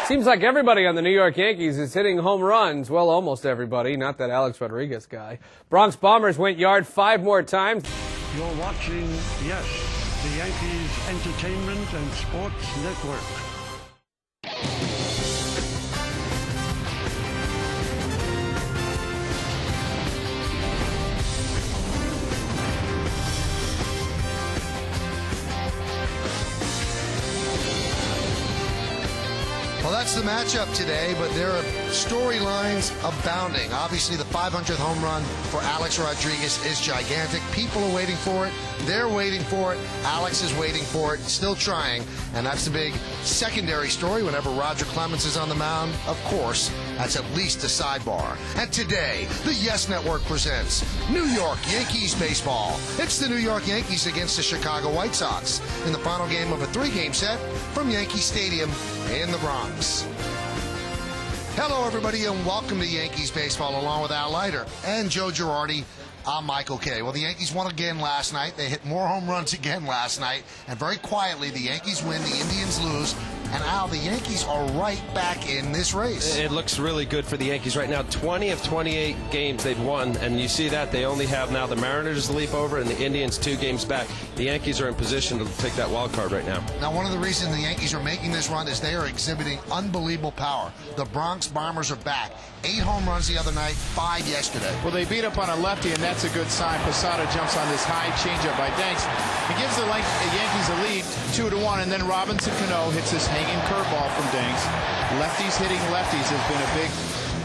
Seems like everybody on the New York Yankees is hitting home runs. Well, almost everybody, not that Alex Rodriguez guy. Bronx Bombers went yard 5 more times. You're watching, yes, the Yankees Entertainment and Sports Network. Well, that's the matchup today, but there are storylines abounding. Obviously, the 500th home run for Alex Rodriguez is gigantic. People are waiting for it. They're waiting for it. Alex is waiting for it, still trying. And that's the big secondary story whenever Roger Clemens is on the mound. Of course, that's at least a sidebar. And today, the Yes Network presents New York Yankees baseball. It's the New York Yankees against the Chicago White Sox in the final game of a 3-game set from Yankee Stadium in the Bronx. Hello, everybody, and welcome to Yankees baseball, along with Al Leiter and Joe Girardi. I'm Michael Kay. Well, the Yankees won again last night. They hit more home runs again last night, and very quietly, the Yankees win, the Indians lose. And Al, the Yankees are right back in this race. It looks really good for the Yankees right now. 20 of 28 games they've won, and you see that they only have now the Mariners to leap over and the Indians 2 games back. The Yankees are in position to take that wild card right now. Now, one of the reasons the Yankees are making this run is they are exhibiting unbelievable power. The Bronx Bombers are back. 8 home runs the other night, 5 yesterday. Well, they beat up on a lefty, and that's a good sign. Posada jumps on this high changeup by Danks. He gives the Yankees a lead, 2-1, and then Robinson Cano hits this hanging curveball from Danks. Lefties hitting lefties has been a big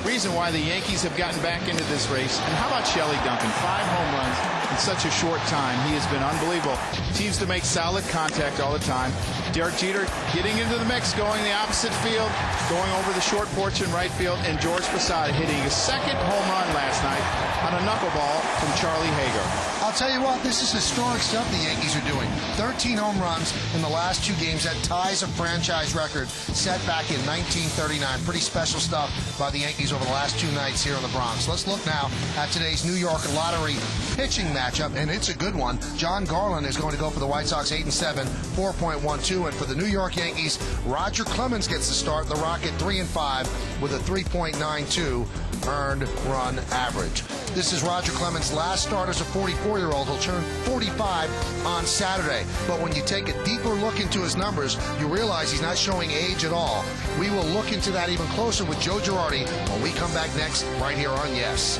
reason why the Yankees have gotten back into this race. And how about Shelley Duncan? 5 home runs in such a short time. He has been unbelievable. Seems to make solid contact all the time. Derek Jeter getting into the mix, going the opposite field, going over the short porch in right field, and George Posada hitting his 2nd home run last night on a knuckleball from Charlie Hager. I'll tell you what, this is historic stuff the Yankees are doing. 13 home runs in the last 2 games. That ties a franchise record set back in 1939. Pretty special stuff by the Yankees over the last 2 nights here in the Bronx. Let's look now at today's New York Lottery pitching matchup, and it's a good one. John Garland is going to go for the White Sox 8-7, 4.12, and for the New York Yankees, Roger Clemens gets the start. The Rocket 3-5 with a 3.92 earned run average. This is Roger Clemens' last start as a 44-year-old. He'll turn 45 on Saturday. But when you take a deeper look into his numbers, you realize he's not showing age at all. We will look into that even closer with Joe Girardi when we come back next right here on Yes.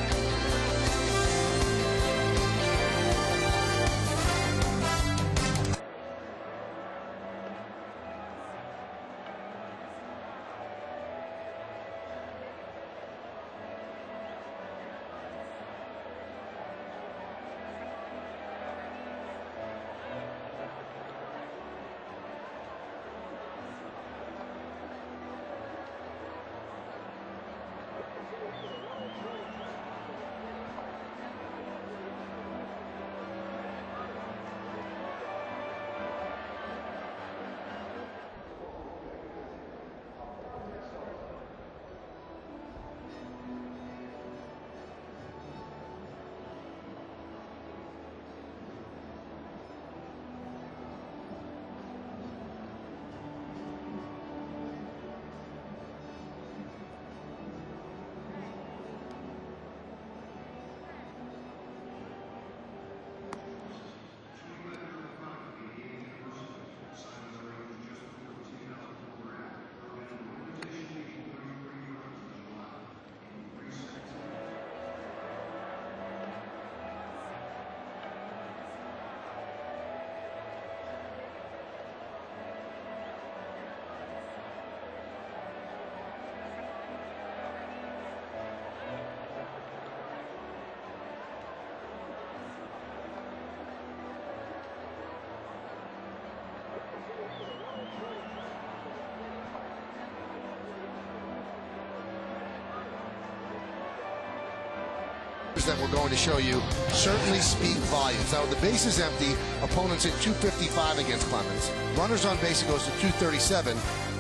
That we're going to show you certainly speak volumes. Now, with the bases empty, opponents hit 255 against Clemens. Runners on base, it goes to 237.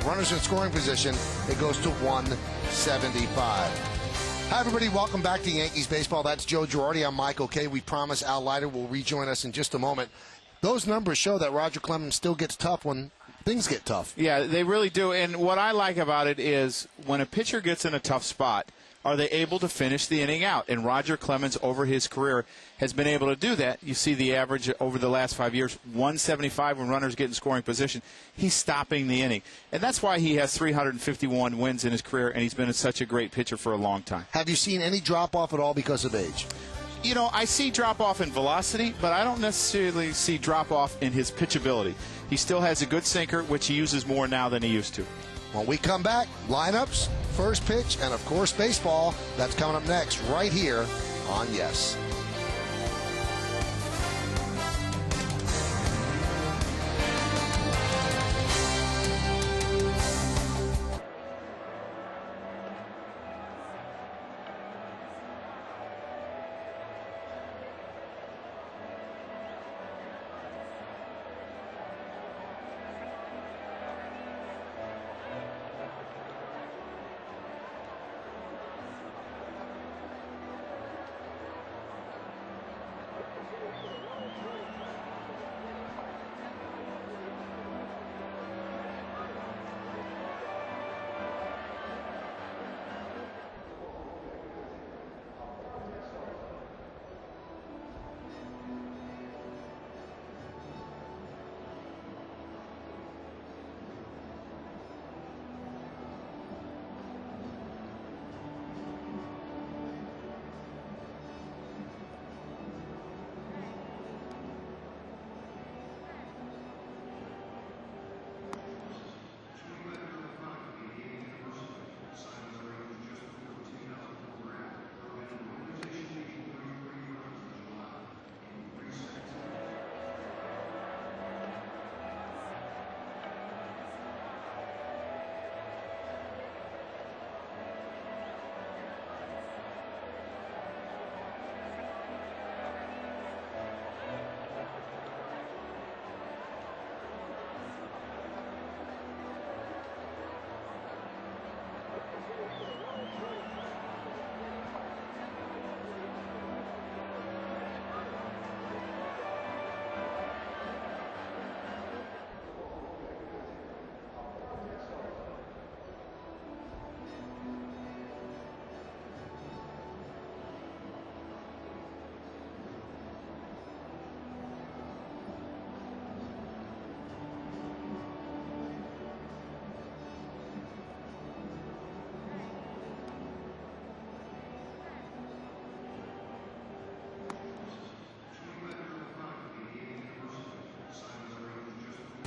Runners in scoring position, it goes to 175. Hi, everybody. Welcome back to Yankees baseball. That's Joe Girardi. I'm Michael Kay. We promise Al Leiter will rejoin us in just a moment. Those numbers show that Roger Clemens still gets tough when things get tough. Yeah, they really do. And what I like about it is when a pitcher gets in a tough spot, are they able to finish the inning out? And Roger Clemens, over his career, has been able to do that. You see the average over the last 5 years, 175 when runners get in scoring position. He's stopping the inning. And that's why he has 351 wins in his career, and he's been such a great pitcher for a long time. Have you seen any drop-off at all because of age? You know, I see drop-off in velocity, but I don't necessarily see drop-off in his pitchability. He still has a good sinker, which he uses more now than he used to. When we come back, lineups, first pitch, and, of course, baseball. That's coming up next right here on Yes.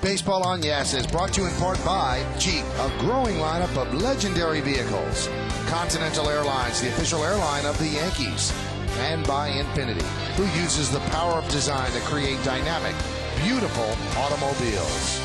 Baseball on Yes is brought to you in part by Jeep, a growing lineup of legendary vehicles. Continental Airlines, the official airline of the Yankees. And by Infinity, who uses the power of design to create dynamic, beautiful automobiles.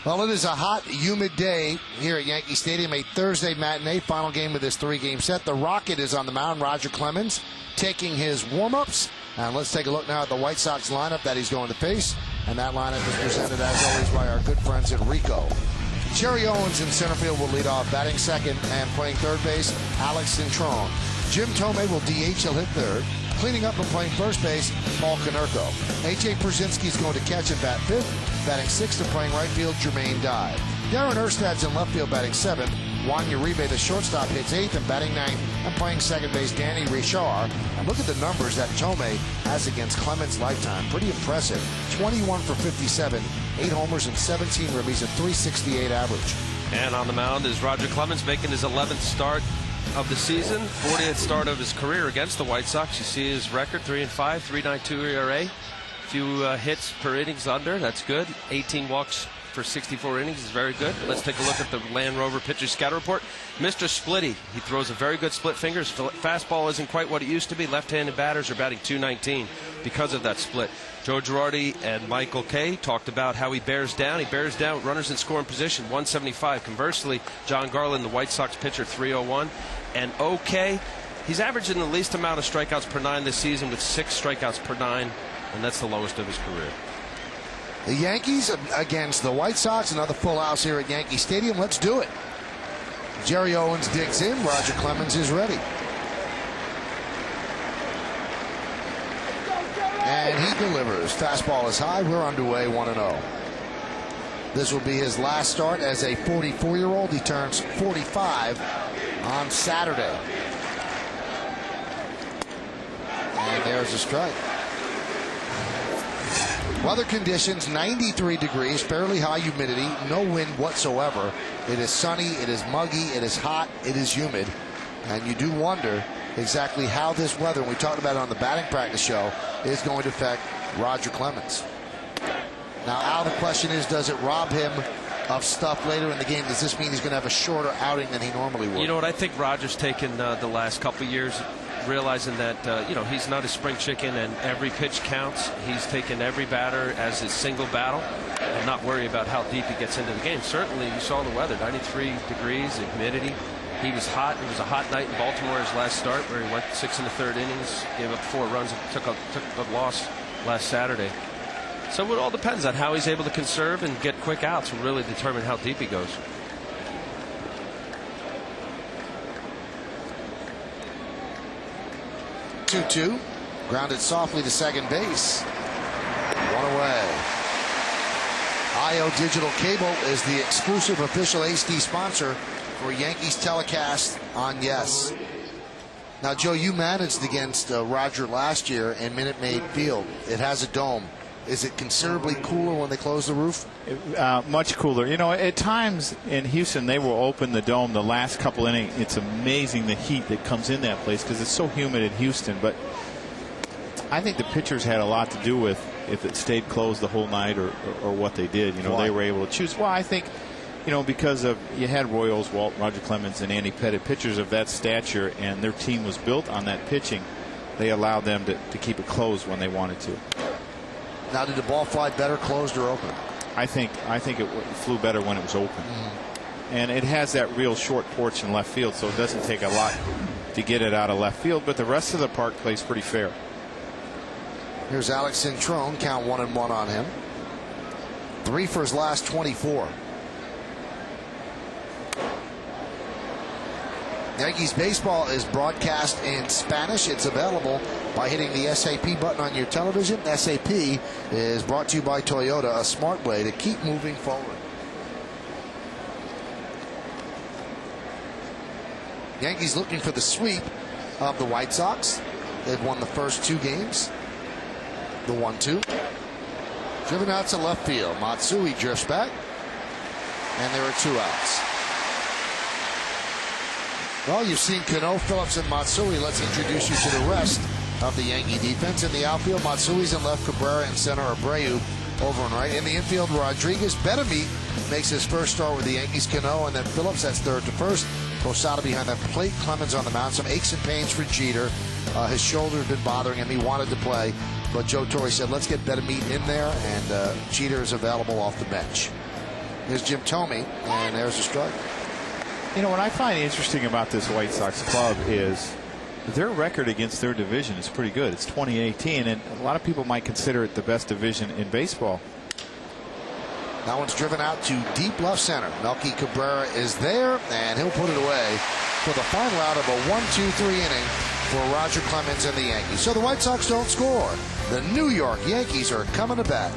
Well, it is a hot, humid day here at Yankee Stadium, a Thursday matinee, final game of this three-game set. The Rocket is on the mound, Roger Clemens, taking his warm-ups. And let's take a look now at the White Sox lineup that he's going to face. And that lineup is presented, as always, by our good friends at Rico. Jerry Owens in center field will lead off, batting second and playing third base, Alex Cintrone. Jim Tomei will DH, he'll hit third. Cleaning up and playing first base, Paul Konerko. A.J. Przinsky's going to catch and bat fifth. Batting sixth and playing right field, Jermaine Dye. Darren Erstad's in left field, batting seventh. Juan Uribe, the shortstop, hits eighth and batting ninth and playing second base, Danny Richard. And look at the numbers that Tomei has against Clemens' lifetime. Pretty impressive. 21 for 57, 8 homers and 17 ribbies, a .368 average. And on the mound is Roger Clemens, making his 11th start of the season, 40th start of his career against the White Sox. You see his record, 3-5, 3.92 ERA. Few hits per innings under, that's good. 18 walks for 64 innings is very good. Let's take a look at the Land Rover pitcher scatter report. Mr. Splitty, he throws a very good split finger. His fastball isn't quite what it used to be. Left-handed batters are batting .219 because of that split. Joe Girardi and Michael Kay talked about how he bears down. He bears down with runners in scoring position, 175. Conversely, John Garland, the White Sox pitcher, 301. And OK, he's averaging the least amount of strikeouts per 9 this season with 6 strikeouts per 9, and that's the lowest of his career. The Yankees against the White Sox, another full house here at Yankee Stadium. Let's do it. Jerry Owens digs in. Roger Clemens is ready. And he delivers. Fastball is high. We're underway 1-0. This will be his last start as a 44-year-old. He turns 45 on Saturday. And there's a strike. Weather conditions, 93 degrees, fairly high humidity, no wind whatsoever. It is sunny, it is muggy, it is hot, it is humid. And you do wonder exactly how this weather, and we talked about it on the batting practice show, is going to affect Roger Clemens. Now, Al, the question is, does it rob him of stuff later in the game? Does this mean he's going to have a shorter outing than he normally would? You know what? I think Roger's taken the last couple years, realizing that he's not a spring chicken and every pitch counts. He's taken every batter as his single battle and not worry about how deep he gets into the game. Certainly, you saw the weather, 93 degrees, the humidity. He was hot. It was a hot night in Baltimore his last start, where he went 6 1/3 innings, gave up 4 runs, and took a loss last Saturday. So it all depends on how he's able to conserve and get quick outs and really determine how deep he goes. Two, grounded softly to second base. One away. IO Digital Cable is the exclusive official HD sponsor for Yankees telecast on Yes. Now, Joe, you managed against Roger last in Minute Maid Field. It has a dome. Is it considerably cooler when they close the roof? Much cooler. You know, at times in Houston, they will open the dome the last couple innings. It's amazing the heat that comes in that place because it's so humid in Houston. But I think the pitchers had a lot to do with if it stayed closed the whole night or what they did. You know, Why? they were able to choose. Well, I think, because of you had Roy Oswalt, Roger Clemens, and Andy Pettit, pitchers of that stature, and their team was built on that pitching. They allowed them to keep it closed when they wanted to. Now, did the ball fly better closed or open? I think it flew better when it was open. And it has that real short porch in left field, so it doesn't take a lot to get it out of left field, but the rest of the park plays pretty fair. Here's Alex Cintrone, count 1-1 on him. 3 for his last 24. Yankees baseball is broadcast in Spanish. It's available by hitting the SAP button on your television. SAP is brought to you by Toyota, a smart way to keep moving forward. Yankees looking for the sweep of the White Sox. They've won the first 2 games. The 1-2. Driven out to left field. Matsui drifts back. And there are 2 outs. Well, you've seen Cano, Phillips, and Matsui. Let's introduce you to the rest of the Yankee defense. In the outfield, Matsui's in left, Cabrera in center, Abreu over and right. In the infield, Rodriguez. Betemit makes his first start with the Yankees. Cano, and then Phillips, that's third to first. Posada behind that plate. Clemens on the mound. Some aches and pains for Jeter. His shoulder had been bothering him. He wanted to play, but Joe Torre said, let's get Betemit in there, and Jeter is available off the bench. Here's Jim Thome, and there's a strike. What I find interesting about this White Sox club is their record against their division is pretty good. It's 20-18, and a lot of people might consider it the best division in baseball. That one's driven out to deep left center. Melky Cabrera is there, and he'll put it away for the final out of a 1-2-3 inning for Roger Clemens and the Yankees. So the White Sox don't score. The New York Yankees are coming to bat.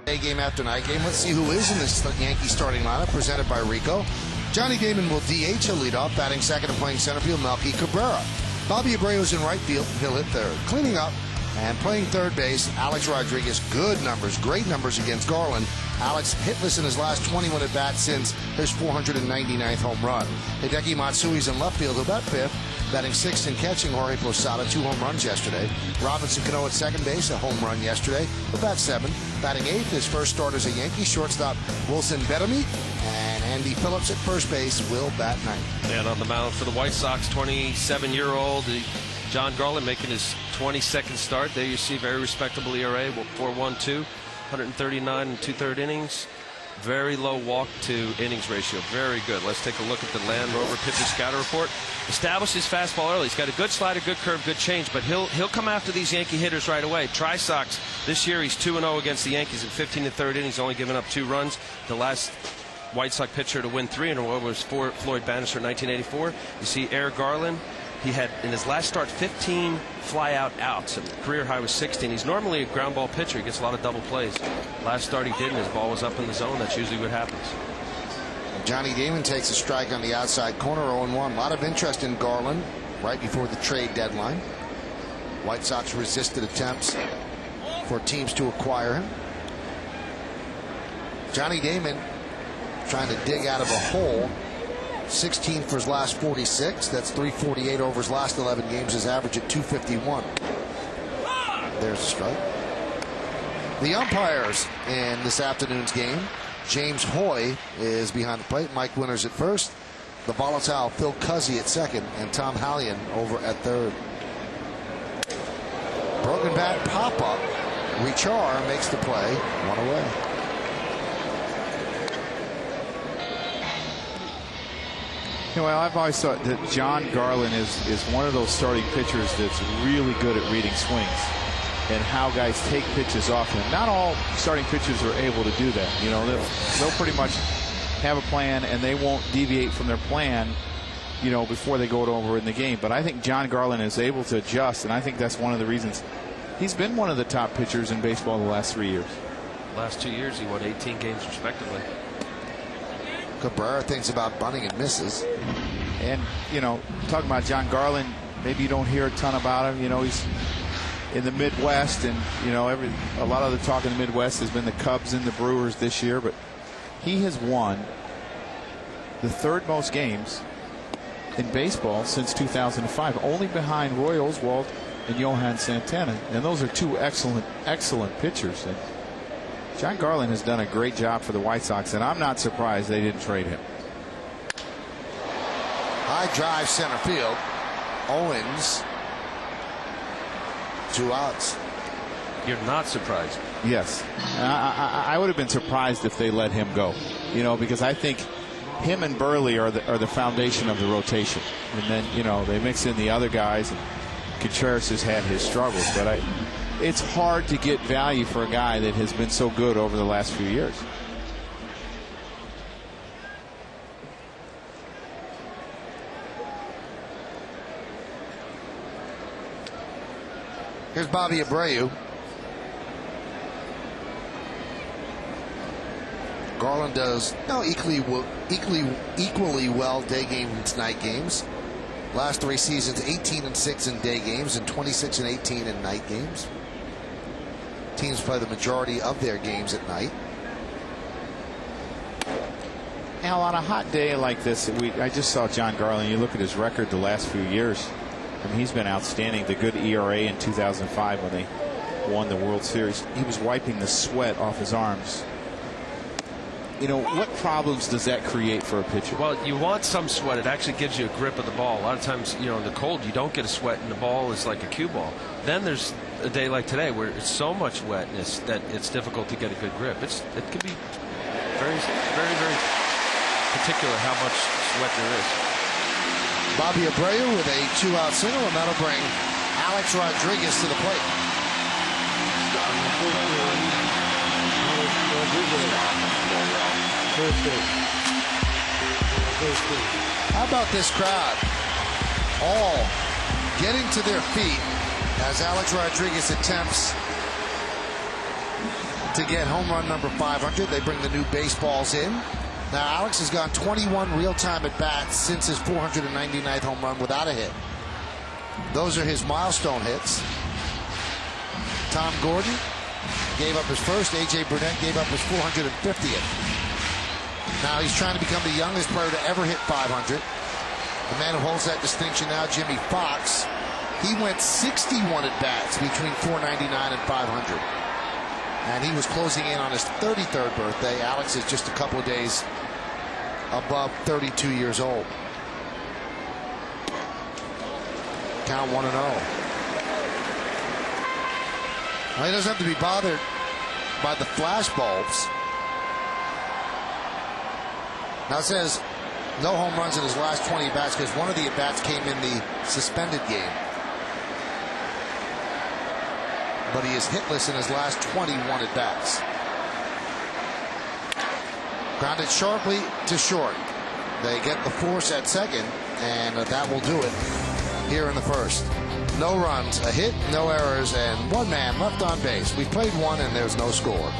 Day game after night game. Let's see who is in this Yankee starting lineup presented by Rico. Johnny Damon will DH. He'll lead off, batting second and playing center field, Melky Cabrera. Bobby Abreu's in right field. He'll hit third. Cleaning up and playing third base, Alex Rodriguez. Good numbers, great numbers against Garland. Alex hitless in his last 21 at-bats since his 499th home run. Hideki Matsui's in left field. He'll bat fifth, batting sixth and catching. Jorge Posada, 2 home runs yesterday. Robinson Cano at second base, a home run yesterday. He'll bat seventh, batting eighth. His first start as a Yankee. Shortstop Wilson Bettamy. And Andy Phillips at first base will bat ninth. And on the mound for the White Sox, 27-year-old John Garland making his 22nd start. There you see very respectable ERA, 4.12, 139 and 2/3 innings. Very low walk to innings ratio. Very good. Let's take a look at the Land Rover pitcher scatter report. Established his fastball early. He's got a good slider, good curve, good change, but he'll come after these Yankee hitters right away. Tri-Sox this year, he's 2-0 against the Yankees in 15 1/3 innings, only giving up 2 runs. The last White Sox pitcher to win 3 in a row was Floyd Bannister in 1984. You see Eric Garland. He had, in his last start, 15 fly-out outs. A career high was 16. He's normally a ground ball pitcher. He gets a lot of double plays. Last start he did, and his ball was up in the zone. That's usually what happens. Johnny Damon takes a strike on the outside corner, 0-1. A lot of interest in Garland right before the trade deadline. White Sox resisted attempts for teams to acquire him. Johnny Damon trying to dig out of a hole. 16 for his last 46. That's 348 over his last 11 games. His average at 251. There's a strike. The umpires in this afternoon's game. James Hoy is behind the plate. Mike Winters at first. The volatile Phil Cuzzy at second. And Tom Hallion over at third. Broken bat pop-up. Richar makes the play. 1 away. Well, I've always thought that John Garland is one of those starting pitchers that's really good at reading swings and how guys take pitches off him. Not all starting pitchers are able to do that. You know, they'll pretty much have a plan and they won't deviate from their plan, you know, before they go over in the game. But I think John Garland is able to adjust, and I think that's one of the reasons he's been one of the top pitchers in baseball the last 3 years. Last 2 years, he won 18 games respectively. Cabrera thinks about bunting and misses. And, you know, talking about John Garland, maybe you don't hear a ton about him. You know, he's in the Midwest, and, you know, a lot of the talk in the Midwest has been the Cubs and the Brewers this year, but he has won the 3rd most games in baseball since 2005, only behind Roy Oswalt and Johan Santana. And those are 2 excellent pitchers. And John Garland has done a great job for the White Sox, and I'm not surprised they didn't trade him. High drive center field. Owens. 2 outs. You're not surprised? Yes. I would have been surprised if they let him go. You know, because I think him and Burley are the foundation of the rotation. And then, you know, they mix in the other guys, and Contreras has had his struggles. But it's hard to get value for a guy that has been so good over the last few years. Here's Bobby Abreu. Garland does equally well day games, night games. Last 3 seasons, 18-6 in day games and 26-18 in night games. Teams play the majority of their games at night. Now, on a hot day like this, I just saw John Garland. You look at his record the last few years. I mean, he's been outstanding. The good ERA in 2005 when they won the World Series. He was wiping the sweat off his arms. You know, what problems does that create for a pitcher? Well, you want some sweat. It actually gives you a grip of the ball. A lot of times, you know, in the cold, you don't get a sweat, and the ball is like a cue ball. Then there's a day like today where it's so much wetness that it's difficult to get a good grip. It can be very, very, very particular how much sweat there is. Bobby Abreu with a 2-out single, and that'll bring Alex Rodriguez to the plate. How about this crowd? All getting to their feet as Alex Rodriguez attempts to get home run number 500. They bring the new baseballs in. Now, Alex has gone 21 real-time at-bats since his 499th home run without a hit. Those are his milestone hits. Tom Gordon gave up his first. A.J. Burnett gave up his 450th. Now he's trying to become the youngest player to ever hit 500. The man who holds that distinction now, Jimmy Fox, he went 61 at-bats between 499 and 500. And he was closing in on his 33rd birthday. Alex is just a couple of days above 32 years old. Count 1-0. Well, he doesn't have to be bothered by the flash bulbs. Now it says no home runs in his last 20 at-bats because one of the at-bats came in the suspended game. But he is hitless in his last 21 at-bats. Grounded sharply to short. They get the force at second, and that will do it here in the first. No runs, a hit, no errors, and one man left on base. We've played one, and there's no score.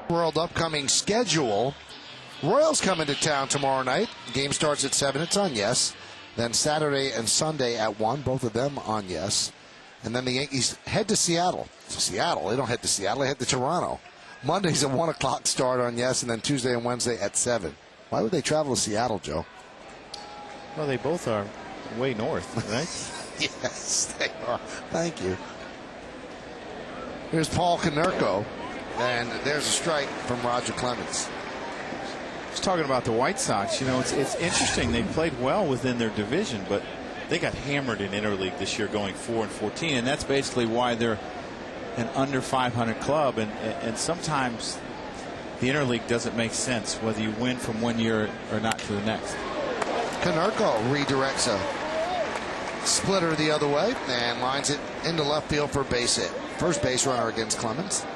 World upcoming schedule. Royals come into town tomorrow night. Game starts at 7. It's on Yes. Then Saturday and Sunday at 1. Both of them on Yes. And then the Yankees head to Seattle. Seattle. They don't head to Seattle. They head to Toronto. Monday's a 1 o'clock start on Yes. And then Tuesday and Wednesday at 7. Why would they travel to Seattle, Joe? Well, they both are way north, right? Yes, they are. Thank you. Here's Paul Konerko. And there's a strike from Roger Clemens. Just talking about the White Sox, you know, it's interesting. They played well within their division, but they got hammered in interleague this year, going 4-14, and that's basically why they're an under 500 club. And sometimes the interleague doesn't make sense whether you win from one year or not to the next. Konerko redirects a splitter the other way and lines it into left field for a base hit. First base runner against Clemens.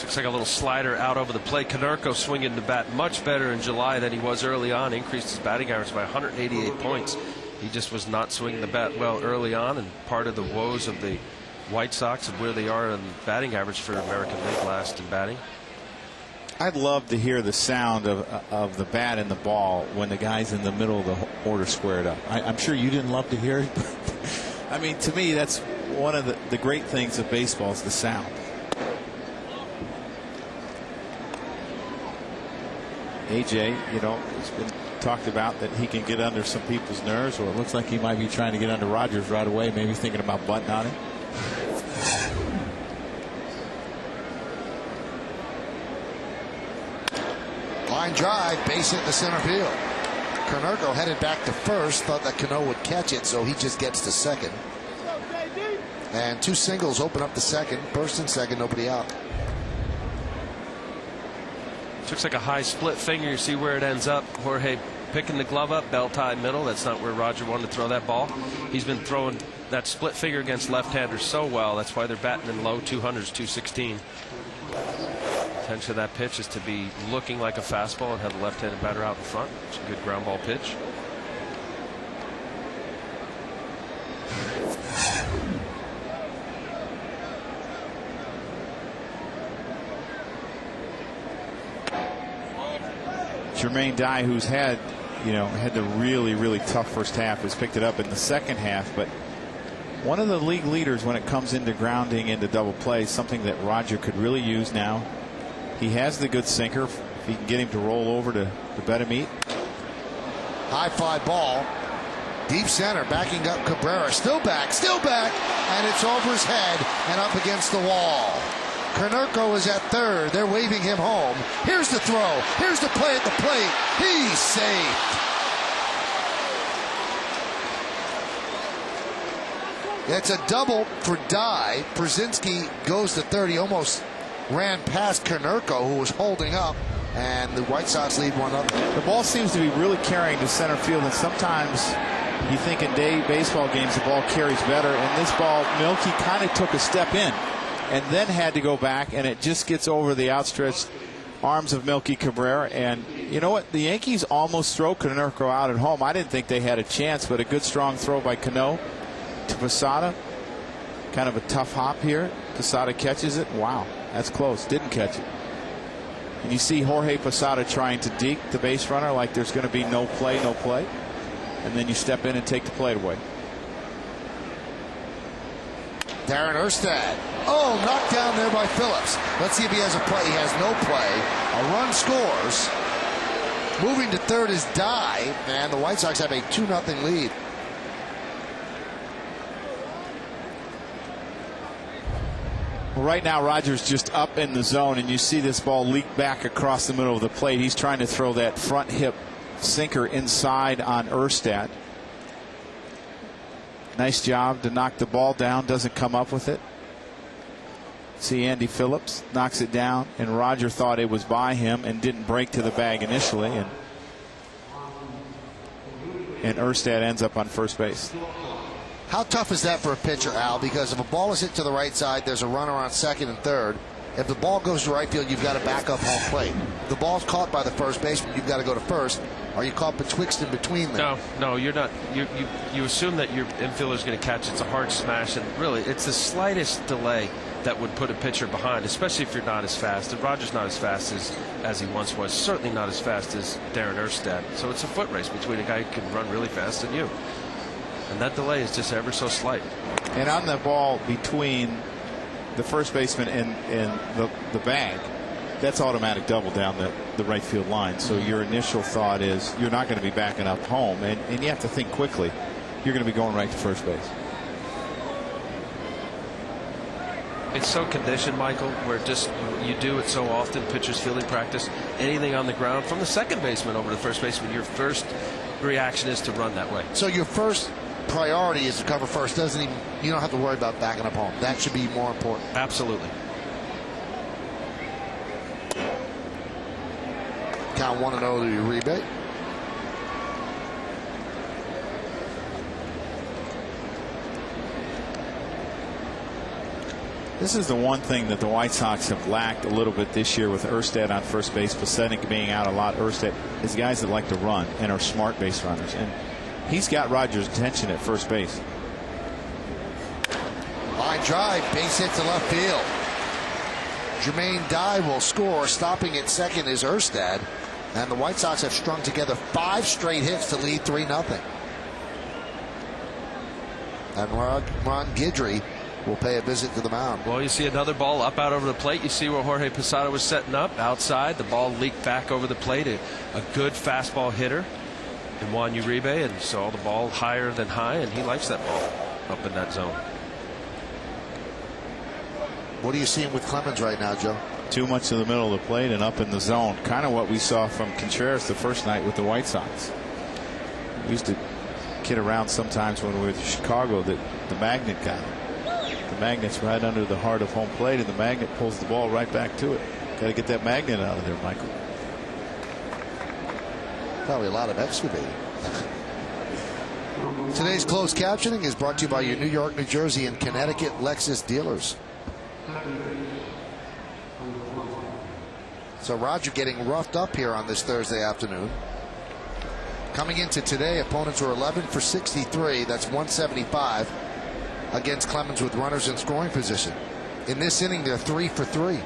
Looks like a little slider out over the plate. Konerko swinging the bat much better in July than he was early on. Increased his batting average by 188 points. He just was not swinging the bat well early on, and part of the woes of the White Sox and where they are in batting average for American League last in batting. I'd love to hear the sound of the bat and the ball when the guy's in the middle of the order squared up. I'm sure you didn't love to hear it. I mean, to me, that's one of the great things of baseball is the sound. AJ, you know, it's been talked about that he can get under some people's nerves, or it looks like he might be trying to get under Rogers right away, maybe thinking about butting on him. Line drive, base hit in the center field. Konerko headed back to first, thought that Cano would catch it, so he just gets to second. And two singles open up the second. First and second, nobody out. Looks like a high split finger. You see where it ends up. Jorge picking the glove up, belt tie middle. That's not where Roger wanted to throw that ball. He's been throwing that split figure against left-handers so well. That's why they're batting in low 200s, 216. Intention of that pitch is to be looking like a fastball and have the left-handed batter out in front. It's a good ground ball pitch. Jermaine Dye, who's had the really tough first half, has picked it up in the second half, but one of the league leaders when it comes into grounding into double play, something that Roger could really use now. He has the good sinker. If he can get him to roll over to better meet. High fly ball. Deep center, backing up Cabrera. Still back, and it's over his head and up against the wall. Konerko is at third. They're waving him home. Here's the throw. Here's the play at the plate. He's safe. It's a double for Dye. Brzezinski goes to third. He almost ran past Konerko, who was holding up, and the White Sox lead 1-0. The ball seems to be really carrying to center field, and sometimes you think in day baseball games the ball carries better, and this ball, Milky kind of took a step in and then had to go back, and it just gets over the outstretched arms of Milky Cabrera. And you know what? The Yankees almost throw Konerko out at home. I didn't think they had a chance, but a good strong throw by Cano to Posada. Kind of a tough hop here. Posada catches it. Wow, that's close. Didn't catch it. And you see Jorge Posada trying to deke the base runner like there's going to be no play. And then you step in and take the plate away. Darren Erstad. Oh, knocked down there by Phillips. Let's see if he has a play. He has no play. A run scores. Moving to third is Dye, and the White Sox have a 2-0 lead. Well, right now, Roger's just up in the zone, and you see this ball leak back across the middle of the plate. He's trying to throw that front hip sinker inside on Erstad. Nice job to knock the ball down. Doesn't come up with it. See Andy Phillips knocks it down, and Roger thought it was by him and didn't break to the bag initially, and Erstad ends up on first base. How tough is that for a pitcher, Al? Because if a ball is hit to the right side, there's a runner on second and third. If the ball goes to right field, you've got to back up home plate. If the ball's caught by the first baseman, you've got to go to first. Are you caught betwixt and between them? No, you're not. You assume that your infielder's going to catch. It's a hard smash, and really, it's the slightest delay that would put a pitcher behind, especially if you're not as fast. And Roger's not as fast as he once was. Certainly not as fast as Darren Erstad. So it's a foot race between a guy who can run really fast and you. And that delay is just ever so slight. And on the ball between the first baseman and the bag, that's automatic double down the right field line. So your initial thought is you're not going to be backing up home, and you have to think quickly. You're going to be going right to first base. It's so conditioned, Michael, where just you do it so often, pitchers fielding practice, anything on the ground from the second baseman over to the first baseman, your first reaction is to run that way. So your first priority is to cover first. You don't have to worry about backing up home. That should be more important. Absolutely. Count 1-0 to Uribe. This is the one thing that the White Sox have lacked a little bit this year with Erstad on first base, Pacetic being out a lot. Erstad is guys that like to run and are smart base runners, and he's got Roger's attention at first base. Line drive, base hit to left field. Jermaine Dye will score. Stopping at second is Erstad, and the White Sox have strung together 5 straight hits to lead 3-0. And Ron Guidry will pay a visit to the mound. Well, you see another ball up out over the plate. You see where Jorge Posada was setting up outside. The ball leaked back over the plate. A good fastball hitter in Juan Uribe, and saw the ball higher than high, and he likes that ball up in that zone. What are you seeing with Clemens right now, Joe? Too much to the middle of the plate and up in the zone. Kind of what we saw from Contreras the first night with the White Sox. We used to kid around sometimes when we were in Chicago that the magnet got him. The magnet's right under the heart of home plate, and the magnet pulls the ball right back to it. Got to get that magnet out of there, Michael. Probably a lot of excavating. Today's closed captioning is brought to you by your New York, New Jersey, and Connecticut Lexus dealers. So Roger getting roughed up here on this Thursday afternoon. Coming into today, opponents were 11 for 63. That's 175 against Clemens with runners in scoring position. In this inning, they're 3 for 3.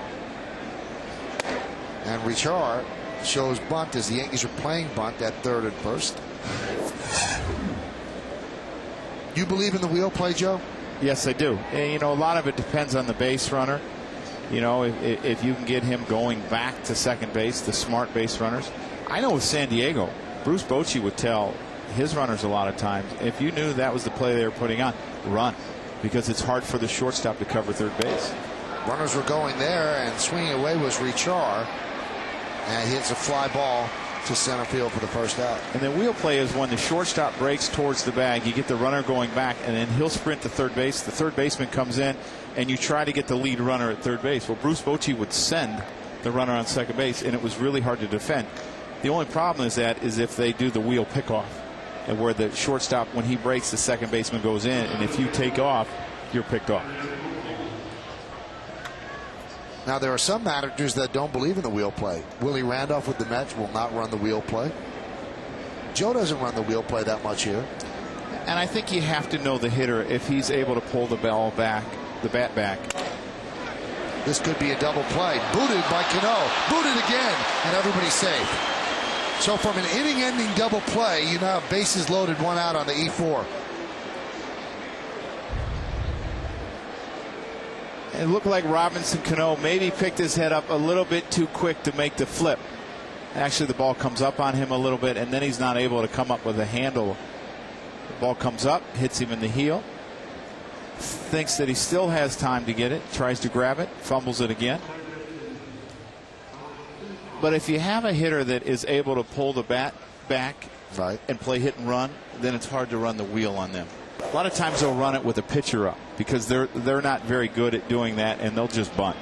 And Richard shows bunt as the Yankees are playing bunt at third and first. You believe in the wheel play, Joe? Yes, I do. And, you know, a lot of it depends on the base runner. You know, if you can get him going back to second base, the smart base runners. I know with San Diego, Bruce Bochy would tell his runners a lot of times, if you knew that was the play they were putting on, run, because it's hard for the shortstop to cover third base. Runners were going there, and swinging away was Richard, and he hits a fly ball to center field for the first out. And then wheel play is when the shortstop breaks towards the bag, you get the runner going back, and then he'll sprint to third base. The third baseman comes in, and you try to get the lead runner at third base. Well, Bruce Bochy would send the runner on second base, and it was really hard to defend. The only problem is if they do the wheel pickoff, and where the shortstop, when he breaks, the second baseman goes in, and if you take off, you're picked off. Now, there are some managers that don't believe in the wheel play. Willie Randolph with the Mets will not run the wheel play. Joe doesn't run the wheel play that much here. And I think you have to know the hitter if he's able to pull the ball back, the bat back. This could be a double play. Booted by Cano. Booted again, and everybody's safe. So from an inning-ending double play, you now have bases loaded, 1 out on the E4. It looked like Robinson Cano maybe picked his head up a little bit too quick to make the flip. Actually, the ball comes up on him a little bit, and then he's not able to come up with a handle. The ball comes up, hits him in the heel. Thinks that he still has time to get it, tries to grab it, fumbles it again. But if you have a hitter that is able to pull the bat back and play hit and run, then it's hard to run the wheel on them. A lot of times they'll run it with a pitcher up because they're not very good at doing that, and they'll just bunt.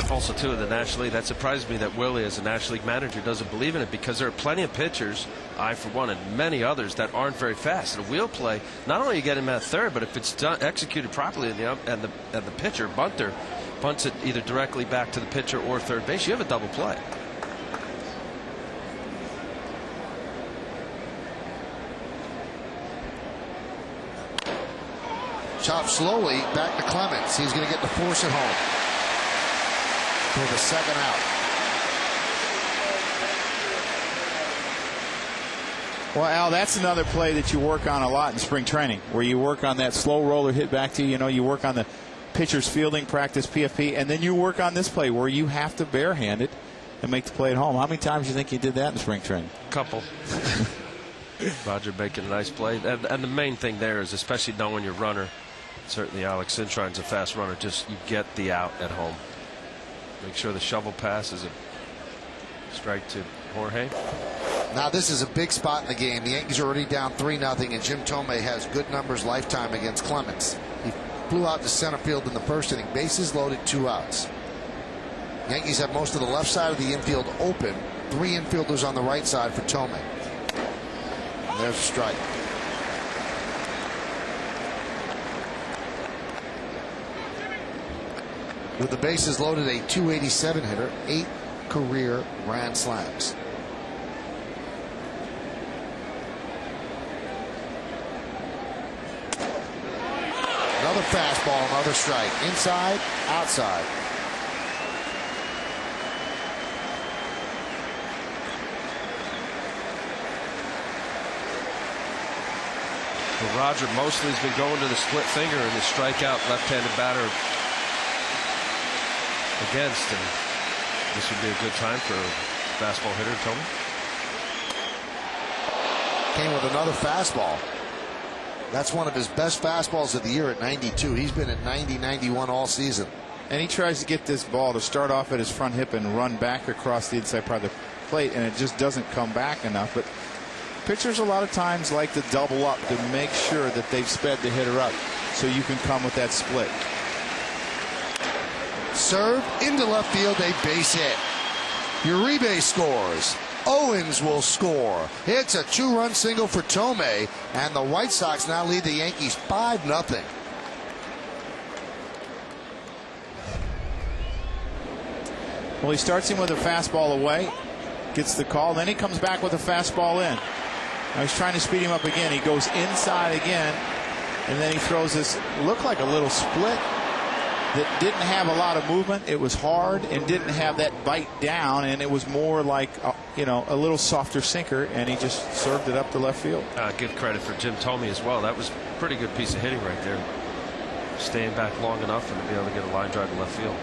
Also, too, in the National League, that surprised me that Willie, as a National League manager, doesn't believe in it, because there are plenty of pitchers, I for one, and many others that aren't very fast. And a wheel play, not only you get him at third, but if it's done, executed properly, and the pitcher, bunter, bunts it either directly back to the pitcher or third base, you have a double play. Chop slowly back to Clemens. He's going to get to force it home for the second out. Well, Al, that's another play that you work on a lot in spring training, where you work on that slow roller hit back to you. You know, you work on the pitcher's fielding practice, PFP, and then you work on this play where you have to barehand it and make the play at home. How many times do you think you did that in spring training? A couple. Roger making a nice play. And the main thing there is, especially knowing your runner, certainly Alex Cintrine's a fast runner, just you get the out at home. Make sure the shovel pass is a strike to Jorge. Now this is a big spot in the game. The Yankees are already down 3-0, and Jim Tomei has good numbers lifetime against Clemens. He flew out to center field in the first inning. Bases loaded, 2 outs. Yankees have most of the left side of the infield open. 3 infielders on the right side for Tomei. And there's a strike. With the bases loaded, a .287 hitter, 8 career grand slams. Another fastball, another strike. Inside, outside. Well, Roger mostly has been going to the split finger in the strikeout left-handed batter against, and this would be a good time for a fastball hitter, Tony. Came with another fastball. That's one of his best fastballs of the year at 92. He's been at 90, 91 all season. And he tries to get this ball to start off at his front hip and run back across the inside part of the plate, and it just doesn't come back enough. But pitchers a lot of times like to double up to make sure that they've sped the hitter up so you can come with that split. Serve into left field, a base hit. Uribe scores. Owens will score. It's a 2-run single for Tomei, and the White Sox now lead the Yankees 5-0. Well, he starts him with a fastball away, gets the call, then he comes back with a fastball in. Now he's trying to speed him up again. He goes inside again, and then he throws this, looked like a little split that didn't have a lot of movement. It was hard and didn't have that bite down, and it was more like a little softer sinker, and he just served it up to left field. Give credit for Jim Tomei as well. That was a pretty good piece of hitting right there. Staying back long enough and to be able to get a line drive to left field.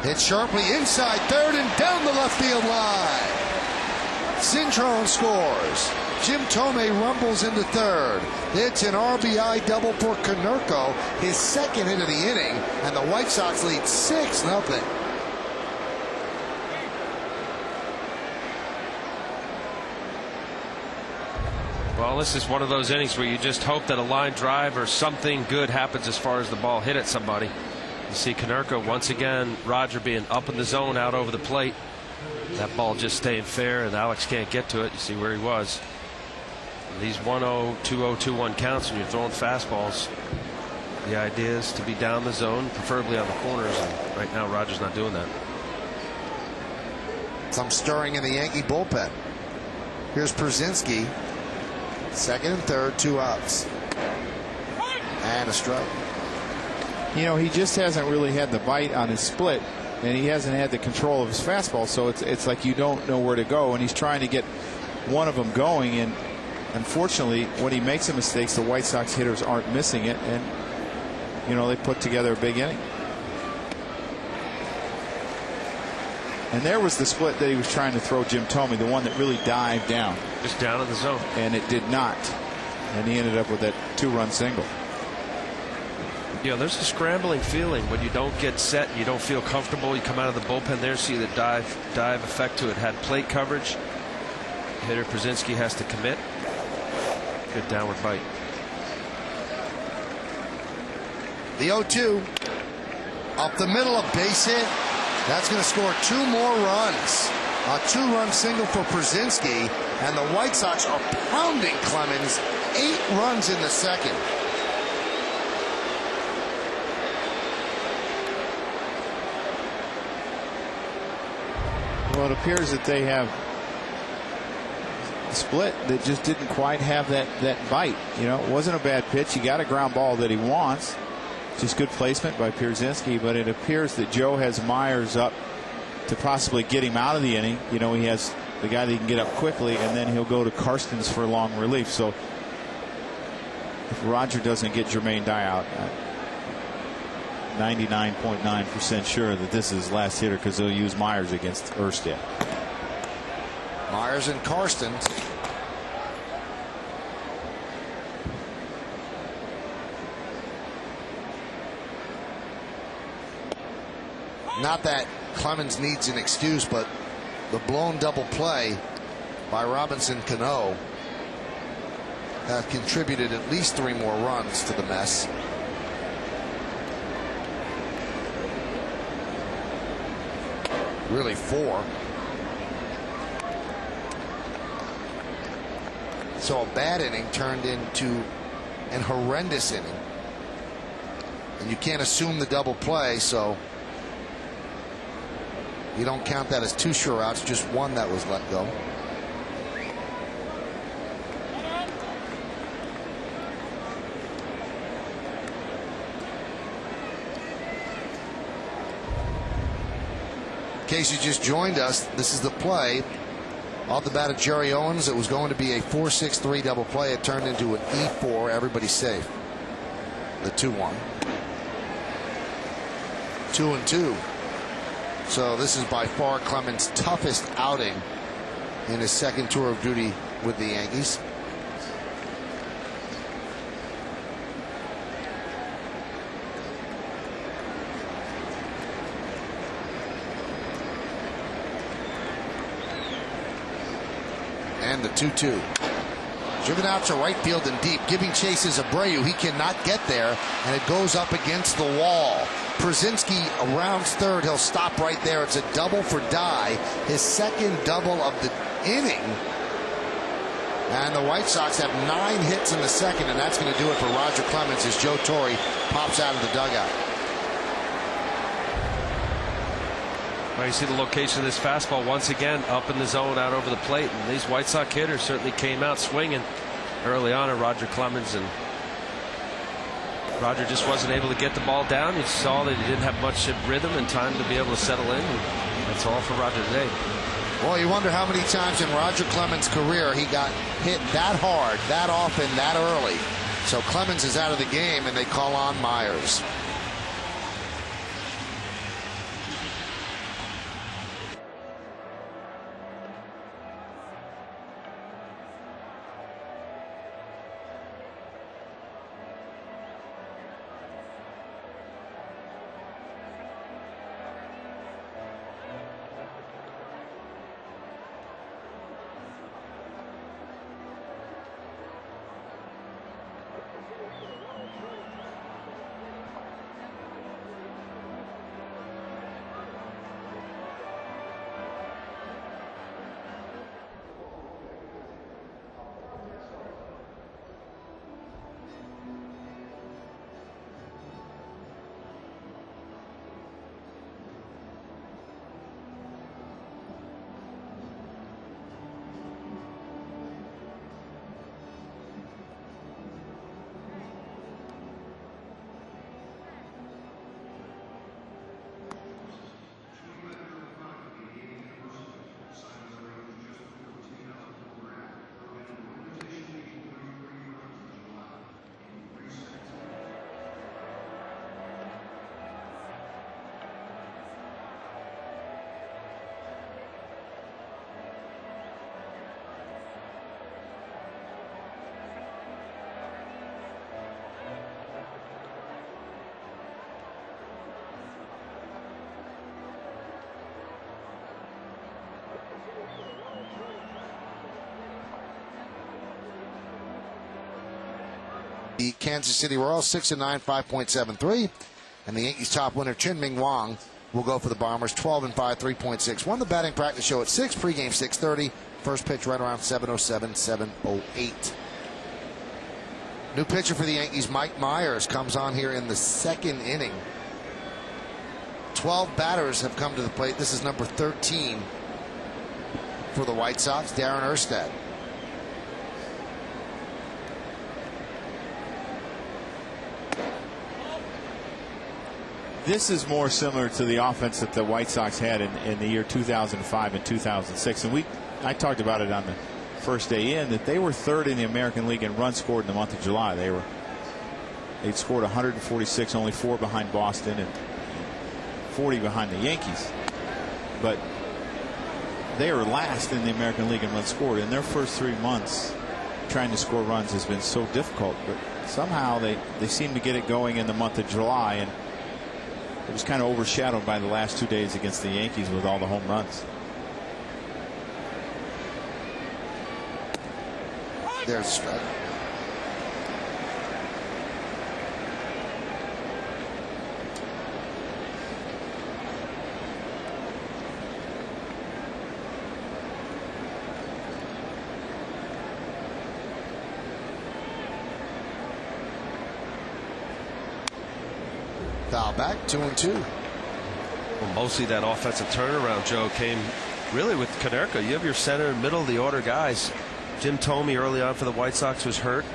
Hit sharply inside third and down the left field line. Cintron scores. Jim Tomei rumbles into third. It's an RBI double for Konerko, his second hit of the inning, and the White Sox lead 6-0. Well, this is one of those innings where you just hope that a line drive or something good happens as far as the ball hit at somebody. You see Konerko once again, Roger being up in the zone out over the plate. That ball just staying fair, and Alex can't get to it. You see where he was. These 1-0, 2-0, 2-1 counts when you're throwing fastballs. The idea is to be down the zone, preferably on the corners, and right now Roger's not doing that. Some stirring in the Yankee bullpen. Here's Przinsky. Second and third, 2 outs. And a strike. He just hasn't really had the bite on his split, and he hasn't had the control of his fastball, so it's like you don't know where to go, and he's trying to get one of them going, and unfortunately when he makes the mistakes, the White Sox hitters aren't missing it, and they put together a big inning. And there was the split that he was trying to throw Jim Tomei, the one that really dived down. Just down in the zone. And it did not. And he ended up with that 2-run single. There's a scrambling feeling when you don't get set and you don't feel comfortable. You come out of the bullpen there, see the dive effect to it. Had plate coverage. Hitter Przinsky has to commit. Good downward bite. The 0-2 up the middle, a base hit. That's going to score 2 more runs. A 2-run single for Przinsky, and the White Sox are pounding Clemens. 8 runs in the second. Well, it appears that they have a split that just didn't quite have that bite. It wasn't a bad pitch. He got a ground ball that he wants. Just good placement by Przinsky, but it appears that Joe has Myers up to possibly get him out of the inning. He has the guy that he can get up quickly, and then he'll go to Karstens for long relief. So if Roger doesn't get Jermaine Dye out, 99.9% sure that this is his last hitter, because they'll use Myers against Erstad. Myers and Karstens. Not that Clemens needs an excuse, but the blown double play by Robinson Cano has contributed at least 3 more runs to the mess. Really 4. So a bad inning turned into an horrendous inning. And you can't assume the double play, so you don't count that as 2 sure outs, just 1 that was let go. In case you just joined us, this is the play. Off the bat of Jerry Owens, it was going to be a 4-6-3 double play. It turned into an E4. Everybody's safe. The 2-1. 2-2. So this is by far Clemens' toughest outing in his second tour of duty with the Yankees. And the 2-2. Driven out to right field and deep, giving chases Abreu. He cannot get there, and it goes up against the wall. Przinsky rounds third. He'll stop right there. It's a double for Dye, his second double of the inning. And the White Sox have 9 hits in the second, and that's going to do it for Roger Clemens as Joe Torre pops out of the dugout. Well, you see the location of this fastball once again up in the zone out over the plate, and these White Sox hitters certainly came out swinging early on at Roger Clemens, and Roger just wasn't able to get the ball down. You saw that he didn't have much rhythm and time to be able to settle in, and that's all for Roger today. Well, you wonder how many times in Roger Clemens' career he got hit that hard, that often, that early. So Clemens is out of the game, and they call on Myers. The Kansas City Royals 6-9, 5.73, and the Yankees' top winner Chien-Ming Wang will go for the Bombers 12-5, 3.6. Won the batting practice show at 6, pregame 6:30. First pitch right around 7:07, 7:08. New pitcher for the Yankees, Mike Myers, comes on here in the second inning. 12 batters have come to the plate. This is number 13 for the White Sox, Darren Erstad. This is more similar to the offense that the White Sox had in the year 2005 and 2006. And I talked about it on the first day in, that they were third in the American League in runs scored in the month of July. They'd scored 146, only 4 behind Boston and 40 behind the Yankees. But they are last in the American League in runs scored. In their first 3 months, trying to score runs has been so difficult. But somehow they seem to get it going in the month of July, and it was kind of overshadowed by the last 2 days against the Yankees with all the home runs. There's a strike. Foul back, 2-2. Well, mostly that offensive turnaround, Joe, came really with Konerko. You have your center and middle of the order guys. Jim Thome early on for the White Sox was hurt.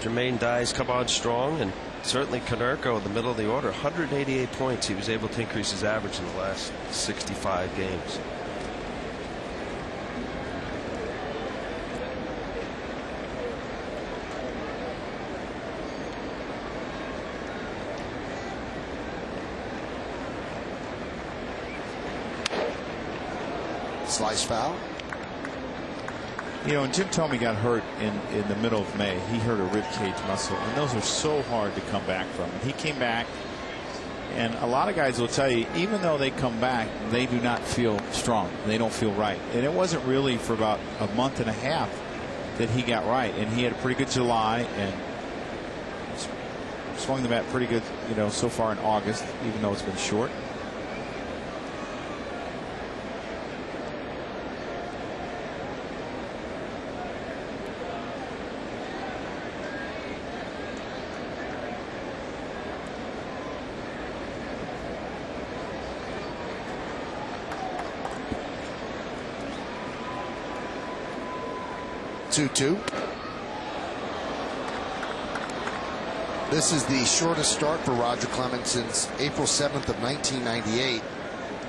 Jermaine Dye's come on strong, and certainly Konerko in the middle of the order. 188 points. He was able to increase his average in the last 65 games. slice foul. You know, and Jim Thome got hurt in the middle of May. He hurt a rib cage muscle, and those are so hard to come back from. And he came back, and a lot of guys will tell you, even though they come back, they do not feel strong. They don't feel right. And it wasn't really for about a month and a half that he got right. And he had a pretty good July and swung the bat pretty good, you know, so far in August, even though it's been short. Two. This is the shortest start for Roger Clemens since April 7th of 1998.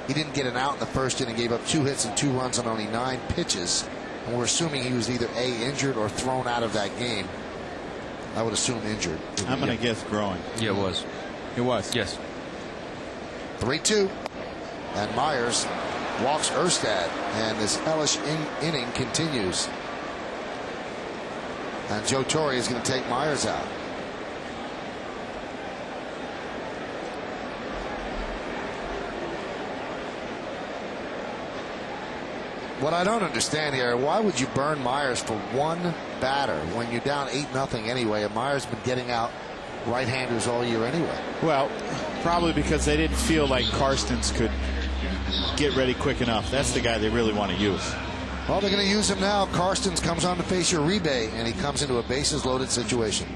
He didn't get an out in the first inning, gave up 2 hits and 2 runs on only 9 pitches. And we're assuming he was either A, injured or thrown out of that game. I would assume injured. I'm going to guess growing. Yeah, it was. It was. Yes. 3-2. And Myers walks Erstad. And this hellish inning continues. And Joe Torre is going to take Myers out. What I don't understand here, why would you burn Myers for one batter when you're down 8-0 anyway? And Myers has been getting out right-handers all year anyway. Well, probably because they didn't feel like Karstens could get ready quick enough. That's the guy they really want to use. Well, they're going to use him now. Karstens comes on to face Uribe, and he comes into a bases-loaded situation.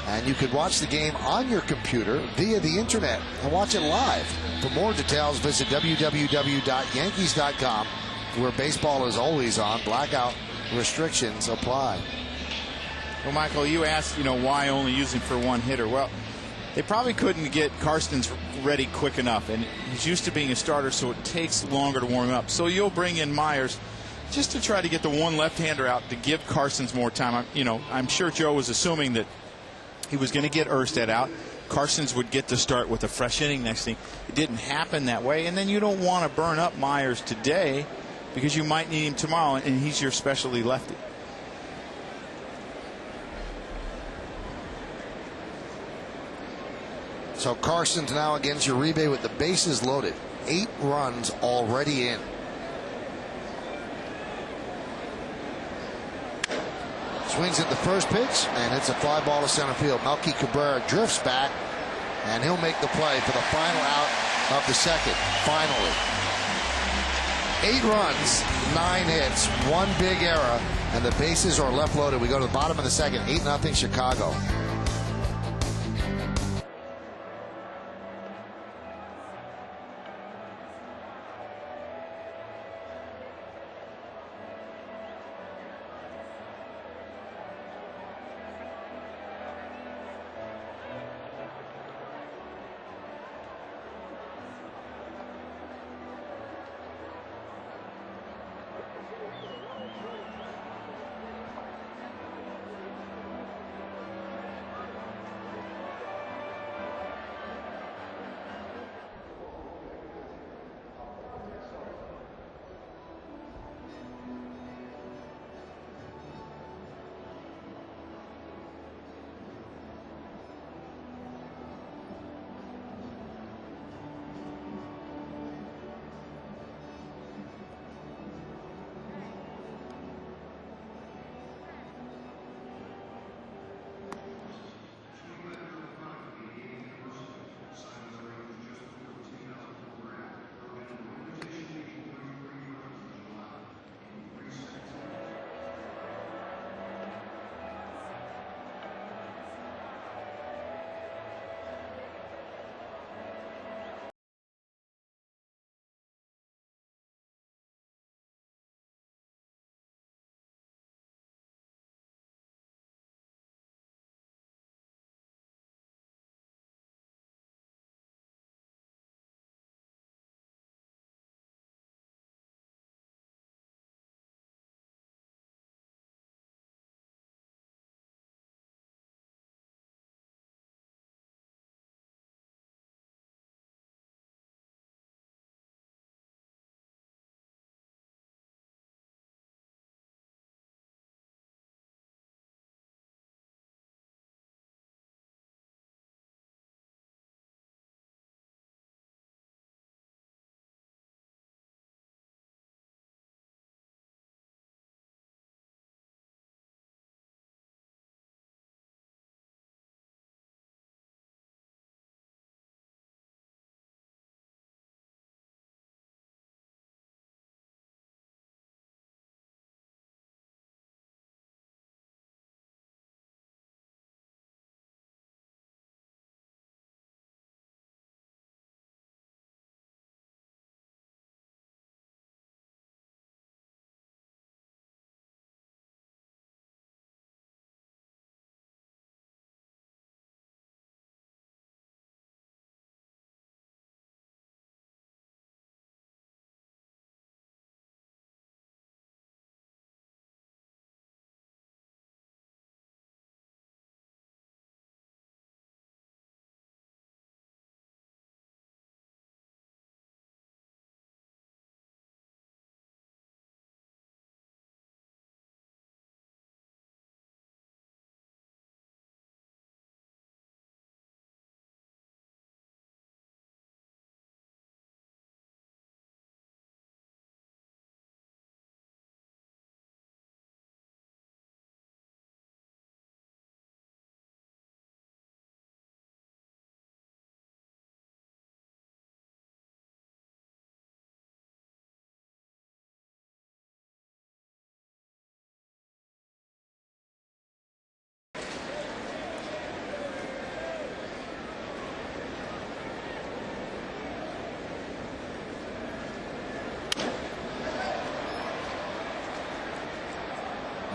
And you could watch the game on your computer via the internet and watch it live. For more details, visit www.yankees.com, where baseball is always on. Blackout restrictions apply. Well, Michael, you asked, why only using for one hitter. Well, they probably couldn't get Karstens ready quick enough, and he's used to being a starter, so it takes longer to warm him up. So you'll bring in Myers just to try to get the one left-hander out to give Karstens more time. I'm sure Joe was assuming that he was going to get Erstad out. Karstens would get to start with a fresh inning next thing. It didn't happen that way, and then you don't want to burn up Myers today because you might need him tomorrow, and he's your specialty lefty. So Karstens now against Uribe with the bases loaded. 8 runs already in. Swings at the first pitch and hits a fly ball to center field. Melky Cabrera drifts back, and he'll make the play for the final out of the second. Finally. 8 runs, 9 hits, 1 big error, and the bases are left loaded. We go to the bottom of the second, 8-0 Chicago.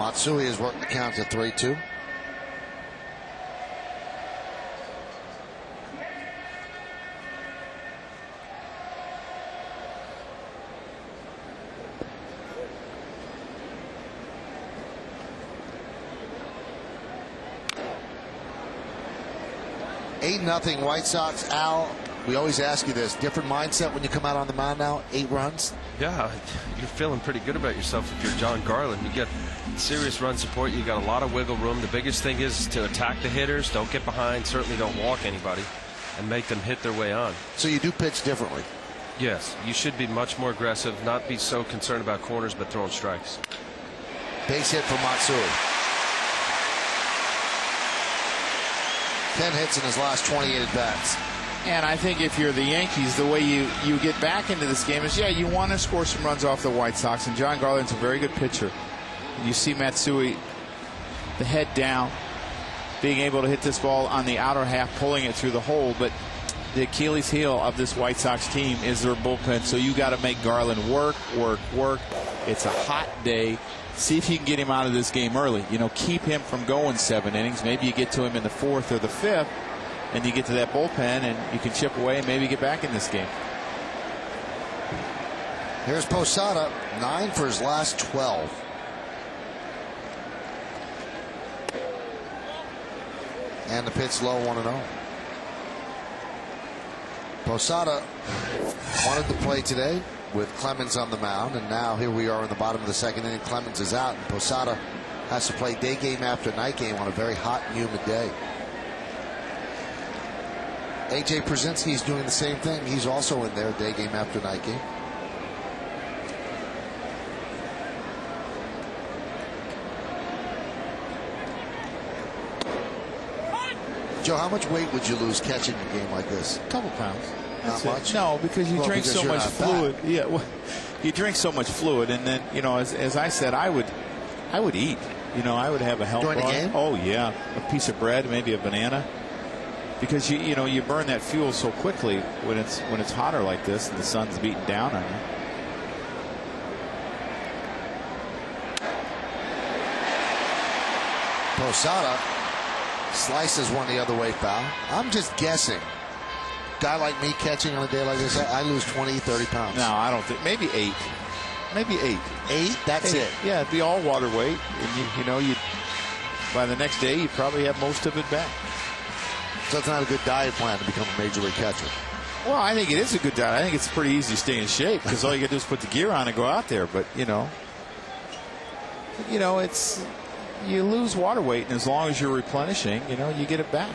Matsui has worked the count to 3-2. Nothing White Sox. Al, we always ask you this. Different mindset when you come out on the mound now? 8 runs? Yeah, you're feeling pretty good about yourself if you're John Garland. You get serious run support. You got a lot of wiggle room. The biggest thing is to attack the hitters. Don't get behind. Certainly don't walk anybody and make them hit their way on. So you do pitch differently? Yes, you should be much more aggressive, not be so concerned about corners, but throwing strikes. Base hit for Matsui. 10 hits in his last 28 at-bats. And I think if you're the Yankees, the way you get back into this game is, yeah, you want to score some runs off the White Sox, and John Garland's a very good pitcher. You see Matsui, the head down, being able to hit this ball on the outer half, pulling it through the hole, but the Achilles heel of this White Sox team is their bullpen, so you got to make Garland work. It's a hot day. See if you can get him out of this game early. You know, keep him from going 7 innings. Maybe you get to him in the 4th or the 5th, and you get to that bullpen, and you can chip away and maybe get back in this game. Here's Posada, 9 for his last 12. And the pitch low, 1-0. Posada wanted to play today with Clemens on the mound, and now here we are in the bottom of the 2nd inning. Clemens is out, and Posada has to play day game after night game on a very hot and humid day. A.J. Przinsky is doing the same thing. He's also in there day game after night game. Joe, how much weight would you lose catching a game like this? A couple pounds. Not much? No, because you drink so much fluid. Fat. Yeah, well, you drink so much fluid, and then, you know, as I said, I would eat. You know, I would have a health during bar. the game? Oh yeah, a piece of bread, maybe a banana, because you know you burn that fuel so quickly when it's hotter like this and the sun's beating down on you. Posada slices one the other way foul. I'm just guessing. Guy like me catching on a day like this, I lose 20, 30 pounds. No, I don't think. Maybe 8. Maybe 8. 8? That's 8. it. Yeah, it'd be all water weight, and you know, by the next day you probably have most of it back. So it's not a good diet plan to become a major league catcher. Well, I think it is a good diet. I think it's pretty easy to stay in shape because all you got to do is put the gear on and go out there. But you know, it's you lose water weight, and as long as you're replenishing, you know, you get it back.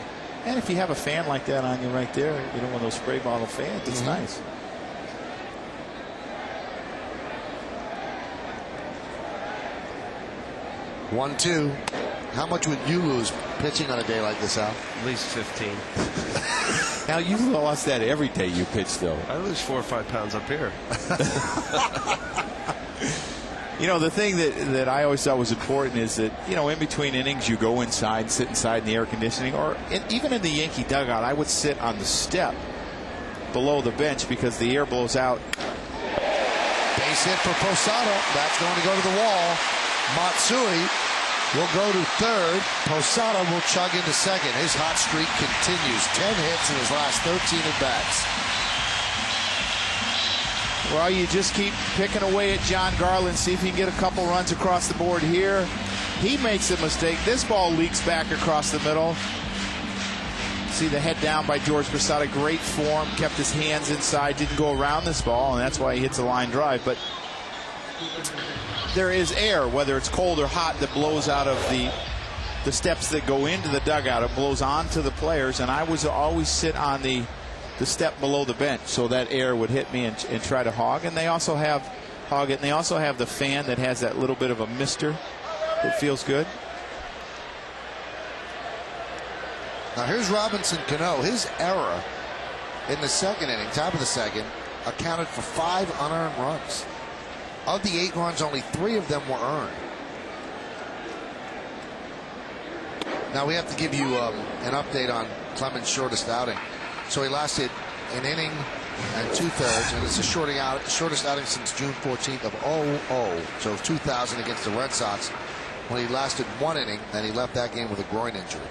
And if you have a fan like that on you right there, you know, one of those spray bottle fans, it's nice. One, two. How much would you lose pitching on a day like this, Al? At least 15. Now, you lost that every day you pitch, though. I lose 4 or 5 pounds up here. You know, the thing that I always thought was important is that, you know, in between innings, you go inside, sit inside in the air conditioning, or even in the Yankee dugout, I would sit on the step below the bench because the air blows out. Base hit for Posada. That's going to go to the wall. Matsui will go to 3rd. Posada will chug into 2nd. His hot streak continues. 10 hits in his last 13 at-bats. Well, you just keep picking away at John Garland. See if you can get a couple runs across the board here. He makes a mistake. This ball leaks back across the middle. See the head down by George Posada. Great form. Kept his hands inside. Didn't go around this ball, and that's why he hits a line drive. But there is air, whether it's cold or hot, that blows out of the steps that go into the dugout. It blows onto the players, and I was always sit on the step below the bench so that air would hit me and try to hog. And they also have and they also have the fan that has that little bit of a mister that feels good. Now here's Robinson Cano. His error in the 2nd inning, top of the 2nd, accounted for 5 unearned runs. Of the 8 runs, only 3 of them were earned. Now we have to give you an update on Clemens' shortest outing. So he lasted an inning and 2/3, and it's the shortest outing since June 14th of 00. So 2000 against the Red Sox, when he lasted 1 inning, and he left that game with a groin injury.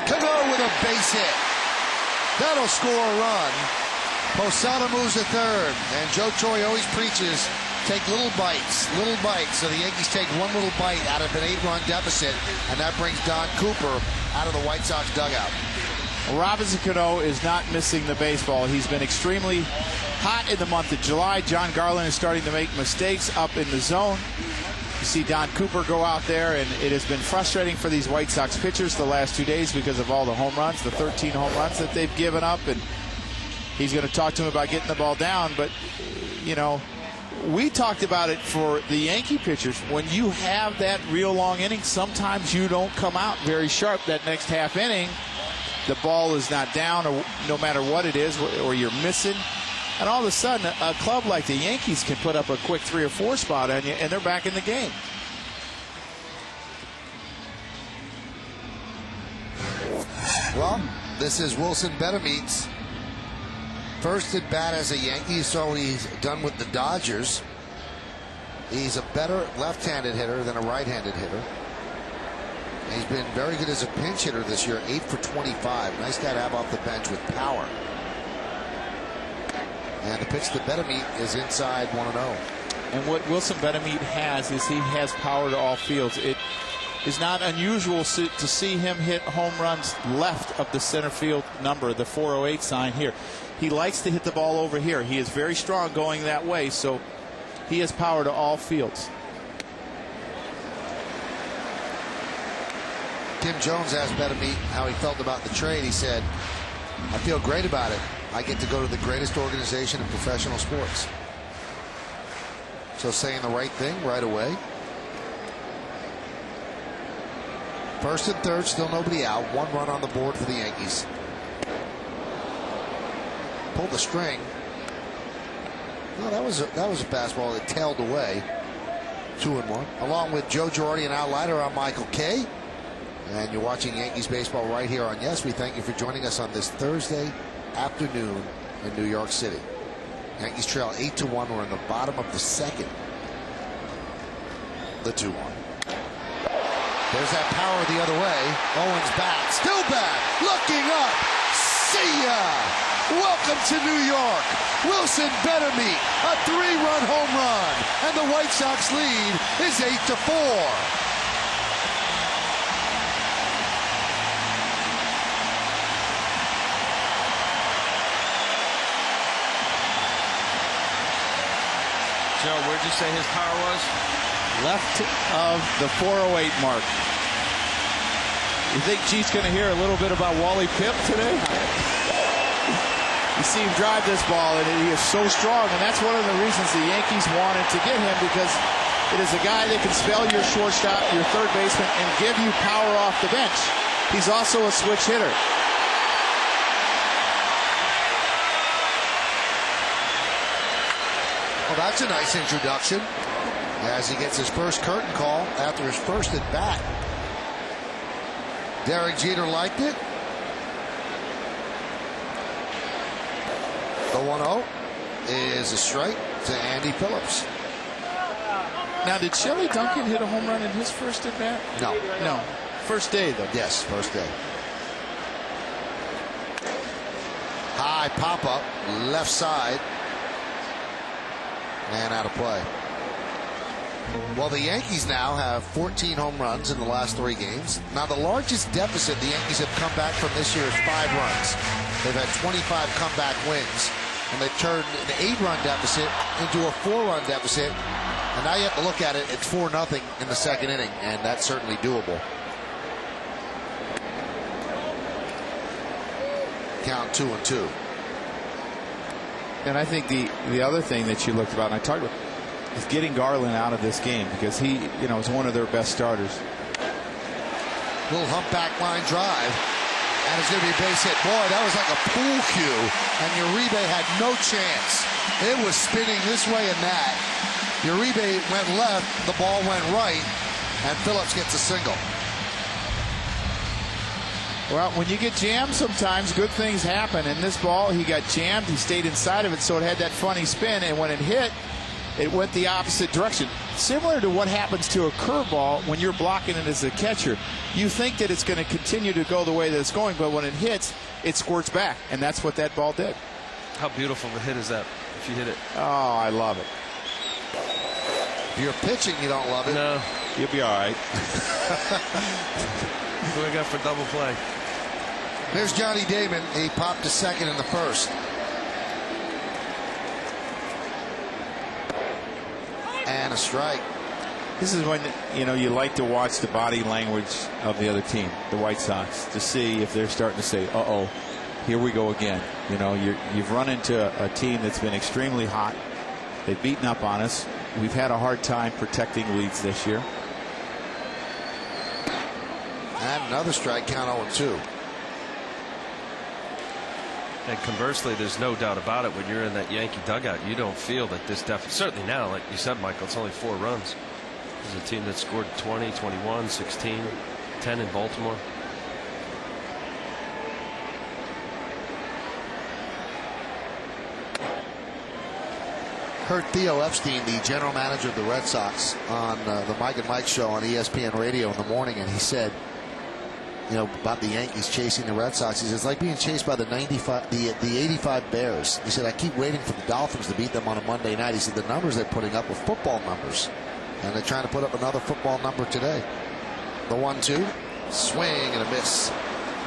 Cano with a base hit. That'll score a run. Posada moves to third, and Joe Torre always preaches, take little bites. So the Yankees take one little bite out of an 8-run deficit, and that brings Don Cooper out of the White Sox dugout. Robinson Cano is not missing the baseball. He's been extremely hot in the month of July. John Garland is starting to make mistakes up in the zone. You see Don Cooper go out there, and it has been frustrating for these White Sox pitchers the last 2 days because of all the home runs, the 13 home runs that they've given up. And he's going to talk to him about getting the ball down. But, you know, we talked about it for the Yankee pitchers. When you have that real long inning, sometimes you don't come out very sharp that next half inning. The ball is not down, or no matter what it is, or you're missing. And all of a sudden, a club like the Yankees can put up a quick 3 or 4 spot on you, and they're back in the game. Well, this is Wilson Benameet's first at bat as a Yankee. You saw what he's done with the Dodgers. He's a better left-handed hitter than a right-handed hitter. And he's been very good as a pinch hitter this year, 8 for 25. Nice guy to have off the bench with power. And the pitch to Benameet is inside 1-0. And what Wilson Benameet has is he has power to all fields. It is not unusual to see him hit home runs left of the center field number, the 408 sign here. He likes to hit the ball over here. He is very strong going that way, so he has power to all fields. Tim Jones asked Benameet how he felt about the trade. He said, I feel great about it. I get to go to the greatest organization in professional sports. So saying the right thing right away. First and third, still nobody out. 1 run on the board for the Yankees. Pulled the string. No, that was a fastball that tailed away. 2-1. Along with Joe Girardi and Al Leiter, I'm Michael Kay. And you're watching Yankees baseball right here on Yes. We thank you for joining us on this Thursday afternoon in New York City. Yankees trail 8-1. We're in the bottom of the second. The 2-1. There's that power the other way. Owens back, still back, looking up. See ya! Welcome to New York. Wilson Benameet, a 3-run home run, and the White Sox lead is 8-4. Joe, where'd you say his power was? Left of the 408 mark. You think G's going to hear a little bit about Wally Pipp today? You see him drive this ball, and he is so strong, and that's one of the reasons the Yankees wanted to get him, because it is a guy that can spell your shortstop, your third baseman, and give you power off the bench. He's also a switch hitter. Well, that's a nice introduction as he gets his first curtain call after his first at bat. Derek Jeter liked it. The 1-0 is a strike to Andy Phillips. Now, did Shelley Duncan hit a home run in his first at bat? No. No. First day, though. Yes, first day. High pop-up, left side. And out of play. Well, the Yankees now have 14 home runs in the last 3 games. Now, the largest deficit the Yankees have come back from this year is 5 runs. They've had 25 comeback wins, and they turned an 8-run deficit into a 4-run deficit. And now you have to look at it, it's 4-0 in the second inning, and that's certainly doable. Count 2-2. And I think the other thing that you looked about, and I talked about, is getting Garland out of this game, because he, you know, is one of their best starters. Little humpback line drive, and it's going to be a base hit. Boy, that was like a pool cue, and Uribe had no chance. It was spinning this way and that. Uribe went left, the ball went right, and Phillips gets a single. Well, when you get jammed sometimes, good things happen. And this ball, he got jammed. He stayed inside of it, so it had that funny spin. And when it hit, it went the opposite direction. Similar to what happens to a curveball when you're blocking it as a catcher. You think that it's going to continue to go the way that it's going, but when it hits, it squirts back. And that's what that ball did. How beautiful of a hit is that if you hit it? Oh, I love it. If you're pitching, you don't love it. No. You'll be all right. Who I got for double play? There's Johnny Damon. He popped to second in the first. And a strike. This is when, you know, you like to watch the body language of the other team, the White Sox, to see if they're starting to say, uh-oh, here we go again. You know, you've run into a team that's been extremely hot. They've beaten up on us. We've had a hard time protecting leads this year. And another strike, count 0-2. And conversely, there's no doubt about it, when you're in that Yankee dugout, you don't feel that this deficit, certainly now, like you said, Michael, it's only 4 runs. This is a team that scored 20, 21, 16, 10 in Baltimore. Heard Theo Epstein, the general manager of the Red Sox, on the Mike and Mike show on ESPN radio in the morning, and he said, you know, about the Yankees chasing the Red Sox. He says, it's like being chased by the 85 Bears. He said, I keep waiting for the Dolphins to beat them on a Monday night. He said, the numbers they're putting up are football numbers, and they're trying to put up another football number today. The 1-2, swing and a miss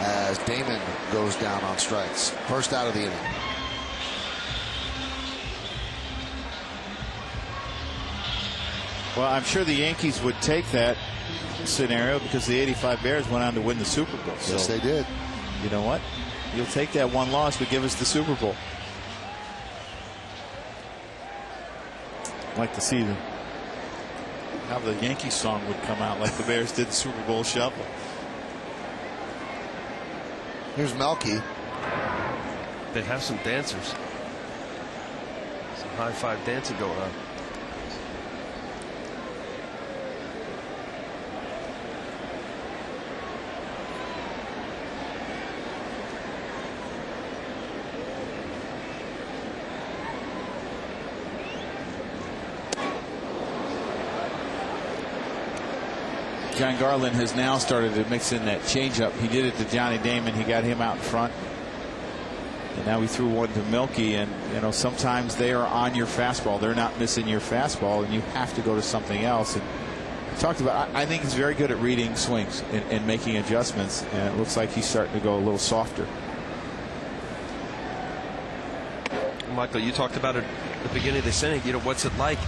as Damon goes down on strikes. First out of the inning. Well, I'm sure the Yankees would take that scenario because the 85 Bears went on to win the Super Bowl. Yes, so, they did. You know what? You'll take that one loss, but give us the Super Bowl. I'd like to see how the Yankee song would come out, like the Bears did the Super Bowl shuffle. Here's Melky. They have some dancers. Some high five dancing going on. John Garland has now started to mix in that changeup. He did it to Johnny Damon. He got him out in front. And now he threw one to Milky. And, you know, sometimes they are on your fastball. They're not missing your fastball, and you have to go to something else. And I talked about, I think he's very good at reading swings and making adjustments. And it looks like he's starting to go a little softer. Michael, you talked about it at the beginning of this inning. You know, what's it like?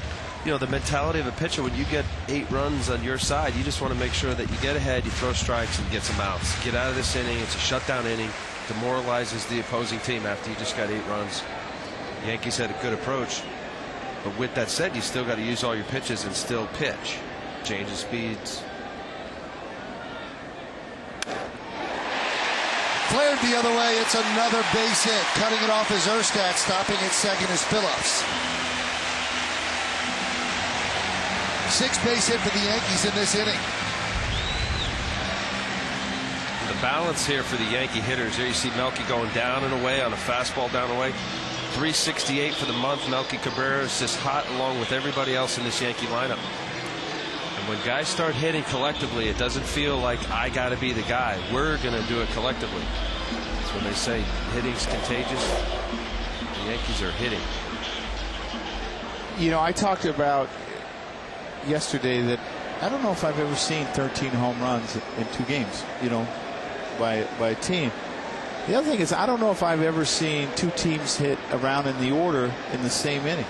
You know, the mentality of a pitcher, when you get 8 runs on your side, you just want to make sure that you get ahead, you throw strikes, and get some outs. Get out of this inning. It's a shutdown inning. Demoralizes the opposing team after you just got 8 runs. The Yankees had a good approach. But with that said, you still got to use all your pitches and still pitch. Change of speeds. Flared the other way. It's another base hit. Cutting it off is Erstad. Stopping at second is Phillips. 6 base hit for the Yankees in this inning. The balance here for the Yankee hitters. There you see Melky going down and away on a fastball down and away. 368 for the month. Melky Cabrera is just hot along with everybody else in this Yankee lineup. And when guys start hitting collectively, it doesn't feel like I got to be the guy. We're going to do it collectively. That's when they say hitting's contagious. The Yankees are hitting. You know, I talked about yesterday that I don't know if I've ever seen 13 home runs in 2 games, you know, by a team. The other thing is, I don't know if I've ever seen 2 teams hit around in the order in the same inning.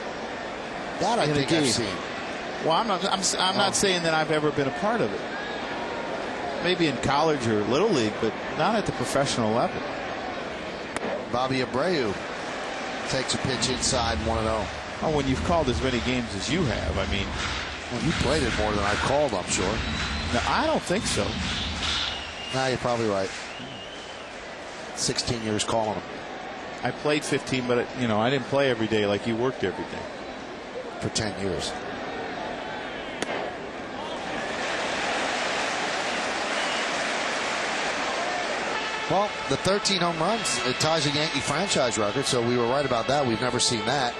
That I think I've seen. Well, I'm not saying that I've ever been a part of it. Maybe in college or little league, but not at the professional level. Bobby Abreu takes a pitch inside 1-0. Oh, when you've called as many games as you have, I mean. Well, you played it more than I called, I'm sure. No, I don't think so. Nah, you're probably right. 16 years calling them. I played 15, but you know, I didn't play every day like you worked every day. For 10 years. Well, the 13 home runs, it ties a Yankee franchise record, so we were right about that. We've never seen that.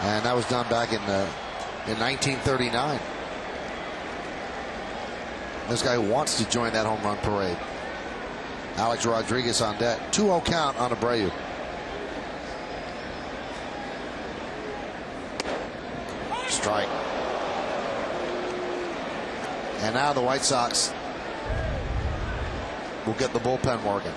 And that was done back in 1939. This guy wants to join that home run parade. Alex Rodriguez on deck. 2-0 count on Abreu. Strike. And now the White Sox will get the bullpen working.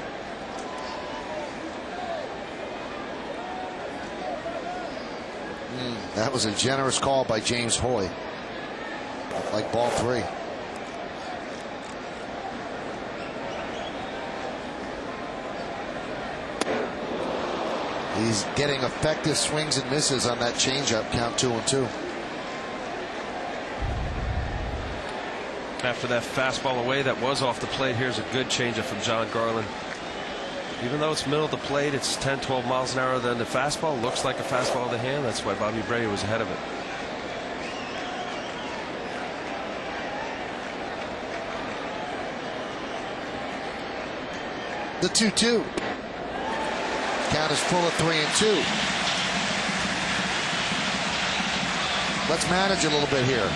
That was a generous call by James Hoy. Like ball 3. He's getting effective swings and misses on that changeup. Count 2-2. After that fastball away that was off the plate, here's a good changeup from John Garland. Even though it's middle of the plate, it's 10-12 miles an hour. Then the fastball looks like a fastball in the hand. That's why Bobby Abreu was ahead of it. The 2-2. Count is full of 3-2. Let's manage a little bit here.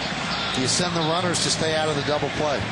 Do you send the runners to stay out of the double play?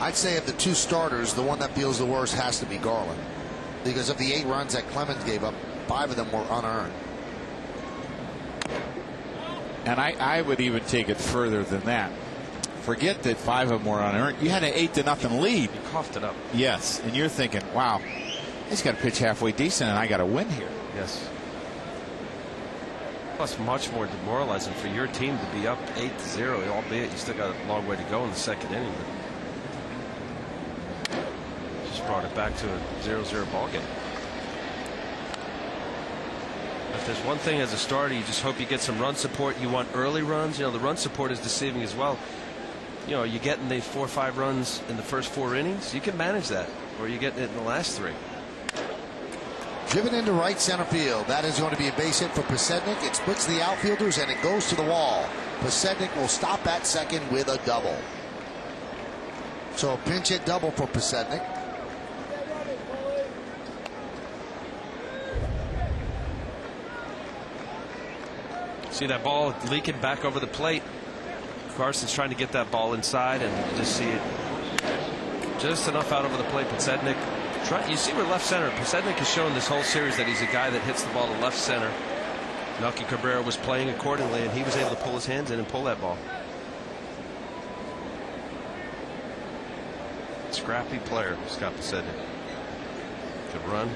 I'd say of the two starters, the one that feels the worst has to be Garland, because of the 8 runs that Clemens gave up, 5 of them were unearned. And I would even take it further than that. Forget that 5 of them were unearned. You had an 8-0 lead. You coughed it up. Yes, and you're thinking, wow, he's got to pitch halfway decent, and I got to win here. Yes. Plus, much more demoralizing for your team to be up 8-0, albeit you still got a long way to go in the second inning. But just brought it back to a 0-0 ball game. If there's one thing as a starter, you just hope you get some run support. You want early runs. You know, the run support is deceiving as well. You know, you're getting the 4 or 5 runs in the first 4 innings. You can manage that, or you're getting it in the last 3. Driven into right center field. That is going to be a base hit for Pasednik. It splits the outfielders and it goes to the wall. Pasednik will stop at second with a double. So a pinch hit double for Pasednik. See that ball leaking back over the plate. Carson's trying to get that ball inside, and you just see it just enough out over the plate. Pasednik, you see where left center. Pasednik has shown this whole series that he's a guy that hits the ball to left center. Melky Cabrera was playing accordingly, and he was able to pull his hands in and pull that ball. Scrappy player, Scott Pasednik. Good run.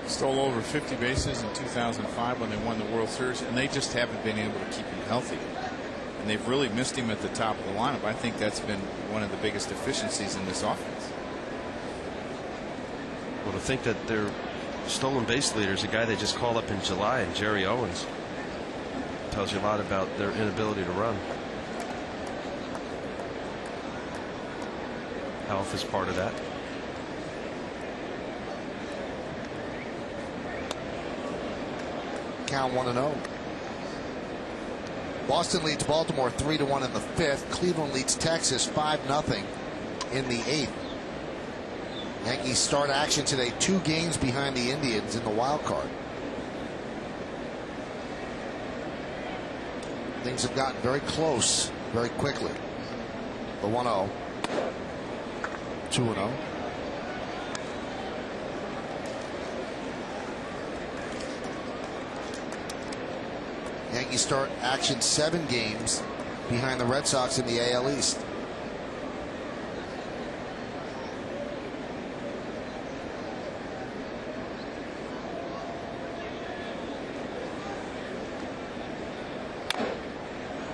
Stole over 50 bases in 2005 when they won the World Series, and they just haven't been able to keep him healthy. And they've really missed him at the top of the lineup. I think that's been one of the biggest deficiencies in this offense. Well, to think that their stolen base leader is a guy they just called up in July, and Jerry Owens, tells you a lot about their inability to run. Health is part of that. Count 1-0. Boston leads Baltimore 3-1 in the 5th. Cleveland leads Texas 5-0 in the 8th. Yankees start action today 2 games behind the Indians in the wild card. Things have gotten very close very quickly. The 1-0. 2-0. Yankees start action 7 games behind the Red Sox in the AL East.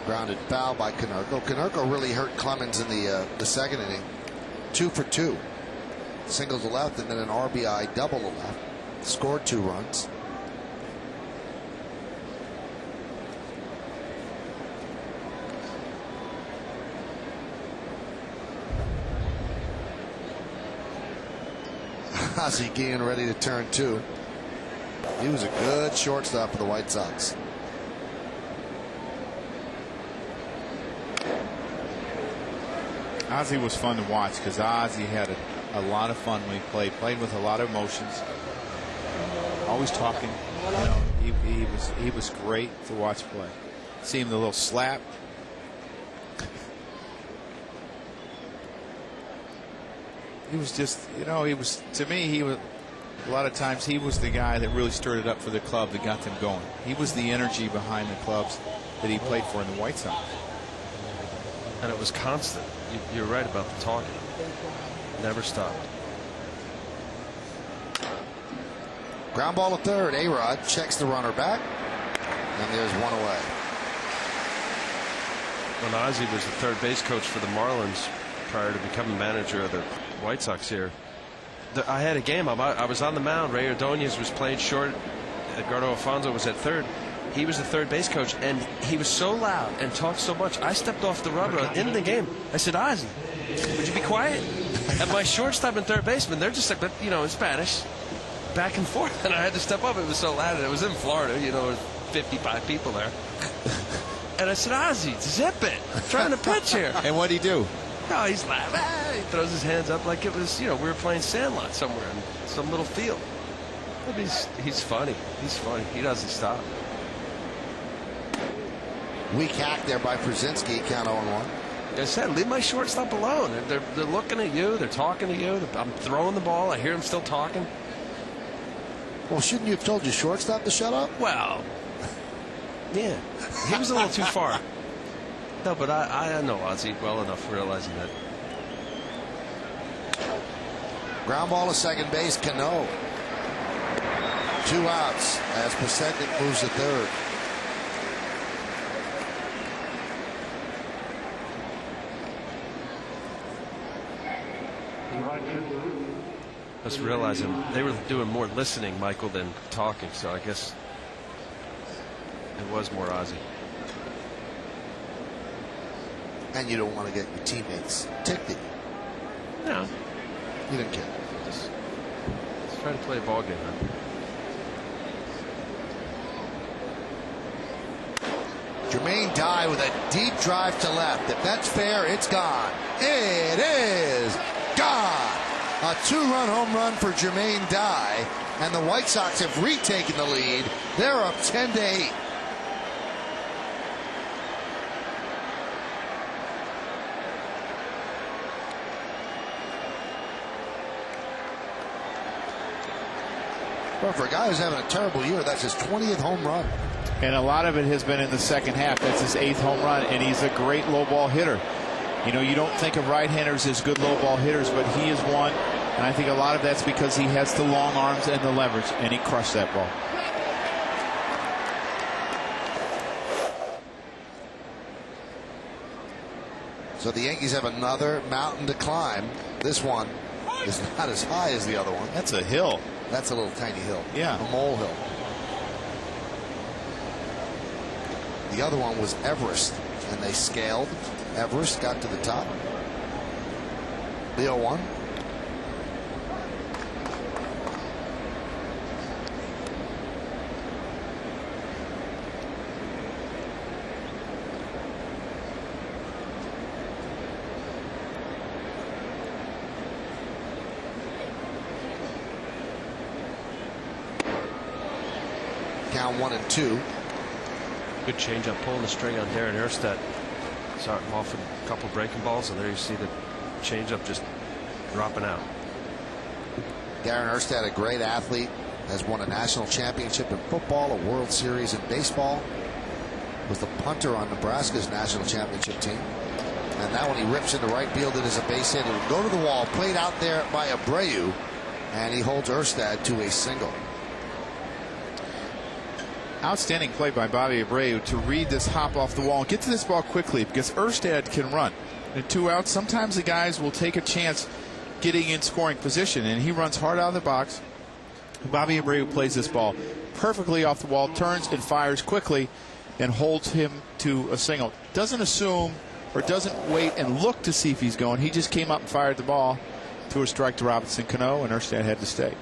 Grounded foul by Konerko. Konerko really hurt Clemens in the second inning. 2 for 2. Single to left and then an RBI double to left. Scored 2 runs. Ozzie Guillen ready to turn 2. He was a good shortstop for the White Sox. Ozzie was fun to watch because Ozzie had a lot of fun when he played with a lot of emotions, always talking. You know, he was great to watch play. See him the little slap. He was just, you know, he was, to me, he was, a lot of times he was the guy that really stirred it up for the club that got them going. He was the energy behind the clubs that he played for in the White Sox. And it was constant. You're right about the talking. Never stopped. Ground ball to third. A-Rod checks the runner back. And there's one away. When Ozzie was the third base coach for the Marlins prior to becoming manager of the White Sox here, I had a game. I was on the mound. Ray Ordonez was playing short. Edgardo Alfonso was at third. He was the third base coach, and he was so loud and talked so much. I stepped off the rubber in the game. I said, Ozzie, would you be quiet? And my shortstop and third baseman, they're just like, you know, in Spanish, back and forth. And I had to step up. It was so loud. And it was in Florida, you know, 55 people there. And I said, Ozzie, zip it. I'm trying to pitch here. And what'd he do? Oh, he's laughing. Ah, he throws his hands up like it was, you know, we were playing Sandlot somewhere in some little field. But he's funny. He's funny. He doesn't stop. Weak hack there by Przinsky. Count 0-1. Like I said, leave my shortstop alone. They're looking at you. They're talking to you. I'm throwing the ball. I hear them still talking. Well, shouldn't you have told your shortstop to shut up? Well, yeah, he was a little too far. No, but I know Ozzie well enough realizing that. Ground ball to second base, Cano. 2 outs as Pasetnik moves to third. I was realizing they were doing more listening, Michael, than talking, so I guess it was more Ozzie. And you don't want to get your teammates ticked at you. No. You didn't care. Just try to play a ball game, huh? Jermaine Dye with a deep drive to left. If that's fair, it's gone. It is gone. A 2-run home run for Jermaine Dye, and the White Sox have retaken the lead. They're up 10-8. Well, for a guy who's having a terrible year, that's his 20th home run. And a lot of it has been in the second half. That's his 8th home run, and he's a great low ball hitter. You know, you don't think of right-handers as good low ball hitters, but he is one, and I think a lot of that's because he has the long arms and the leverage, and he crushed that ball. So the Yankees have another mountain to climb. This one is not as high as the other one. That's a hill. That's a little tiny hill. Yeah. A molehill. The other one was Everest, and they scaled. Everest got to the top. The 0-1. Count 1-2. Good changeup, pulling the string on Darren Erstad. Starting off with a couple breaking balls, and there you see the changeup just dropping out. Darren Erstad, a great athlete, has won a national championship in football, a World Series in baseball. Was the punter on Nebraska's national championship team. And now when he rips into right field, it is a base hit. It will go to the wall, played out there by Abreu, and he holds Erstad to a single. Outstanding play by Bobby Abreu to read this hop off the wall and get to this ball quickly, because Erstad can run. In 2 outs, sometimes the guys will take a chance getting in scoring position, and he runs hard out of the box. Bobby Abreu plays this ball perfectly off the wall, turns and fires quickly, and holds him to a single. Doesn't assume or doesn't wait and look to see if he's going. He just came up and fired the ball to a strike to Robinson Cano, and Erstad had to stay.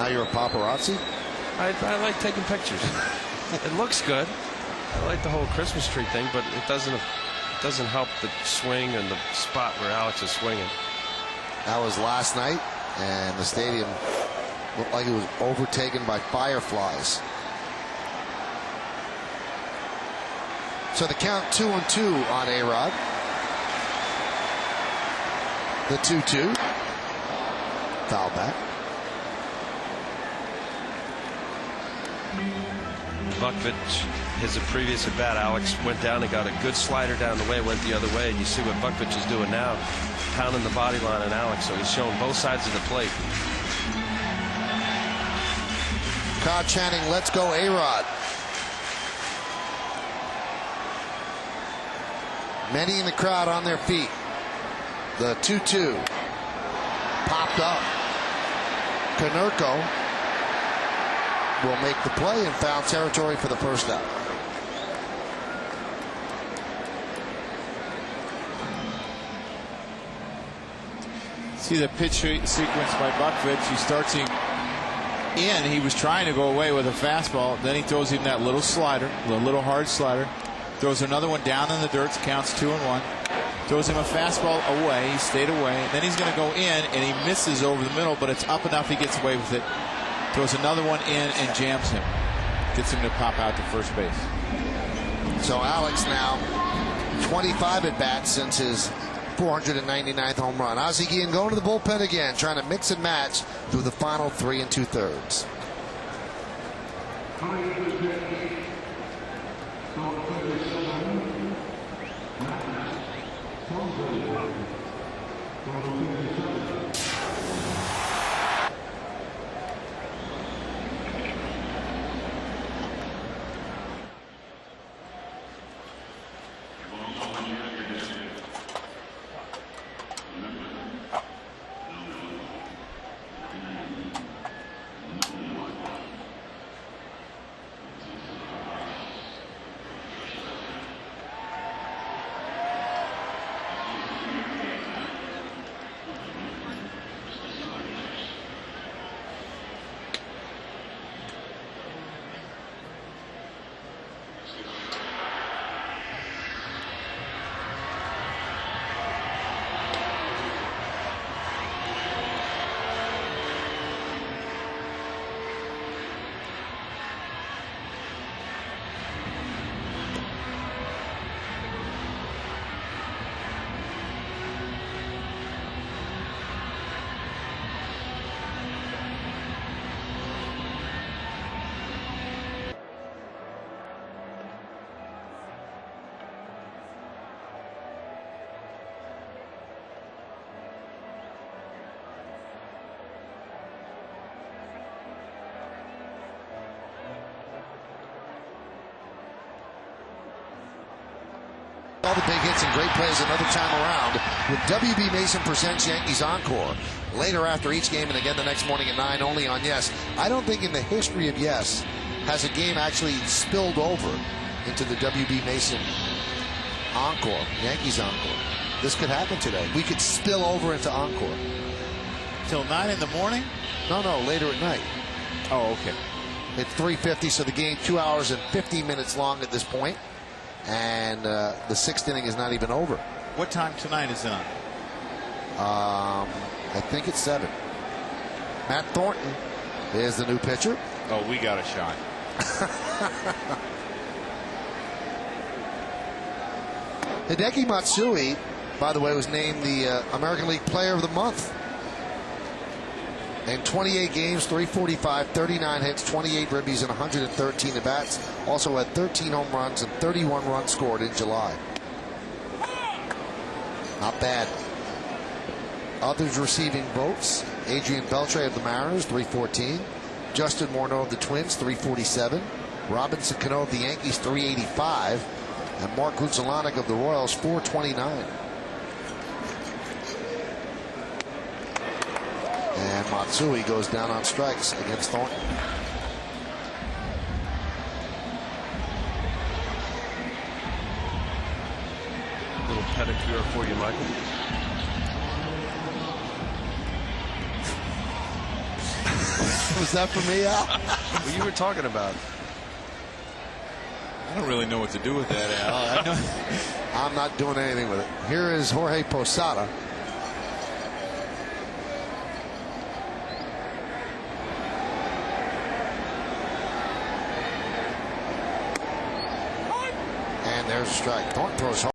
why you're a paparazzi? I like taking pictures. It looks good. I like the whole Christmas tree thing, but it doesn't help the swing and the spot where Alex is swinging. That was last night, and the stadium looked like it was overtaken by fireflies. So the count 2-2 on A-Rod. The 2-2. Foul back. Buckvich, his previous at bat, Alex went down and got a good slider down the way, went the other way, and you see what Buckvich is doing now, pounding the body line on Alex, so he's showing both sides of the plate. Crowd chanting, "Let's go A-Rod." Many in the crowd on their feet. The 2-2 popped up. Konerko will make the play in foul territory for the first out. See the pitch sequence by Buckvich. He starts him in. He was trying to go away with a fastball. Then he throws him that little slider, the little hard slider. Throws another one down in the dirt. Counts 2-1. Throws him a fastball away. He stayed away. Then he's going to go in, and he misses over the middle, but it's up enough he gets away with it. Throws another one in and jams him. Gets him to pop out to first base. So Alex now 25 at bats since his 499th home run. Ozzie Guillen going to the bullpen again, trying to mix and match through the final 3 2/3. All the big hits and great plays another time around with WB Mason Presents Yankees Encore. Later after each game and again the next morning at 9 only on Yes. I don't think in the history of Yes has a game actually spilled over into the WB Mason Encore, Yankees Encore. This could happen today. We could spill over into Encore. Till 9 in the morning? No, later at night. Oh, okay. It's 3:50, so the game 2 hours and 15 minutes long at this point. And the 6th inning is not even over. What time tonight is it on? I think it's 7. Matt Thornton is the new pitcher. Oh, we got a shot. Hideki Matsui, by the way, was named the American League Player of the Month. In 28 games, 345, 39 hits, 28 ribbies, and 113 at-bats. Also had 13 home runs and 31 runs scored in July. Not bad. Others receiving votes: Adrian Beltre of the Mariners, 314. Justin Morneau of the Twins, 347. Robinson Cano of the Yankees, 385. And Mark Grudzielanek of the Royals, 429. And Matsui goes down on strikes against Thornton. A little pedicure for you, Michael. Was that for me, Al? What you were talking about? I don't really know what to do with that, Al. I know. I'm not doing anything with it. Here is Jorge Posada. And there's a strike. Thornton throws home.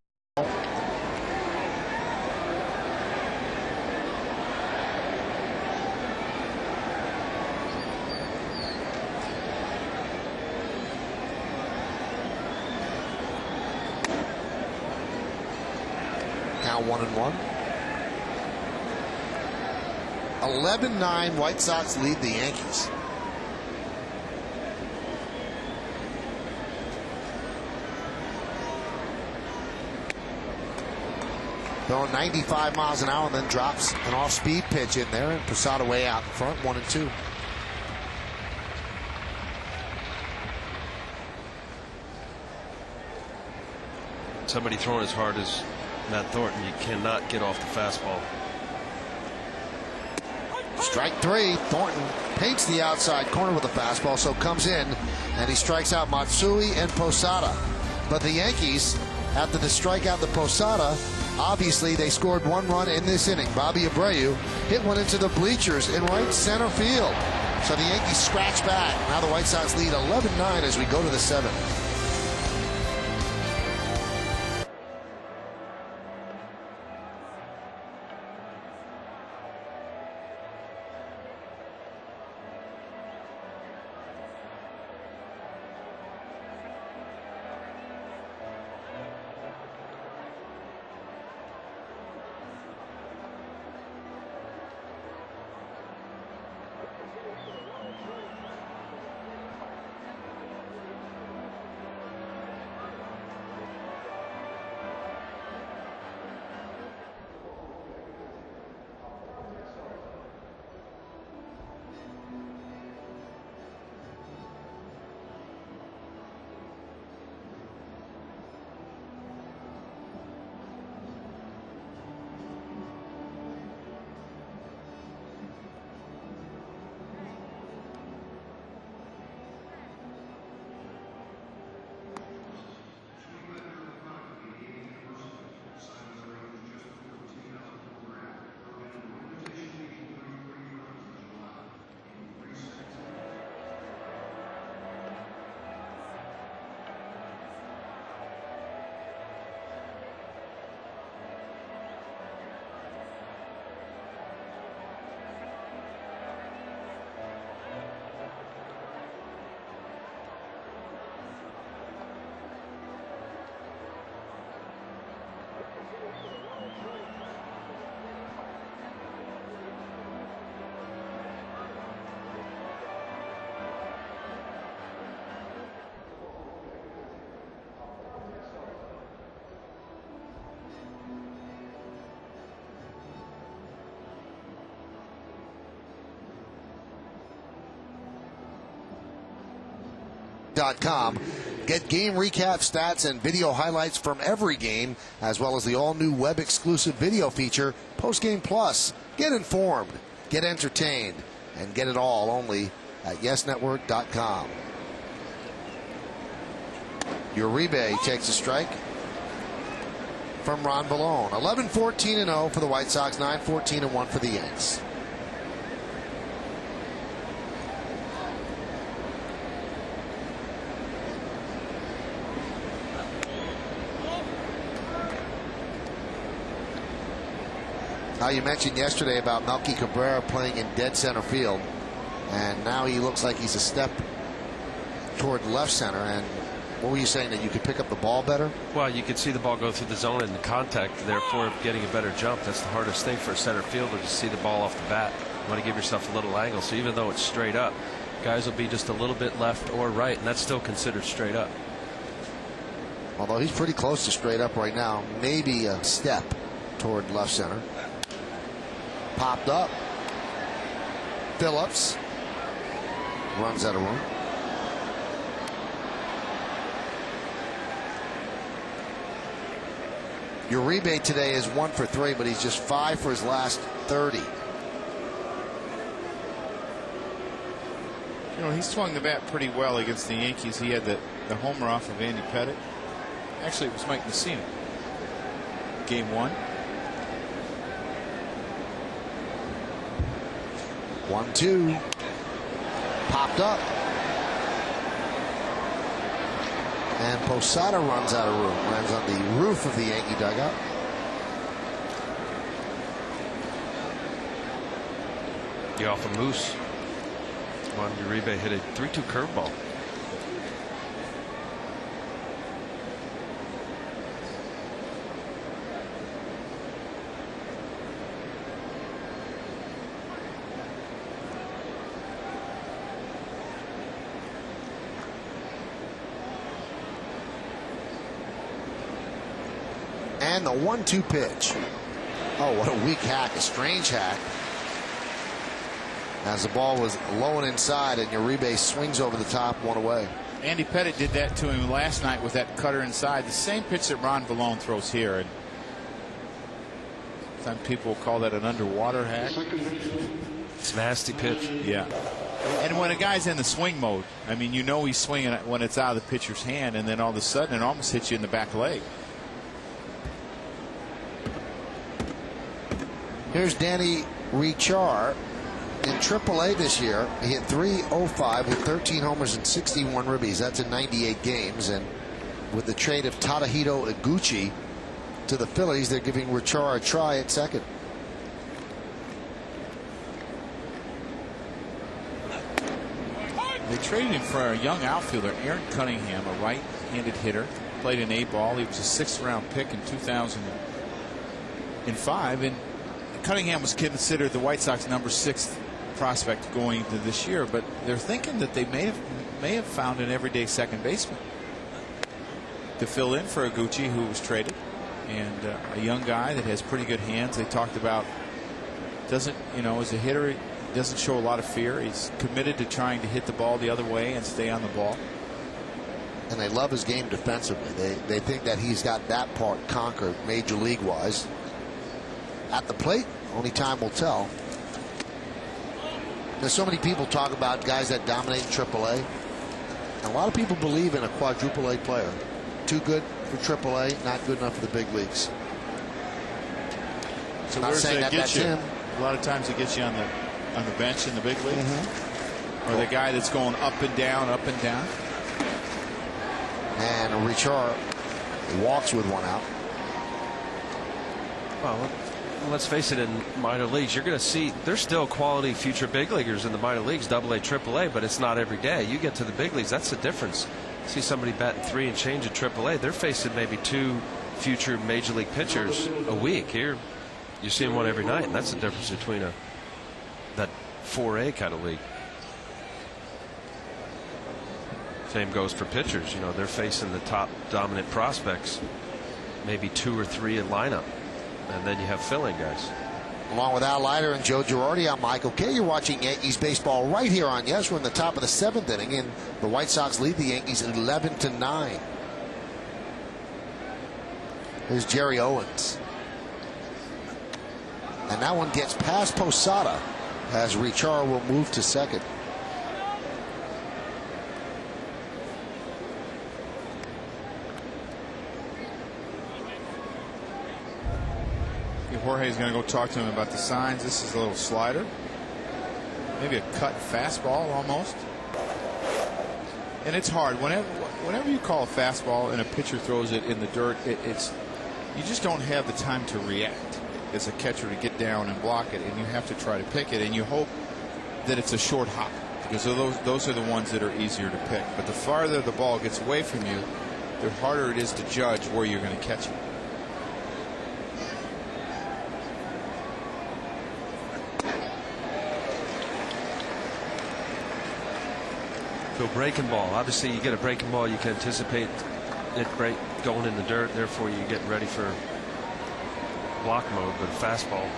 Now 1-1. 11-9. White Sox lead the Yankees. Throwing 95 miles an hour and then drops an off-speed pitch in there, and Posada way out in front, 1-2. Somebody throwing as hard as Matt Thornton, you cannot get off the fastball. Strike three. Thornton paints the outside corner with a fastball, so comes in, and he strikes out Matsui and Posada. But the Yankees, after the strikeout to Posada, obviously they scored 1 run in this inning. Bobby Abreu hit one into the bleachers in right center field. So the Yankees scratch back. Now the White Sox lead 11-9 as we go to the 7th. .com. Get game recap, stats, and video highlights from every game, as well as the all-new web-exclusive video feature, Postgame Plus. Get informed, get entertained, and get it all only at YesNetwork.com. Uribe takes a strike from Ron Vallone. 11-14-0 for the White Sox, 9-14-1 for the Yanks. You mentioned yesterday about Melky Cabrera playing in dead center field, and now he looks like he's a step toward left center. And what were you saying, that you could pick up the ball better? Well, you could see the ball go through the zone and the contact, therefore getting a better jump. That's the hardest thing for a center fielder, to see the ball off the bat. You want to give yourself a little angle, so even though it's straight up, guys will be just a little bit left or right, and that's still considered straight up. Although he's pretty close to straight up right now, maybe a step toward left center. Popped up. Phillips runs out of room. Uribe today is 1 for 3, but he's just 5 for his last 30. You know, he swung the bat pretty well against the Yankees. He had the homer off of Andy Pettitte. Actually, it was Mike Messina. Game 1. 1-2. Popped up. And Posada runs out of room. Lands on the roof of the Yankee dugout. Yeah, off a Moose. Juan Uribe hit a 3-2 curveball. And the 1-2 pitch. Oh, what a weak hack, a strange hack. As the ball was low and inside, and Uribe swings over the top, 1 away. Andy Pettitte did that to him last night with that cutter inside. The same pitch that Ron Vallone throws here. And some people call that an underwater hack. It's a nasty pitch. Yeah. And when a guy's in the swing mode, I mean, you know he's swinging when it's out of the pitcher's hand, and then all of a sudden it almost hits you in the back leg. Here's Danny Richard in AAA this year. He hit .305 with 13 homers and 61 ribbies. That's in 98 games. And with the trade of Tadahito Iguchi to the Phillies, they're giving Richard a try at second. They traded him for a young outfielder, Aaron Cunningham, a right-handed hitter. Played an A-ball. He was a 6th-round pick in 2005. And Cunningham was considered the White Sox number 6th prospect going into this year, but they're thinking that they may have found an everyday second baseman to fill in for Iguchi, who was traded, and a young guy that has pretty good hands. They talked about doesn't, you know, as a hitter, he doesn't show a lot of fear. He's committed to trying to hit the ball the other way and stay on the ball. And they love his game defensively. They think that he's got that part conquered major league wise. At the plate, only time will tell. There's so many people talk about guys that dominate in AAA. And a lot of people believe in a quadruple A player. Too good for AAA, not good enough for the big leagues. So not where's saying that that's him. A lot of times it gets you on the bench in the big leagues. Or the guy that's going up and down, up and down. And Richard walks with 1 out. Well, let's face it, in minor leagues, you're going to see there's still quality future big leaguers in the minor leagues, AA, AAA, but it's not every day. You get to the big leagues, that's the difference. See somebody batting 3 and change at AAA, they're facing maybe 2 future major league pitchers a week. Here, you're seeing 1 every night, and that's the difference between that 4A kind of league. Same goes for pitchers. You know, they're facing the top dominant prospects, maybe 2 or 3 in lineup. And then you have filling guys. Along with Al Leiter and Joe Girardi, I'm Michael Kay. You're watching Yankees baseball right here on Yes. We're in the top of the 7th inning, and the White Sox lead the Yankees 11-9. Here's Jerry Owens. And that one gets past Posada as Richard will move to second. Jorge's going to go talk to him about the signs. This is a little slider. Maybe a cut fastball almost. And it's hard. Whenever you call a fastball and a pitcher throws it in the dirt, you just don't have the time to react as a catcher to get down and block it, and you have to try to pick it, and you hope that it's a short hop, because those are the ones that are easier to pick. But the farther the ball gets away from you, the harder it is to judge where you're going to catch it. So breaking ball. Obviously, you get a breaking ball, you can anticipate it going in the dirt. Therefore, you get ready for block mode. But a fastball,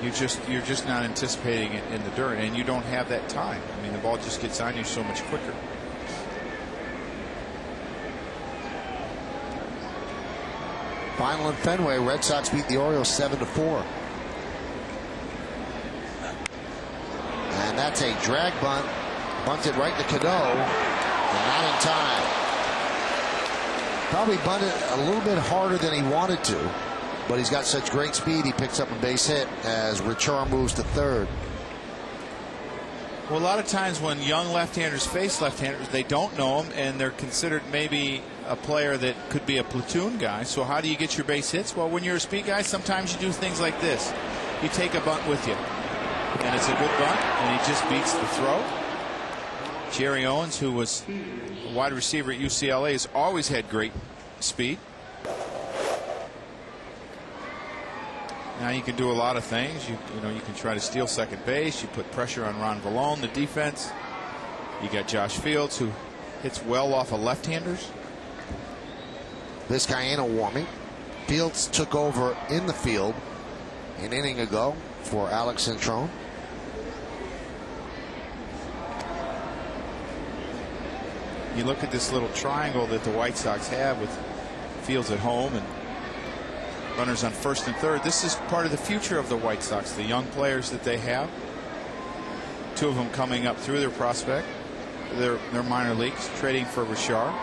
you're just not anticipating it in the dirt, and you don't have that time. I mean, the ball just gets on you so much quicker. Final in Fenway, Red Sox beat the Orioles 7-4. And that's a drag bunt Bunted right to Cano, and not in time. Probably bunted a little bit harder than he wanted to, but he's got such great speed, he picks up a base hit as Richard moves to third. Well, a lot of times when young left-handers face left-handers, they don't know them, and they're considered maybe a player that could be a platoon guy. So how do you get your base hits? Well, when you're a speed guy, sometimes you do things like this. You take a bunt with you, and it's a good bunt, and he just beats the throw. Jerry Owens, who was a wide receiver at UCLA, has always had great speed. Now you can do a lot of things. You know, you can try to steal second base. You put pressure on Ron Vallone, the defense. You got Josh Fields, who hits well off of left-handers. This guy ain't a warming. Fields took over in the field an inning ago for Alex Centrone. You look at this little triangle that the White Sox have with Fields at home and runners on first and third. This is part of the future of the White Sox, the young players that they have. Two of them coming up through their prospect, their minor leagues, trading for Richard.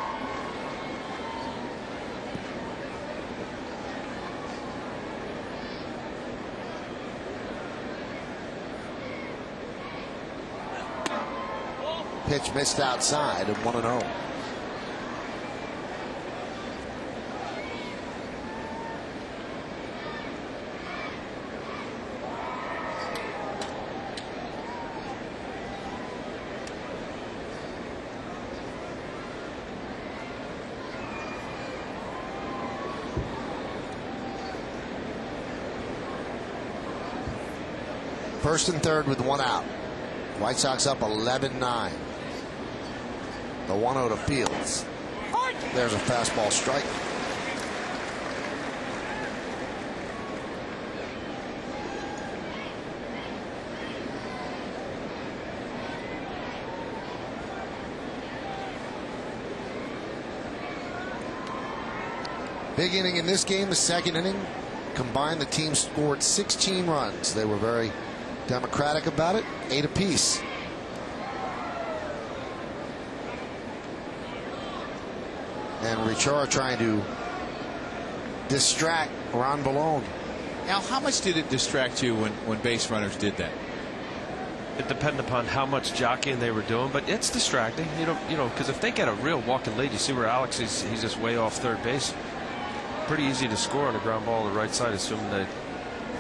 Pitch missed outside and 1-0. First and third with one out. White Sox up 11-9. The 1-0 to Fields. There's a fastball strike. Big inning in this game, the second inning. Combined, the team scored 16 runs. They were very democratic about it, 8 apiece. And Richard trying to distract Ron Vallone. Al, how much did it distract you when base runners did that? It depended upon how much jockeying they were doing, but it's distracting. You know, because if they get a real walking lead, you see where Alex is, he's just way off third base. Pretty easy to score on a ground ball to the right side, assuming that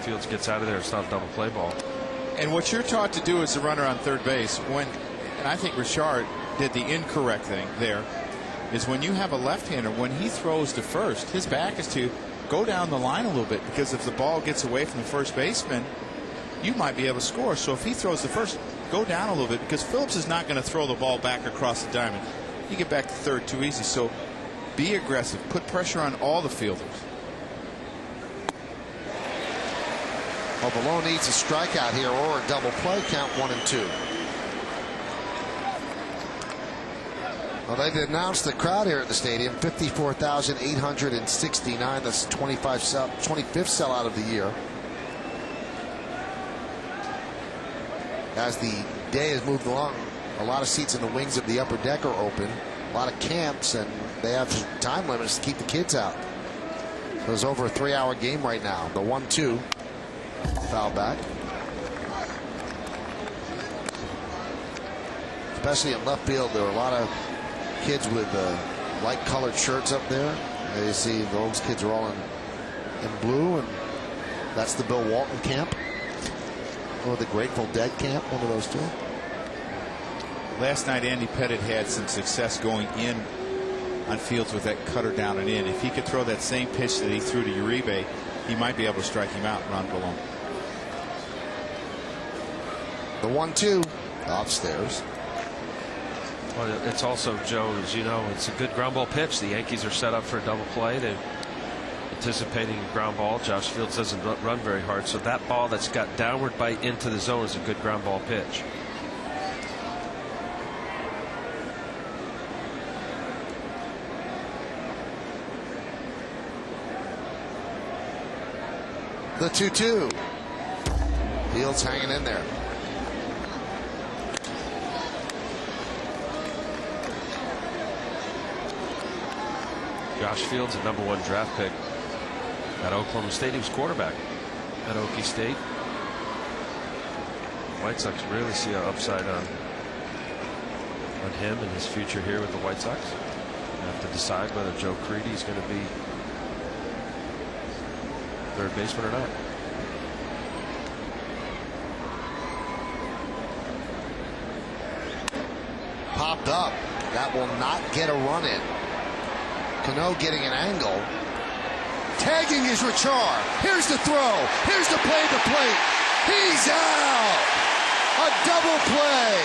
Fields gets out of there. It's not a double play ball. And what you're taught to do as a runner on third base, and I think Richard did the incorrect thing there, is when you have a left-hander, when he throws to first, his back is to go down the line a little bit, because if the ball gets away from the first baseman, you might be able to score. So if he throws to first, go down a little bit, because Phillips is not going to throw the ball back across the diamond. You get back to third too easy. So be aggressive. Put pressure on all the fielders. Well, Vallone needs a strikeout here or a double play. Count 1-2. Well, they've announced the crowd here at the stadium, 54,869. That's 25th sellout of the year. As the day has moved along, a lot of seats in the wings of the upper deck are open. A lot of camps, and they have time limits to keep the kids out. So it's over a 3-hour game right now. The 1-2. Foul back. Especially in left field, there are a lot of kids with light colored shirts up there. You see those kids are all in blue, and that's the Bill Walton camp or the Grateful Dead camp, one of those two. Last night Andy Pettit had some success going in on Fields with that cutter down and in. If he could throw that same pitch that he threw to Uribe, he might be able to strike him out, Ron Vallone. The 1-2 upstairs. Well, it's also, Joe, as you know, it's a good ground ball pitch. The Yankees are set up for a double play. They're anticipating a ground ball. Josh Fields doesn't run very hard, so that ball that's got downward bite into the zone is a good ground ball pitch. The 2-2. Fields hanging in there. Josh Fields, a #1 draft pick at Oklahoma State. He was quarterback at Okie State. White Sox really see an upside on him and his future here with the White Sox. They have to decide whether Joe Creedy is going to be third baseman or not. Popped up. That will not get a run in. Cano getting an angle. Tagging is Richard. Here's the throw. Here's the play at the plate. He's out. A double play.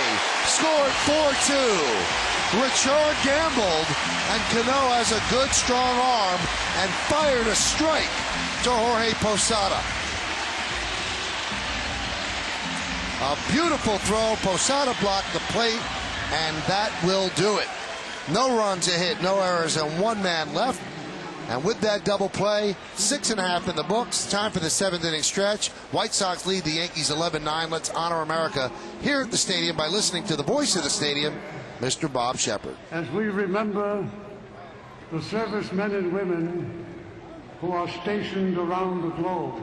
Scored 4-2. Richard gambled, and Cano has a good strong arm and fired a strike to Jorge Posada. A beautiful throw. Posada blocked the plate, and that will do it. No runs a hit, no errors, and one man left. And with that double play, 6.5 in the books. Time for the 7th inning stretch. White Sox lead the Yankees 11-9. Let's honor America here at the stadium by listening to the voice of the stadium, Mr. Bob Shepard. As we remember the servicemen and women who are stationed around the globe,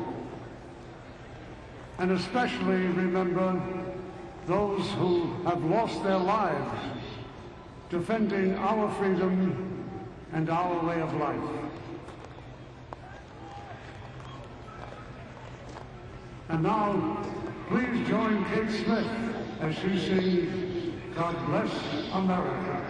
and especially remember those who have lost their lives defending our freedom and our way of life. And now, please join Kate Smith as she sings God Bless America.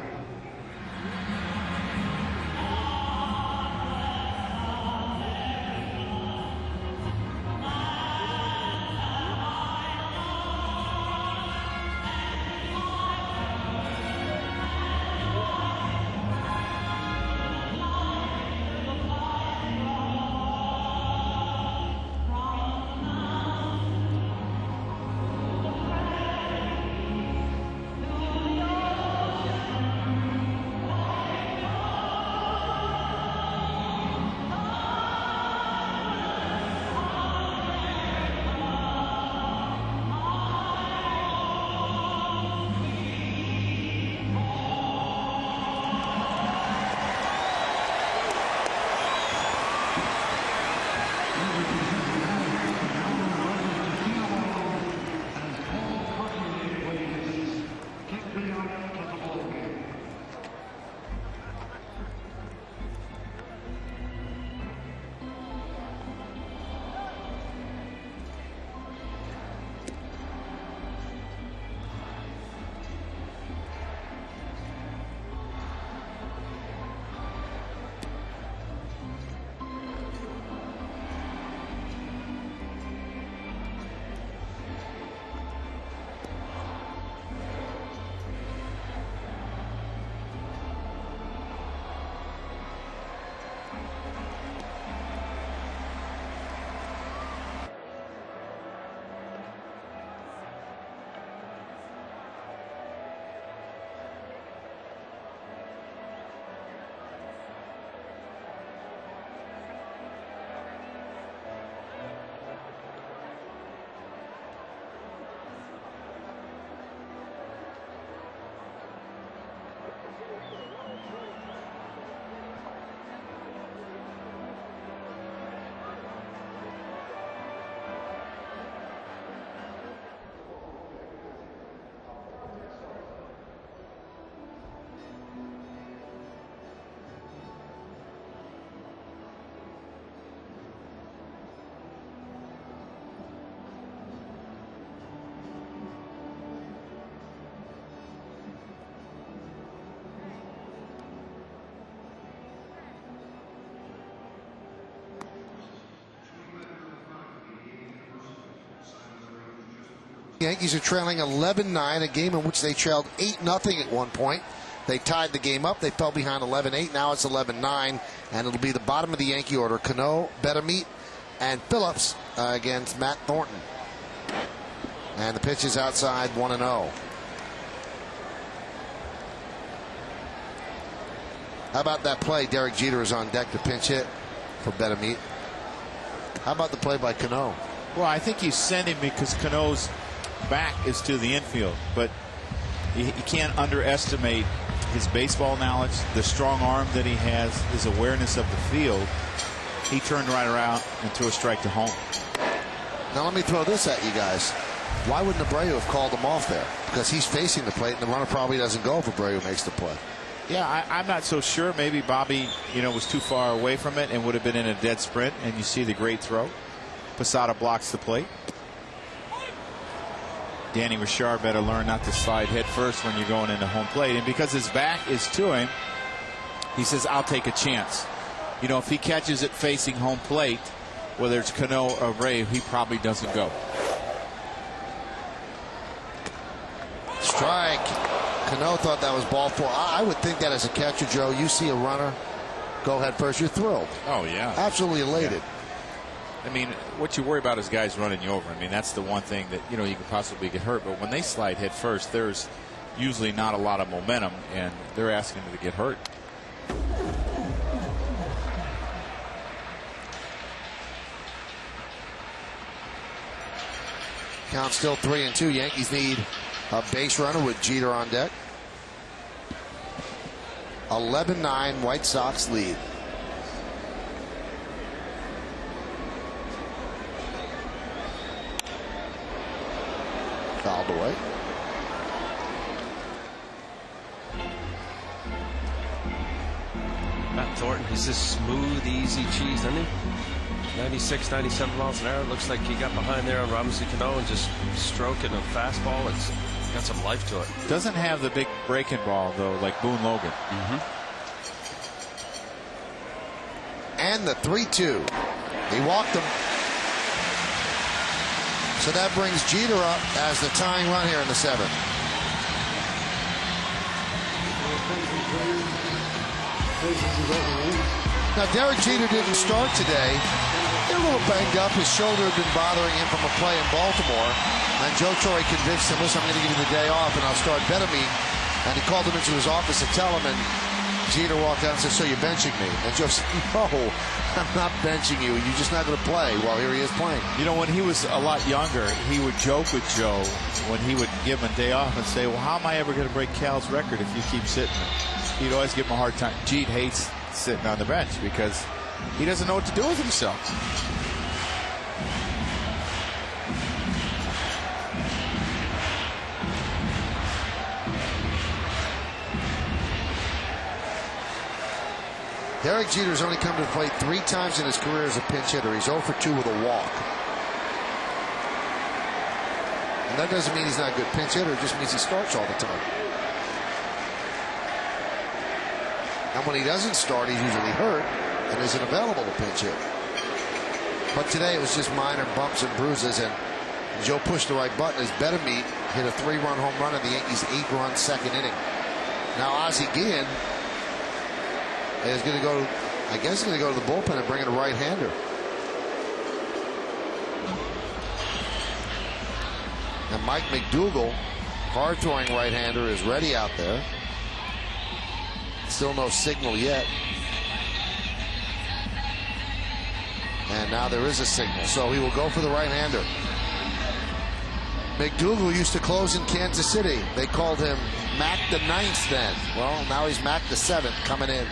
The Yankees are trailing 11-9, a game in which they trailed 8-0 at one point. They tied the game up. They fell behind 11-8. Now it's 11-9, and it'll be the bottom of the Yankee order. Cano, Bettermeat, and Phillips against Matt Thornton. And the pitch is outside, 1-0. How about that play? Derek Jeter is on deck to pinch hit for Bettermeat. How about the play by Cano? Well, I think he's sending because Cano's back is to the infield, but you can't underestimate his baseball knowledge, the strong arm that he has, his awareness of the field, he turned right around and threw a strike to home. Now let me throw this at you guys. Why wouldn't Abreu have called him off there? Because he's facing the plate, and the runner probably doesn't go if Abreu makes the play. Yeah, I'm not so sure. Maybe Bobby, was too far away from it and would have been in a dead sprint. And you see the great throw. Posada blocks the plate. Danny Richard better learn not to slide head first when you're going into home plate. And because his back is to him, he says, I'll take a chance. If he catches it facing home plate, whether it's Cano or Abreu, he probably doesn't go. Strike. Cano thought that was ball 4. I would think that as a catcher, Joe, you see a runner go head first, you're thrilled. Oh, yeah. Absolutely elated. Yeah. I mean, what you worry about is guys running you over. I mean, that's the one thing that, you could possibly get hurt. But when they slide head first, there's usually not a lot of momentum, and they're asking them to get hurt. Count still 3-2. Yankees need a base runner with Jeter on deck. 11-9 White Sox lead. Fouled away. Matt Thornton, he's just smooth, easy cheese, isn't he? 96, 97 miles an hour. Looks like he got behind there on Robinson Cano and just stroking a fastball. It's got some life to it. Doesn't have the big breaking ball, though, like Boone Logan. And the 3-2. He walked him. So that brings Jeter up as the tying run here in the 7th. Now, Derek Jeter didn't start today. They're a little banged up. His shoulder had been bothering him from a play in Baltimore. And Joe Torre convinced him, listen, I'm going to give you the day off and I'll start Betamine. And he called him into his office to tell him, and Jeter walked out and said, so you're benching me? And Joe said, no, I'm not benching you. You're just not going to play. Well, here he is playing. When he was a lot younger, he would joke with Joe when he would give him a day off and say, well, how am I ever going to break Cal's record if you keep sitting? He'd always give him a hard time. Jeet hates sitting on the bench because he doesn't know what to do with himself. Derek Jeter's only come to the plate 3 times in his career as a pinch hitter. He's 0 for 2 with a walk. And that doesn't mean he's not a good pinch hitter. It just means he starts all the time. And when he doesn't start, he's usually hurt and isn't available to pinch hit. But today it was just minor bumps and bruises, and Joe pushed the right button as Betamine hit a 3-run home run in the Yankees' 8-run second inning. Now Ozzie Guillen is going to go, I guess, going to go to the bullpen and bring in a right-hander. And Mike McDougal, hard-throwing right-hander, is ready out there. Still no signal yet. And now there is a signal, so he will go for the right-hander. McDougal used to close in Kansas City. They called him Mac the 9th then. Well, now he's Mac the 7th coming in.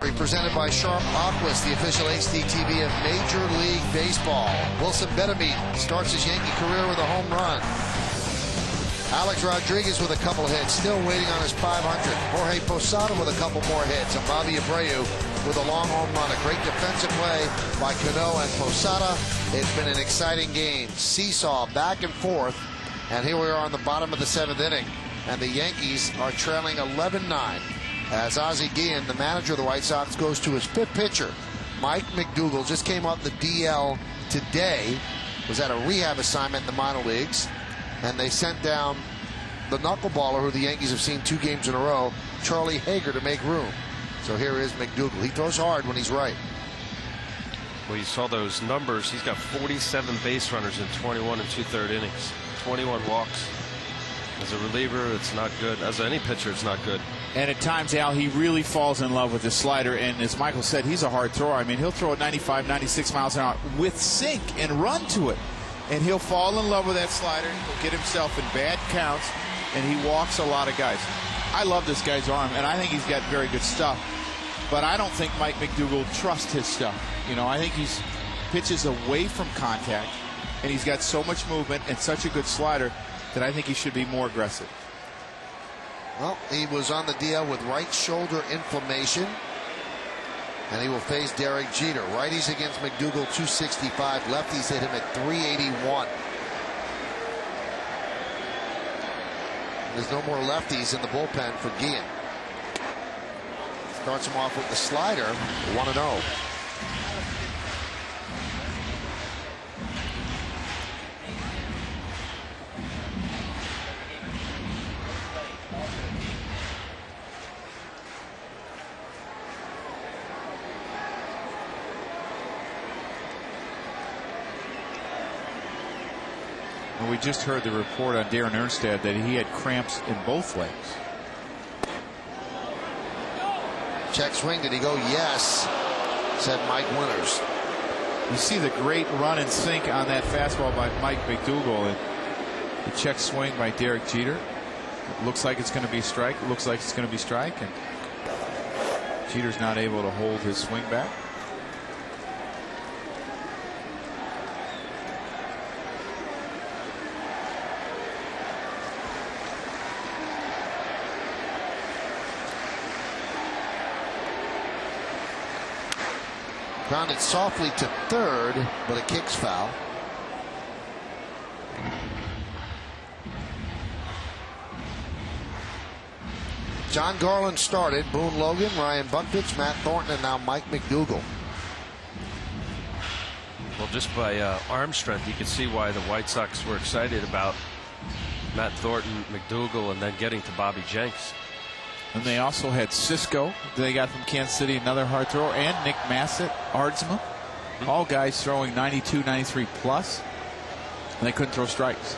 Presented by Sharp Aquas, the official HDTV of Major League Baseball. Wilson Betemit starts his Yankee career with a home run. Alex Rodriguez with a couple hits, still waiting on his 500. Jorge Posada with a couple more hits, and Bobby Abreu with a long home run. A great defensive play by Cano and Posada. It's been an exciting game. Seesaw back and forth, and here we are on the bottom of the 7th inning, and the Yankees are trailing 11-9. As Ozzie Guillen, the manager of the White Sox, goes to his 5th pitcher. Mike McDougal just came off the DL today, was at a rehab assignment in the minor leagues, and they sent down the knuckleballer who the Yankees have seen 2 games in a row, Charlie Hager, to make room. So here is McDougal. He throws hard when he's right. Well, you saw those numbers. He's got 47 base runners in 21 and 2/3 innings, 21 walks. As a reliever, it's not good. As any pitcher, it's not good. And at times, Al, he really falls in love with his slider. And as Michael said, he's a hard thrower. I mean, he'll throw at 95, 96 miles an hour with sink and run to it. And he'll fall in love with that slider. He'll get himself in bad counts, and he walks a lot of guys. I love this guy's arm, and I think he's got very good stuff. But I don't think Mike McDougal trusts his stuff. You know, I think he's pitches away from contact, and he's got so much movement and such a good slider that I think he should be more aggressive. Well, he was on the DL with right shoulder inflammation, and he will face Derek Jeter. Righties against McDougal, 265. Lefties hit him at 381. There's no more lefties in the bullpen for Guillen. Starts him off with the slider, 1-0. We just heard the report on Darren Ernstad that he had cramps in both legs. Check swing. Did he go? Yes, said Mike Winters. You see the great run and sink on that fastball by Mike McDougal, and the check swing by Derek Jeter. It looks like it's going to be strike. It looks like it's going to be strike, and Jeter's not able to hold his swing back. Grounded softly to third, but a kick's foul. John Garland started. Boone Logan, Ryan Buckpitch, Matt Thornton, and now Mike McDougal. Well, just by arm strength, you can see why the White Sox were excited about Matt Thornton, McDougal, and then getting to Bobby Jenks. And they also had Cisco, they got from Kansas City, another hard thrower, and Nick Massett, Ardsma. All guys throwing 92, 93 plus, and they couldn't throw strikes.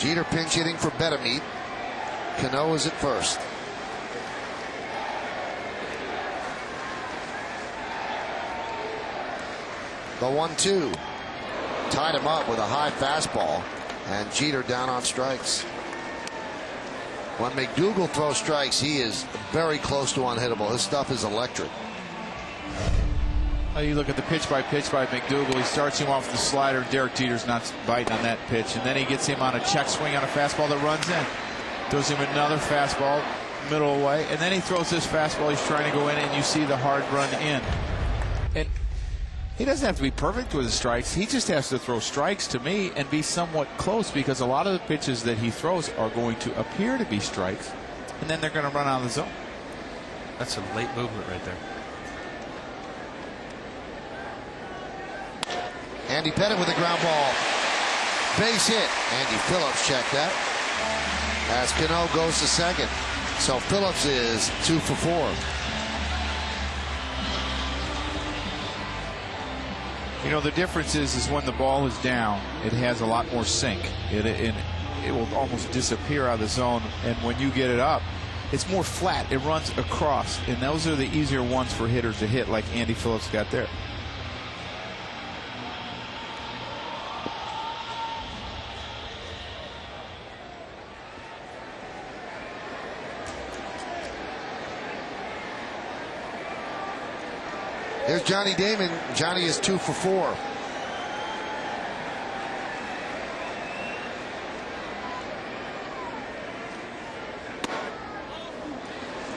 Jeter pinch hitting for Betemit. Cano is at first. The 1-2 tied him up with a high fastball, and Jeter down on strikes. When McDougal throws strikes, he is very close to unhittable. His stuff is electric. You look at the pitch by McDougal. He starts him off with the slider. Derek Jeter's not biting on that pitch, and then he gets him on a check swing on a fastball that runs in. Throws him another fastball middle away, and then he throws this fastball. He's trying to go in, and you see the hard run in. And he doesn't have to be perfect with his strikes. He just has to throw strikes, to me, and be somewhat close, because a lot of the pitches that he throws are going to appear to be strikes, and then they're going to run out of the zone. That's some late movement right there. Andy Pettit with a ground ball. Base hit. Andy Phillips checked that. As Cano goes to second. So Phillips is 2 for 4. You know, the difference is when the ball is down, it has a lot more sink. It will almost disappear out of the zone. And when you get it up, it's more flat. It runs across. And those are the easier ones for hitters to hit, like Andy Phillips got there. Here's Johnny Damon. Johnny is 2 for 4.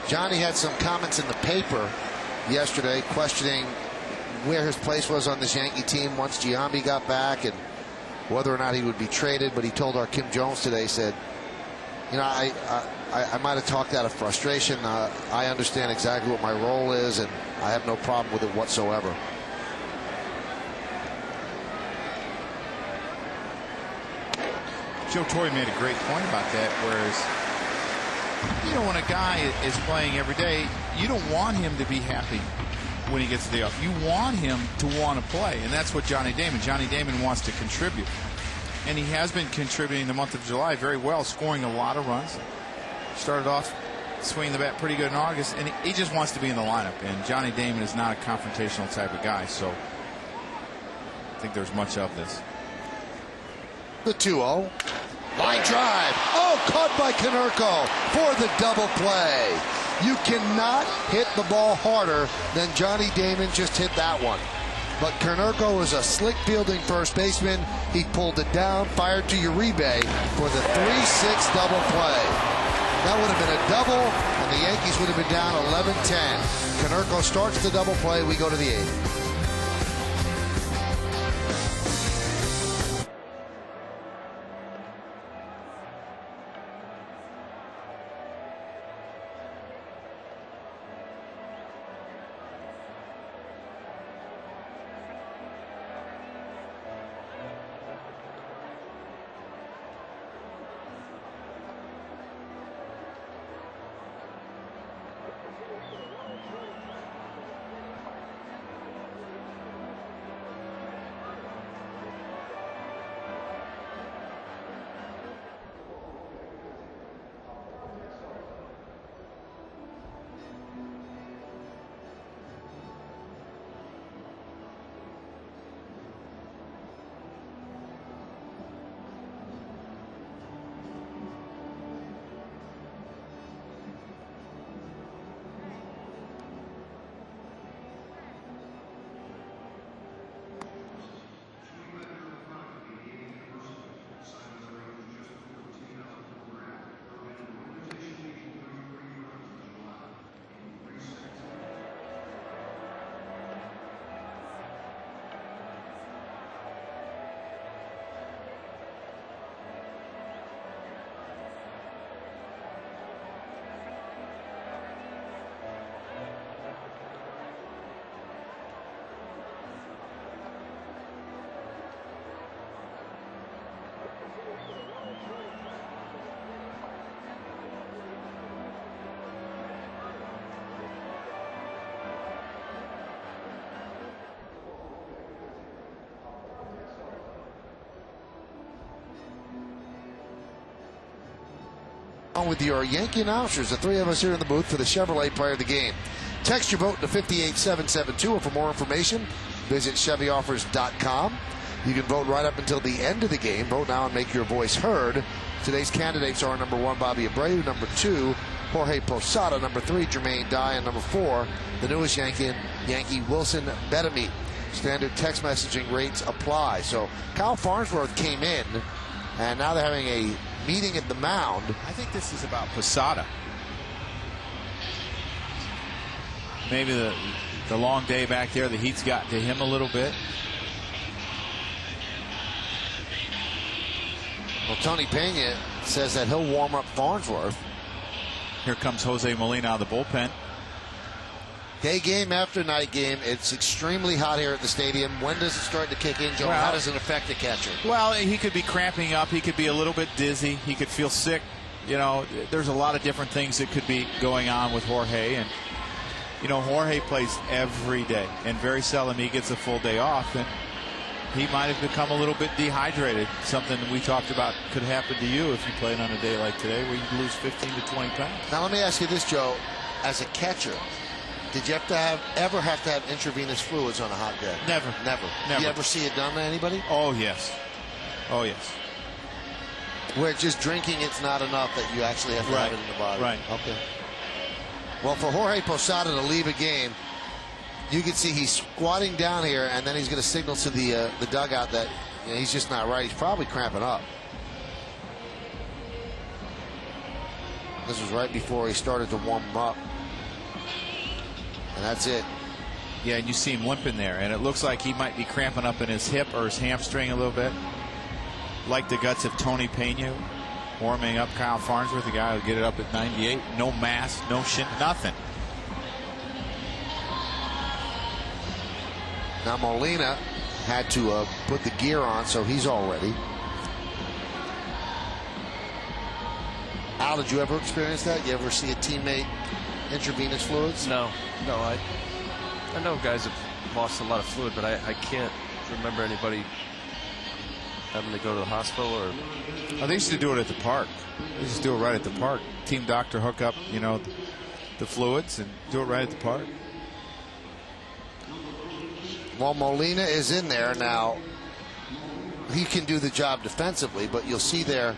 Johnny had some comments in the paper yesterday questioning where his place was on this Yankee team once Giambi got back and whether or not he would be traded. But he told our Kim Jones today, said, you know, I might have talked out of frustration. I understand exactly what my role is, and I have no problem with it whatsoever. Joe Torre made a great point about that, whereas, you know, when a guy is playing every day, you don't want him to be happy when he gets the day off. You want him to want to play, and that's what Johnny Damon wants to contribute. And he has been contributing the month of July very well, scoring a lot of runs. Started off swinging the bat pretty good in August, and he just wants to be in the lineup. And Johnny Damon is not a confrontational type of guy, so I think there's much of this. The 2-0. Line drive. Oh, caught by Konerko for the double play. You cannot hit the ball harder than Johnny Damon just hit that one. But Konerko is a slick fielding first baseman. He pulled it down, fired to Uribe for the 3-6 double play. That would have been a double, and the Yankees would have been down 11-10. Konerko starts the double play. We go to the 8th. With your Yankee announcers, the three of us here in the booth for the Chevrolet Player of the Game. Text your vote to 58772, or for more information, visit ChevyOffers.com. You can vote right up until the end of the game. Vote now and make your voice heard. Today's candidates are number 1, Bobby Abreu, number 2, Jorge Posada, number 3, Jermaine Dye, and number 4, the newest Yankee Wilson Betemit. Standard text messaging rates apply. So Kyle Farnsworth came in, and now they're having a meeting at the mound. I think this is about Posada. Maybe the long day back there, the heat's gotten to him a little bit. Well, Tony Pena says that he'll warm up Farnsworth. Here comes Jose Molina out of the bullpen. Day game after night game. It's extremely hot here at the stadium. When does it start to kick in, Joe? Well, how does it affect the catcher? Well, he could be cramping up. He could be a little bit dizzy. He could feel sick. You know, there's a lot of different things that could be going on with Jorge. And, you know, Jorge plays every day, and very seldom he gets a full day off. And he might have become a little bit dehydrated. Something we talked about could happen to you if you played on a day like today where you lose 15 to 20 pounds. Now, let me ask you this, Joe. As a catcher, did you ever have to have intravenous fluids on a hot day? Never. Never. Never. You ever see it done to anybody? Oh, yes. Oh, yes. Where just drinking it's not enough, that you actually have to have it in the body. Right. Okay. Well, for Jorge Posada to leave a game You can see he's squatting down here, and then he's going to signal to the dugout that he's just not right. He's probably cramping up. This was right before he started to warm him up. And that's it. Yeah, and you see him limping there, and it looks like he might be cramping up in his hip or his hamstring a little bit. Like the guts of Tony Pena warming up Kyle Farnsworth, the guy who get it up at 98. No mask, no shin, nothing. Now Molina had to put the gear on, so he's all ready. Al, did you ever experience that? You ever see a teammate intravenous fluids? No. I know guys have lost a lot of fluid, but I can't remember anybody having to go to the hospital or. Oh, they used to do it at the park. They used to do it right at the park. Team doctor hook up, the fluids and do it right at the park. Well, Molina is in there now. He can do the job defensively, but you'll see there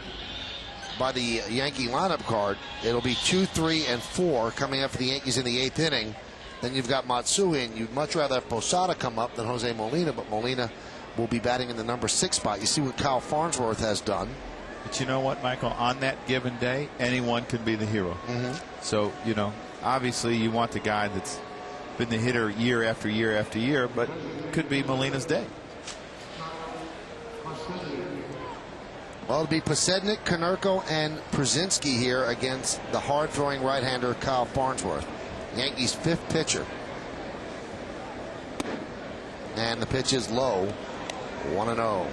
by the Yankee lineup card, it'll be 2, 3, and 4 coming up for the Yankees in the 8th inning. Then you've got Matsui, and you'd much rather have Posada come up than Jose Molina, but Molina will be batting in the number 6 spot. You see what Kyle Farnsworth has done. But you know what, Michael? On that given day, anyone can be the hero. So, obviously you want the guy that's been the hitter year after year after year, but could be Molina's day. Well, it'll be Posednik, Konerko, and Przinski here against the hard-throwing right-hander Kyle Farnsworth. Yankees' 5th pitcher. And the pitch is low, 1-0.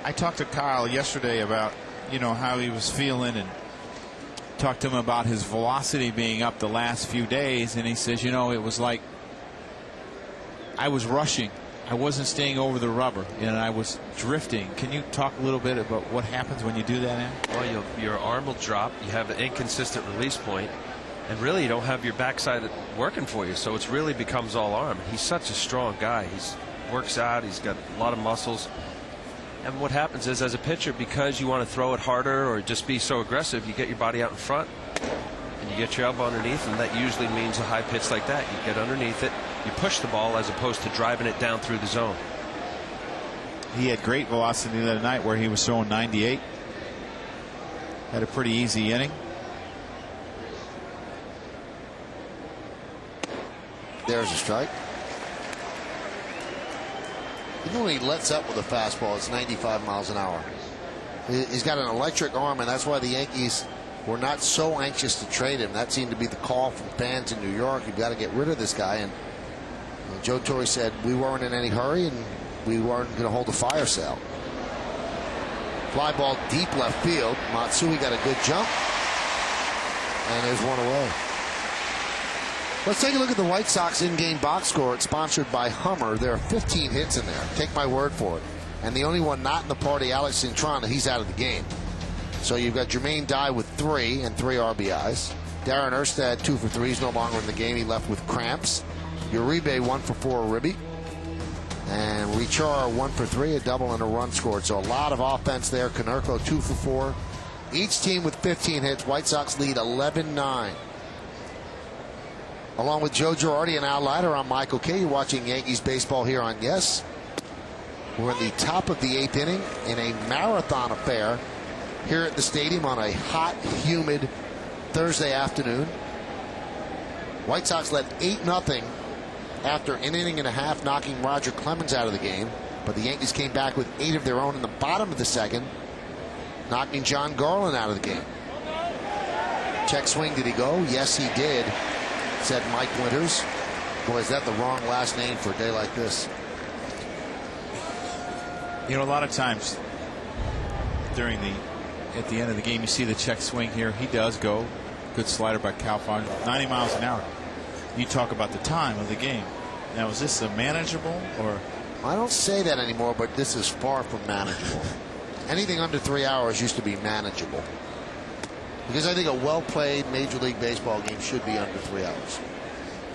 I talked to Kyle yesterday about, how he was feeling, and talked to him about his velocity being up the last few days, and he says, it was like I was rushing. I wasn't staying over the rubber, and I was drifting. Can you talk a little bit about what happens when you do that, Ann? Well, your arm will drop. You have an inconsistent release point, and really you don't have your backside working for you, so it really becomes all arm. He's such a strong guy. He works out. He's got a lot of muscles. And what happens is, as a pitcher, because you want to throw it harder or just be so aggressive, you get your body out in front and you get your elbow underneath, and that usually means a high pitch like that. You get underneath it, you push the ball as opposed to driving it down through the zone. He had great velocity the other night where he was throwing 98. Had a pretty easy inning. There's a strike. Even when he lets up with a fastball, it's 95 miles an hour. He's got an electric arm, and that's why the Yankees were not so anxious to trade him. That seemed to be the call from fans in New York. You've got to get rid of this guy. And Joe Torre said we weren't in any hurry, and we weren't going to hold a fire sale. Fly ball deep left field. Matsui got a good jump, and there's one away. Let's take a look at the White Sox in-game box score. It's sponsored by Hummer. There are 15 hits in there. Take my word for it. And the only one not in the party, Alex Cintrana, he's out of the game. So you've got Jermaine Dye with 3 and 3 RBIs. Darren Erstad 2 for 3. He's no longer in the game. He left with cramps. Uribe 1 for 4, a ribby. And Richar 1 for 3, a double and a run scored. So a lot of offense there. Konerko 2 for 4. Each team with 15 hits. White Sox lead 11-9. Along with Joe Girardi and Al Leiter, I'm Michael Kay. You're watching Yankees baseball here on Yes. We're in the top of the 8th inning in a marathon affair here at the stadium on a hot, humid Thursday afternoon. White Sox led 8-0 after an inning and a half, knocking Roger Clemens out of the game. But the Yankees came back with 8 of their own in the bottom of the second, knocking John Garland out of the game. Check swing, did he go? Yes, he did, said Mike Winters. Boy, is that the wrong last name for a day like this. A lot of times at the end of the game, you see the check swing here. He does go. Good slider by Cal Farnsworth. 90 miles an hour. You talk about the time of the game. Now, is this a manageable or? I don't say that anymore, but this is far from manageable. Anything under 3 hours used to be manageable. Because I think a well-played Major League Baseball game should be under 3 hours.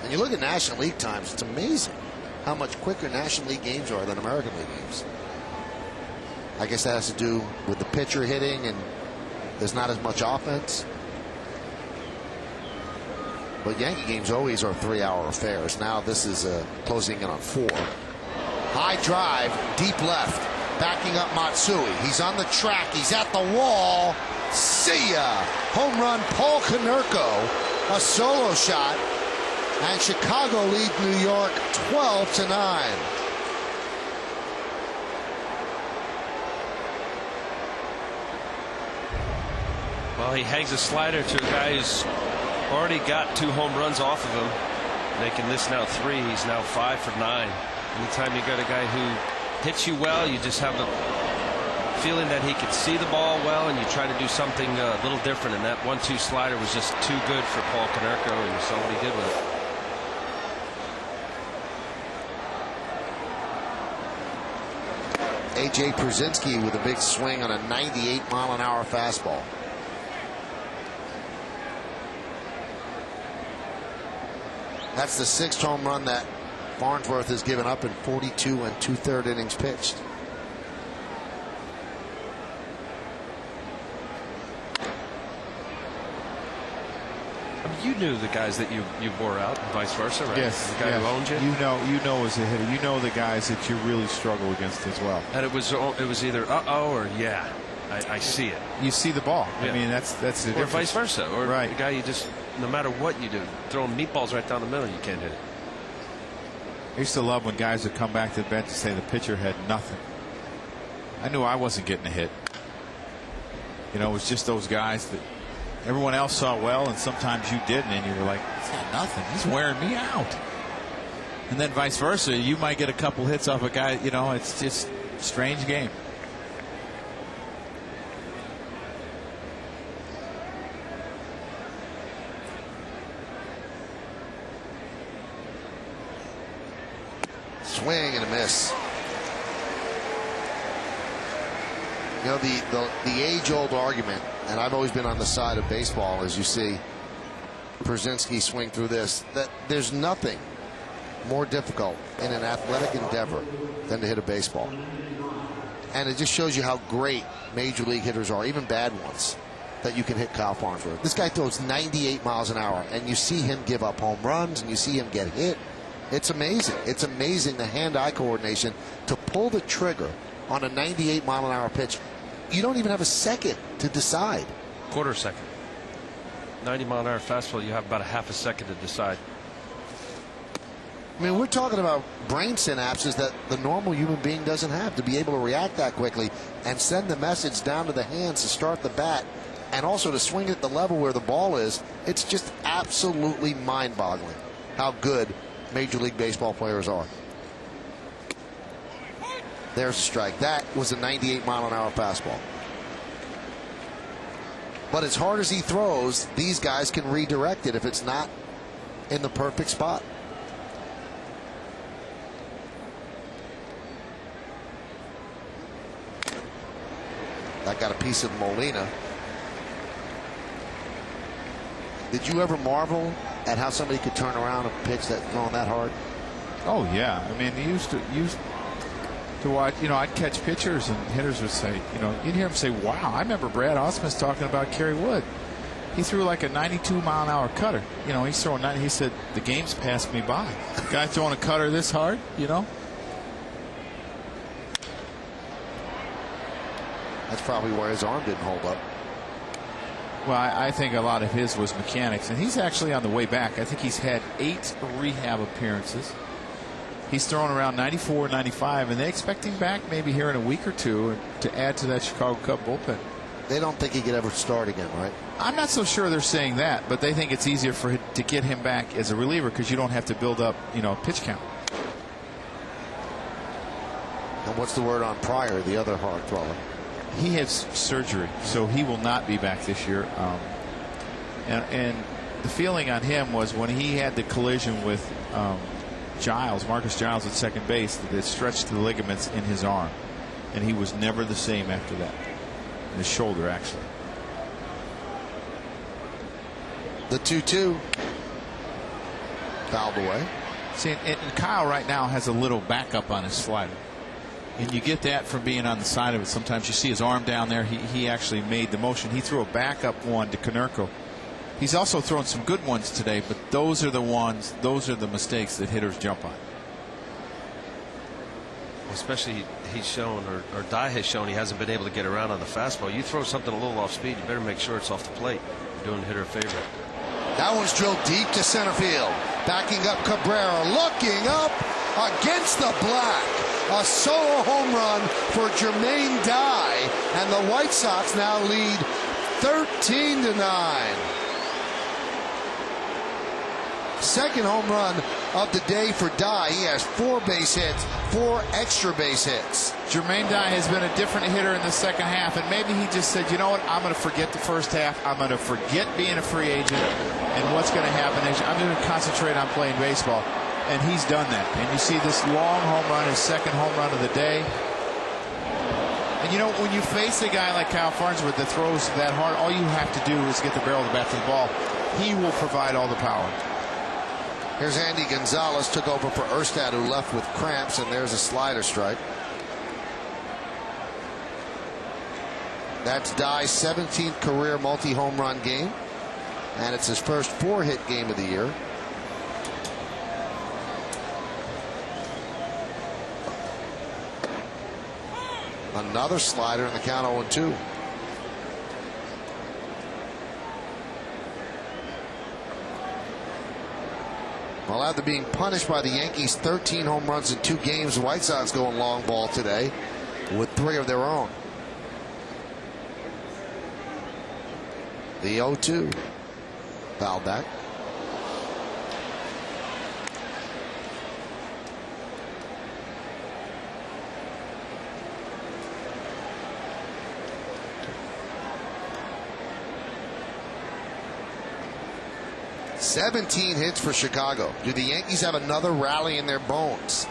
And you look at National League times, it's amazing. how much quicker National League games are than American League games. I guess that has to do with the pitcher hitting, and there's not as much offense. But Yankee games always are 3-hour affairs. Now this is closing in on 4. High drive, deep left, backing up Matsui. He's on the track. He's at the wall. See ya! Home run, Paul Konerko. A solo shot. And Chicago lead New York 12-9. Well, he hangs a slider to a guy who's already got 2 home runs off of him, making this now 3. He's now 5 for 9. Anytime you got a guy who hits you well, you just have the feeling that he can see the ball well, and you try to do something a little different. And that 1-2 slider was just too good for Paul Konerko, and you saw what he did with it. A.J. Przinsky with a big swing on a 98-mile-an-hour fastball. That's the 6th home run that Farnsworth has given up in 42 2/3 innings pitched. I mean, you knew the guys that you bore out, and vice versa, right? Yes. The guy who owned you. You know as a hitter, you know the guys that you really struggle against as well. And it was either or yeah. I see it. You see the ball. Yeah. I mean, that's the difference. Or vice versa. Or right. the guy you just, no matter what you do, throw him meatballs right down the middle, you can't hit it. I used to love when guys would come back to the bench and say the pitcher had nothing. I knew I wasn't getting a hit. You know, it was just those guys that everyone else saw well, and sometimes you didn't, and you were like, he's got nothing. He's wearing me out. And then vice versa, you might get a couple hits off a guy. You know, it's just a strange game. Swing and a miss. You know, the age-old argument, and I've always been on the side of baseball, as you see Przinsky swing through this, that there's nothing more difficult in an athletic endeavor than to hit a baseball. And it just shows you how great major league hitters are, even bad ones, that you can hit Kyle Farnsworth. This guy throws 98 miles an hour, and you see him give up home runs, and you see him get hit. It's amazing. It's amazing the hand-eye coordination to pull the trigger on a 98-mile-an-hour pitch. You don't even have a second to decide. Quarter second. 90-mile-an-hour fastball, you have about a half a second to decide. I mean, we're talking about brain synapses that the normal human being doesn't have, to be able to react that quickly and send the message down to the hands to start the bat, and also to swing at the level where the ball is. It's just absolutely mind-boggling how good Major League Baseball players are. There's a strike. That was a 98-mile-an-hour fastball. But as hard as he throws, these guys can redirect it if it's not in the perfect spot. That got a piece of Molina. Did you ever marvel at how somebody could turn around a pitch that's thrown that hard? Oh yeah, I mean, you used to watch. You know, I'd catch pitchers and hitters would say, you know, you'd hear them say, "Wow, I remember Brad Ausmus talking about Kerry Wood. He threw like a 92-mile-an-hour cutter. You know, he's throwing 90. He said the game's passed me by. Guy throwing a cutter this hard, you know." That's probably where his arm didn't hold up. Well, I think a lot of his was mechanics, and he's actually on the way back. I think he's had 8 rehab appearances. He's thrown around 94, 95, and they expect him back maybe here in a week or two to add to that Chicago Cub bullpen. They don't think he could ever start again, right? I'm not so sure they're saying that, but they think it's easier to get him back as a reliever because you don't have to build up, you know, pitch count. And what's the word on Pryor, the other hard thrower? He has surgery, so he will not be back this year. And the feeling on him was when he had the collision with Marcus Giles at second base, that it stretched the ligaments in his arm, and he was never the same after that. In his shoulder, actually. The 2-2 fouled away. See, and Kyle right now has a little backup on his slider. And you get that from being on the side of it. Sometimes you see his arm down there. He actually made the motion. He threw a backup one to Konerko. He's also thrown some good ones today, but those are the mistakes that hitters jump on. Especially he's shown, or Dye has shown, he hasn't been able to get around on the fastball. You throw something a little off speed, you better make sure it's off the plate. You're doing the hitter a favor. That one's drilled deep to center field. Backing up Cabrera, looking up against the black. A solo home run for Jermaine Dye, and the White Sox now lead 13-9. Second home run of the day for Dye. He has 4 base hits, 4 extra base hits. Jermaine Dye has been a different hitter in the second half, and maybe he just said, you know what, I'm going to forget the first half. I'm going to forget being a free agent and what's going to happen next year. I'm going to concentrate on playing baseball. And he's done that. And you see this long home run, his second home run of the day. And you know, when you face a guy like Kyle Farnsworth that throws that hard, all you have to do is get the barrel of the bat to the ball. He will provide all the power. Here's Andy Gonzalez, took over for Erstad, who left with cramps, and there's a slider strike. That's Dye's 17th career multi-home run game, and it's his first 4-hit game of the year. Another slider in the count, 0-2. Well, after being punished by the Yankees, 13 home runs in 2 games, the White Sox going long ball today with 3 of their own. The 0-2. Foul back. $17 hits for Chicago. Do the Yankees have another rally in their bones?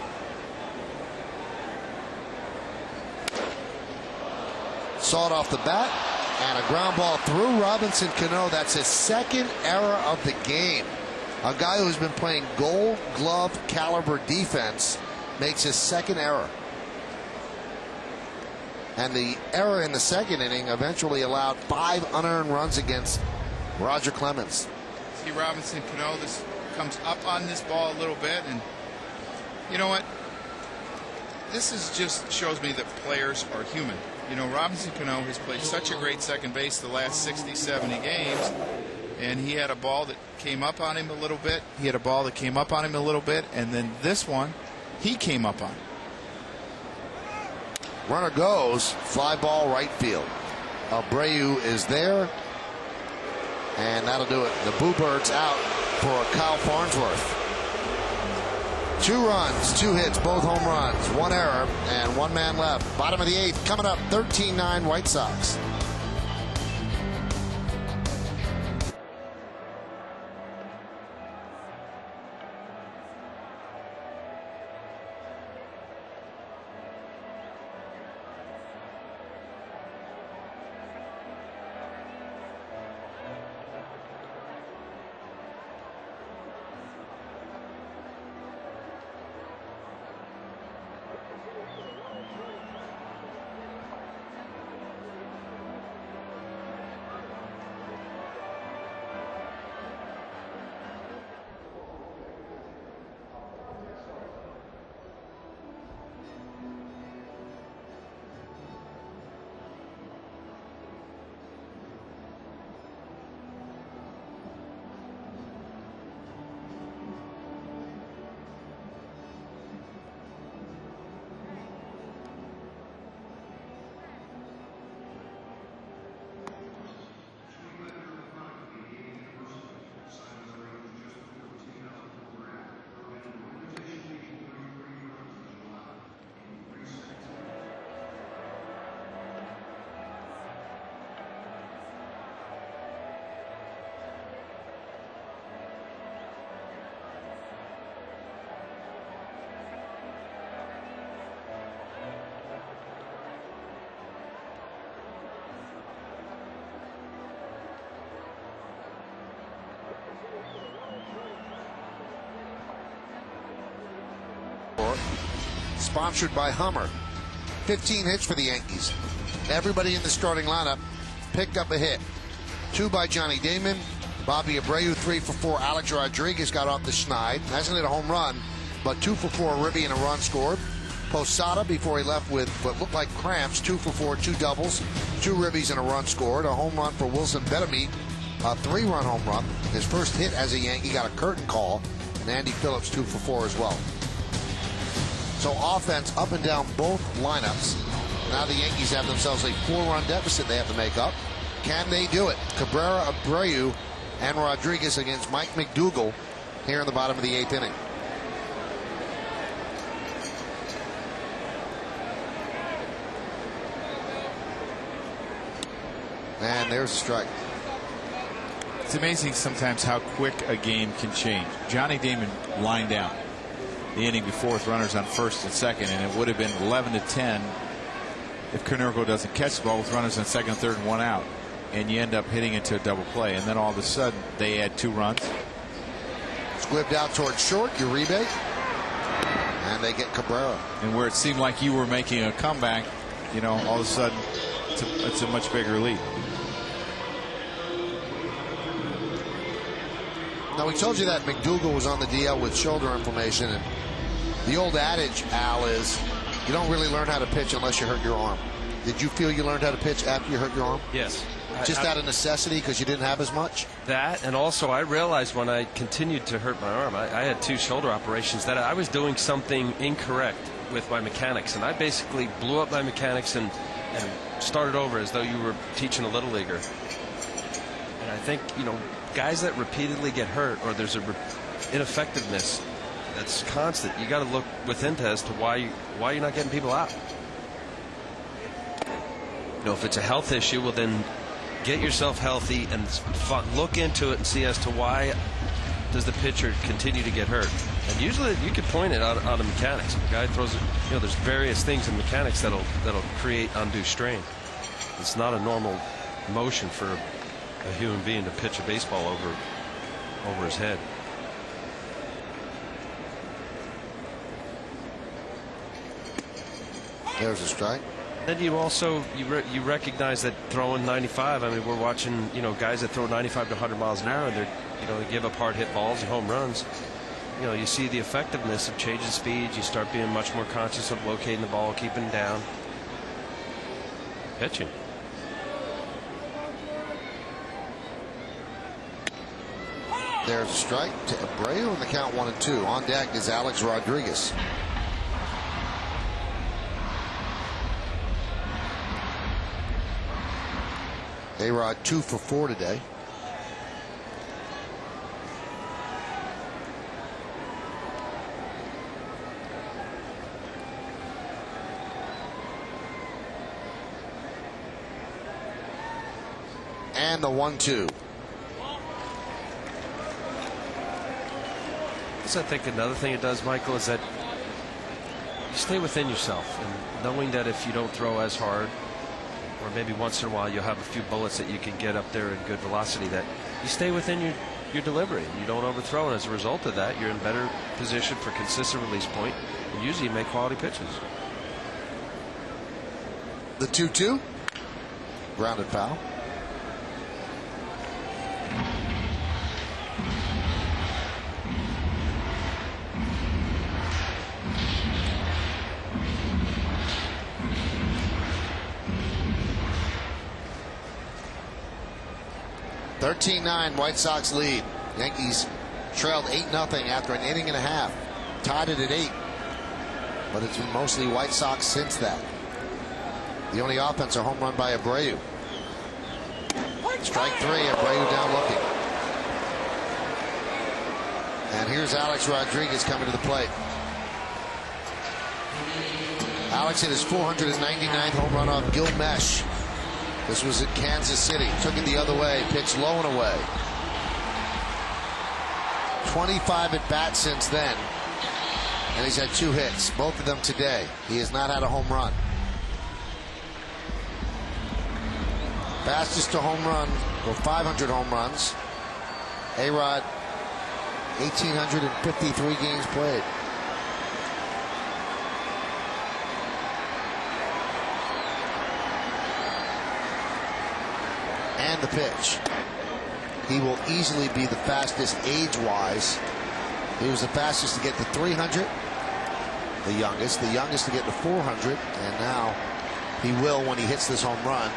Saw it off the bat, and a ground ball through Robinson Cano. That's his 2nd error of the game. A guy who's been playing Gold Glove caliber defense makes his 2nd error. And the error in the 2nd inning eventually allowed 5 unearned runs against Roger Clemens. See Robinson Cano, this comes up on this ball a little bit, and you know what? This is just shows me that players are human. You know, Robinson Cano has played such a great second base the last 60, 70 games, and he had a ball that came up on him a little bit. And then this one, he came up on. Runner goes, fly ball right field. Abreu is there. And that'll do it. The Boo Birds out for Kyle Farnsworth. 2 runs, 2 hits, both home runs, 1 error, and 1 man left. Bottom of the 8th, coming up, 13-9 White Sox. sponsored by Hummer. 15 hits for the Yankees. Everybody in the starting lineup picked up a hit. 2 by Johnny Damon. Bobby Abreu 3 for 4. Alex Rodriguez got off the schneid. Hasn't hit a home run, but 2 for 4 Ribby and a run scored. Posada, before he left with what looked like cramps, 2 for 4, 2 doubles, 2 ribbies and a run scored. A home run for Wilson Betemit, a 3-run home run. His first hit as a Yankee, got a curtain call, and Andy Phillips 2 for 4 as well. So offense up and down both lineups. Now the Yankees have themselves a 4-run deficit they have to make up. Can they do it? Cabrera, Abreu, and Rodriguez against Mike McDougal here in the bottom of the 8th inning. And there's a strike. It's amazing sometimes how quick a game can change. Johnny Damon lined out the inning before with runners on first and second, and it would have been 11-10 if Konerko doesn't catch the ball with runners on second, third, and 1 out, and you end up hitting into a double play, and then all of a sudden they add 2 runs. Squibbed out towards short, Uribe, and they get Cabrera. And where it seemed like you were making a comeback, you know, all of a sudden it's a much bigger lead. Now, we told you that McDougal was on the DL with shoulder inflammation, and the old adage, Al, is you don't really learn how to pitch unless you hurt your arm. Did you feel you learned how to pitch after you hurt your arm? Yes. Just out of necessity because you didn't have as much? That, and also I realized when I continued to hurt my arm, I had 2 shoulder operations, that I was doing something incorrect with my mechanics, and I basically blew up my mechanics and started over as though you were teaching a little leaguer. And I think, you know, guys that repeatedly get hurt, or there's a ineffectiveness that's constant, you got to look within as to why you're not getting people out. You know, if it's a health issue, well then get yourself healthy and look into it and see as to why does the pitcher continue to get hurt. And usually you can point it out on the mechanics. If a guy throws it, you know, there's various things in mechanics that'll create undue strain. It's not a normal motion for a human being to pitch a baseball over his head. There's a strike. Then you also you recognize that throwing 95. I mean, we're watching, you know, guys that throw 95 to 100 miles an hour. They're, you know, they give up hard hit balls and home runs. You know, you see the effectiveness of changing speeds. You start being much more conscious of locating the ball, keeping it down, pitching. There's a strike to Abreu, and the count 1-2. On deck is Alex Rodriguez. A-Rod 2 for 4 today. And the 1-2. I think another thing it does, Michael, is that you stay within yourself, and knowing that if you don't throw as hard, or maybe once in a while you'll have a few bullets that you can get up there in good velocity, that you stay within your delivery. You don't overthrow, and as a result of that, you're in better position for consistent release point, and usually you make quality pitches. The 2-2. Grounded foul. (13-9) White Sox lead. Yankees trailed 8-0 after an inning and a half. Tied it at 8. But it's been mostly White Sox since that. The only offense, a home run by Abreu. Strike 3, Abreu down looking. And here's Alex Rodriguez coming to the plate. Alex hit his 499th home run off Gil Mesh. This was at Kansas City. Took it the other way, pitched low and away. 25 at bats since then. And he's had 2 hits, both of them today. He has not had a home run. Fastest to home run, or 500 home runs. A-Rod, 1,853 games played. And the pitch. He will easily be the fastest age-wise. He was the fastest to get to 300. The youngest to get to 400. And now he will, when he hits this home run,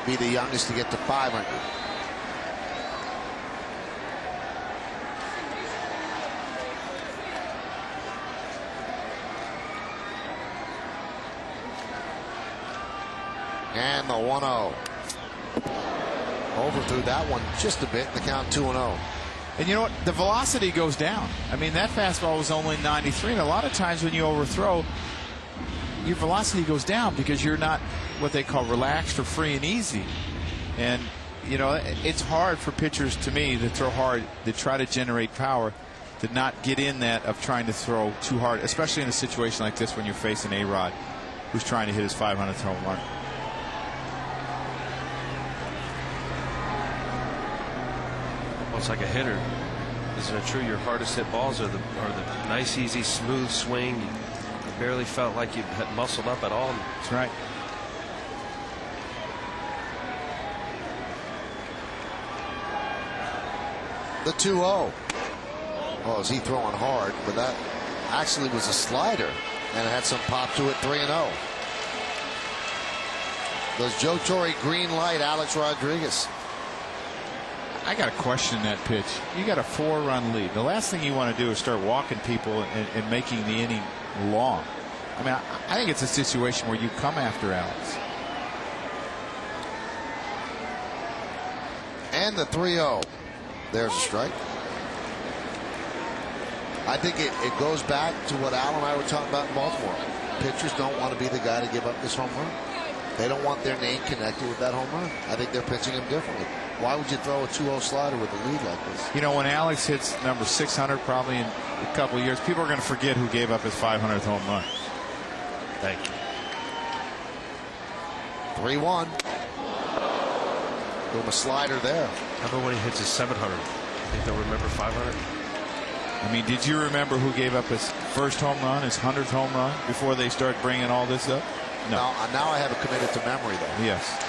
be the youngest to get to 500. And the 1-0. Overthrew that one just a bit. The count 2-0. And you know what? The velocity goes down. I mean, that fastball was only 93. And a lot of times when you overthrow, your velocity goes down because you're not what they call relaxed or free and easy. And, you know, it's hard for pitchers, to me, to throw hard, to try to generate power, to not get in that of trying to throw too hard, especially in a situation like this when you're facing A-Rod, who's trying to hit his 500th home run. It's like a hitter. Isn't it true? Your hardest hit balls are the nice, easy, smooth swing. You barely felt like you had muscled up at all. That's right. The 2-0. Oh, is he throwing hard? But that actually was a slider, and it had some pop to it. 3-0. Does Joe Torre green light Alex Rodriguez? I got to question that pitch. You got a 4-run lead. The last thing you want to do is start walking people and making the inning long. I mean, I think it's a situation where you come after Alex. And the 3-0. There's a strike. I think it goes back to what Al and I were talking about in Baltimore. Pitchers don't want to be the guy to give up this home run. They don't want their name connected with that home run. I think they're pitching him differently. Why would you throw a 2-0 slider with a lead like this? You know, when Alex hits number 600 probably in a couple of years, people are going to forget who gave up his 500th home run. Thank you. 3-1. Give him a slider there. How about when he hits his 700? You think they'll remember 500? I mean, did you remember who gave up his first home run, his 100th home run, before they start bringing all this up? No. Now I have it committed to memory, though. Yes.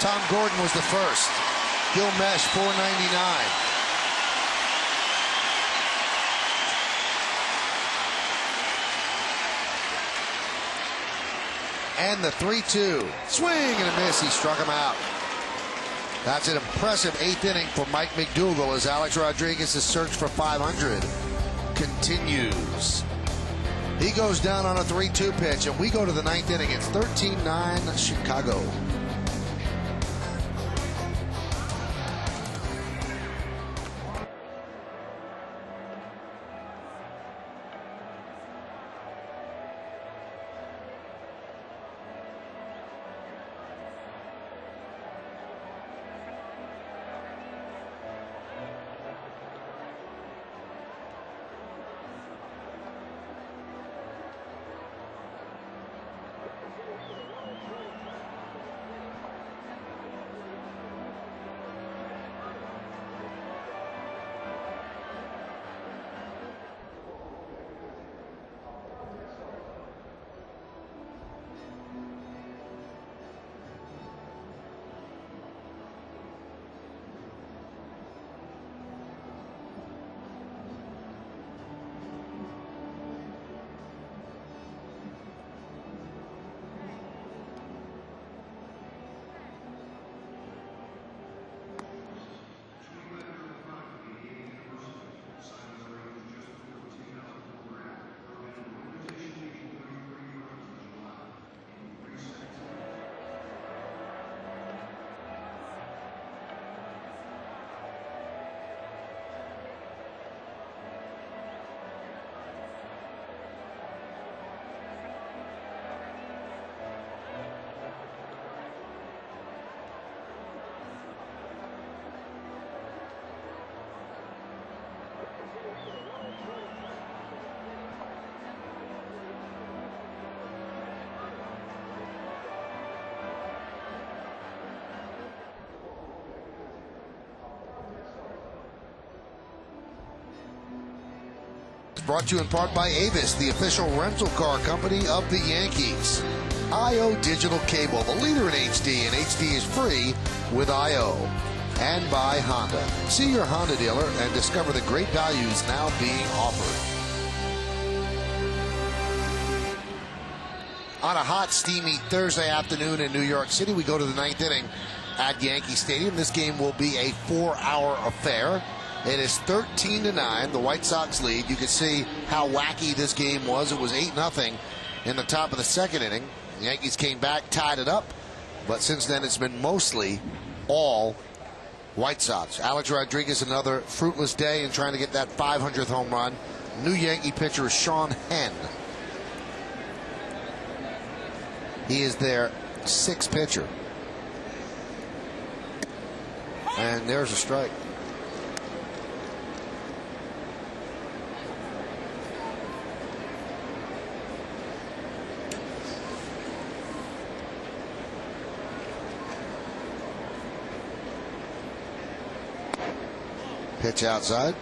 Tom Gordon was the first. Gil Mesh, 499. And the 3-2. Swing and a miss. He struck him out. That's an impressive 8th inning for Mike McDougal as Alex Rodriguez's search for 500 continues. He goes down on a 3-2 pitch, and we go to the 9th inning. It's 13-9 Chicago. Brought to you in part by Avis, the official rental car company of the Yankees. IO Digital Cable, the leader in HD, and HD is free with IO. And by Honda. See your Honda dealer and discover the great values now being offered. On a hot, steamy Thursday afternoon in New York City, we go to the 9th inning at Yankee Stadium. This game will be a 4-hour affair. It is 13-9. The White Sox lead. You can see how wacky this game was. It was 8-0 in the top of the second inning. The Yankees came back, tied it up, but since then it's been mostly all White Sox. Alex Rodriguez, another fruitless day in trying to get that 500th home run. New Yankee pitcher is Sean Henn. He is their 6th pitcher. And there's a strike. Pitch outside.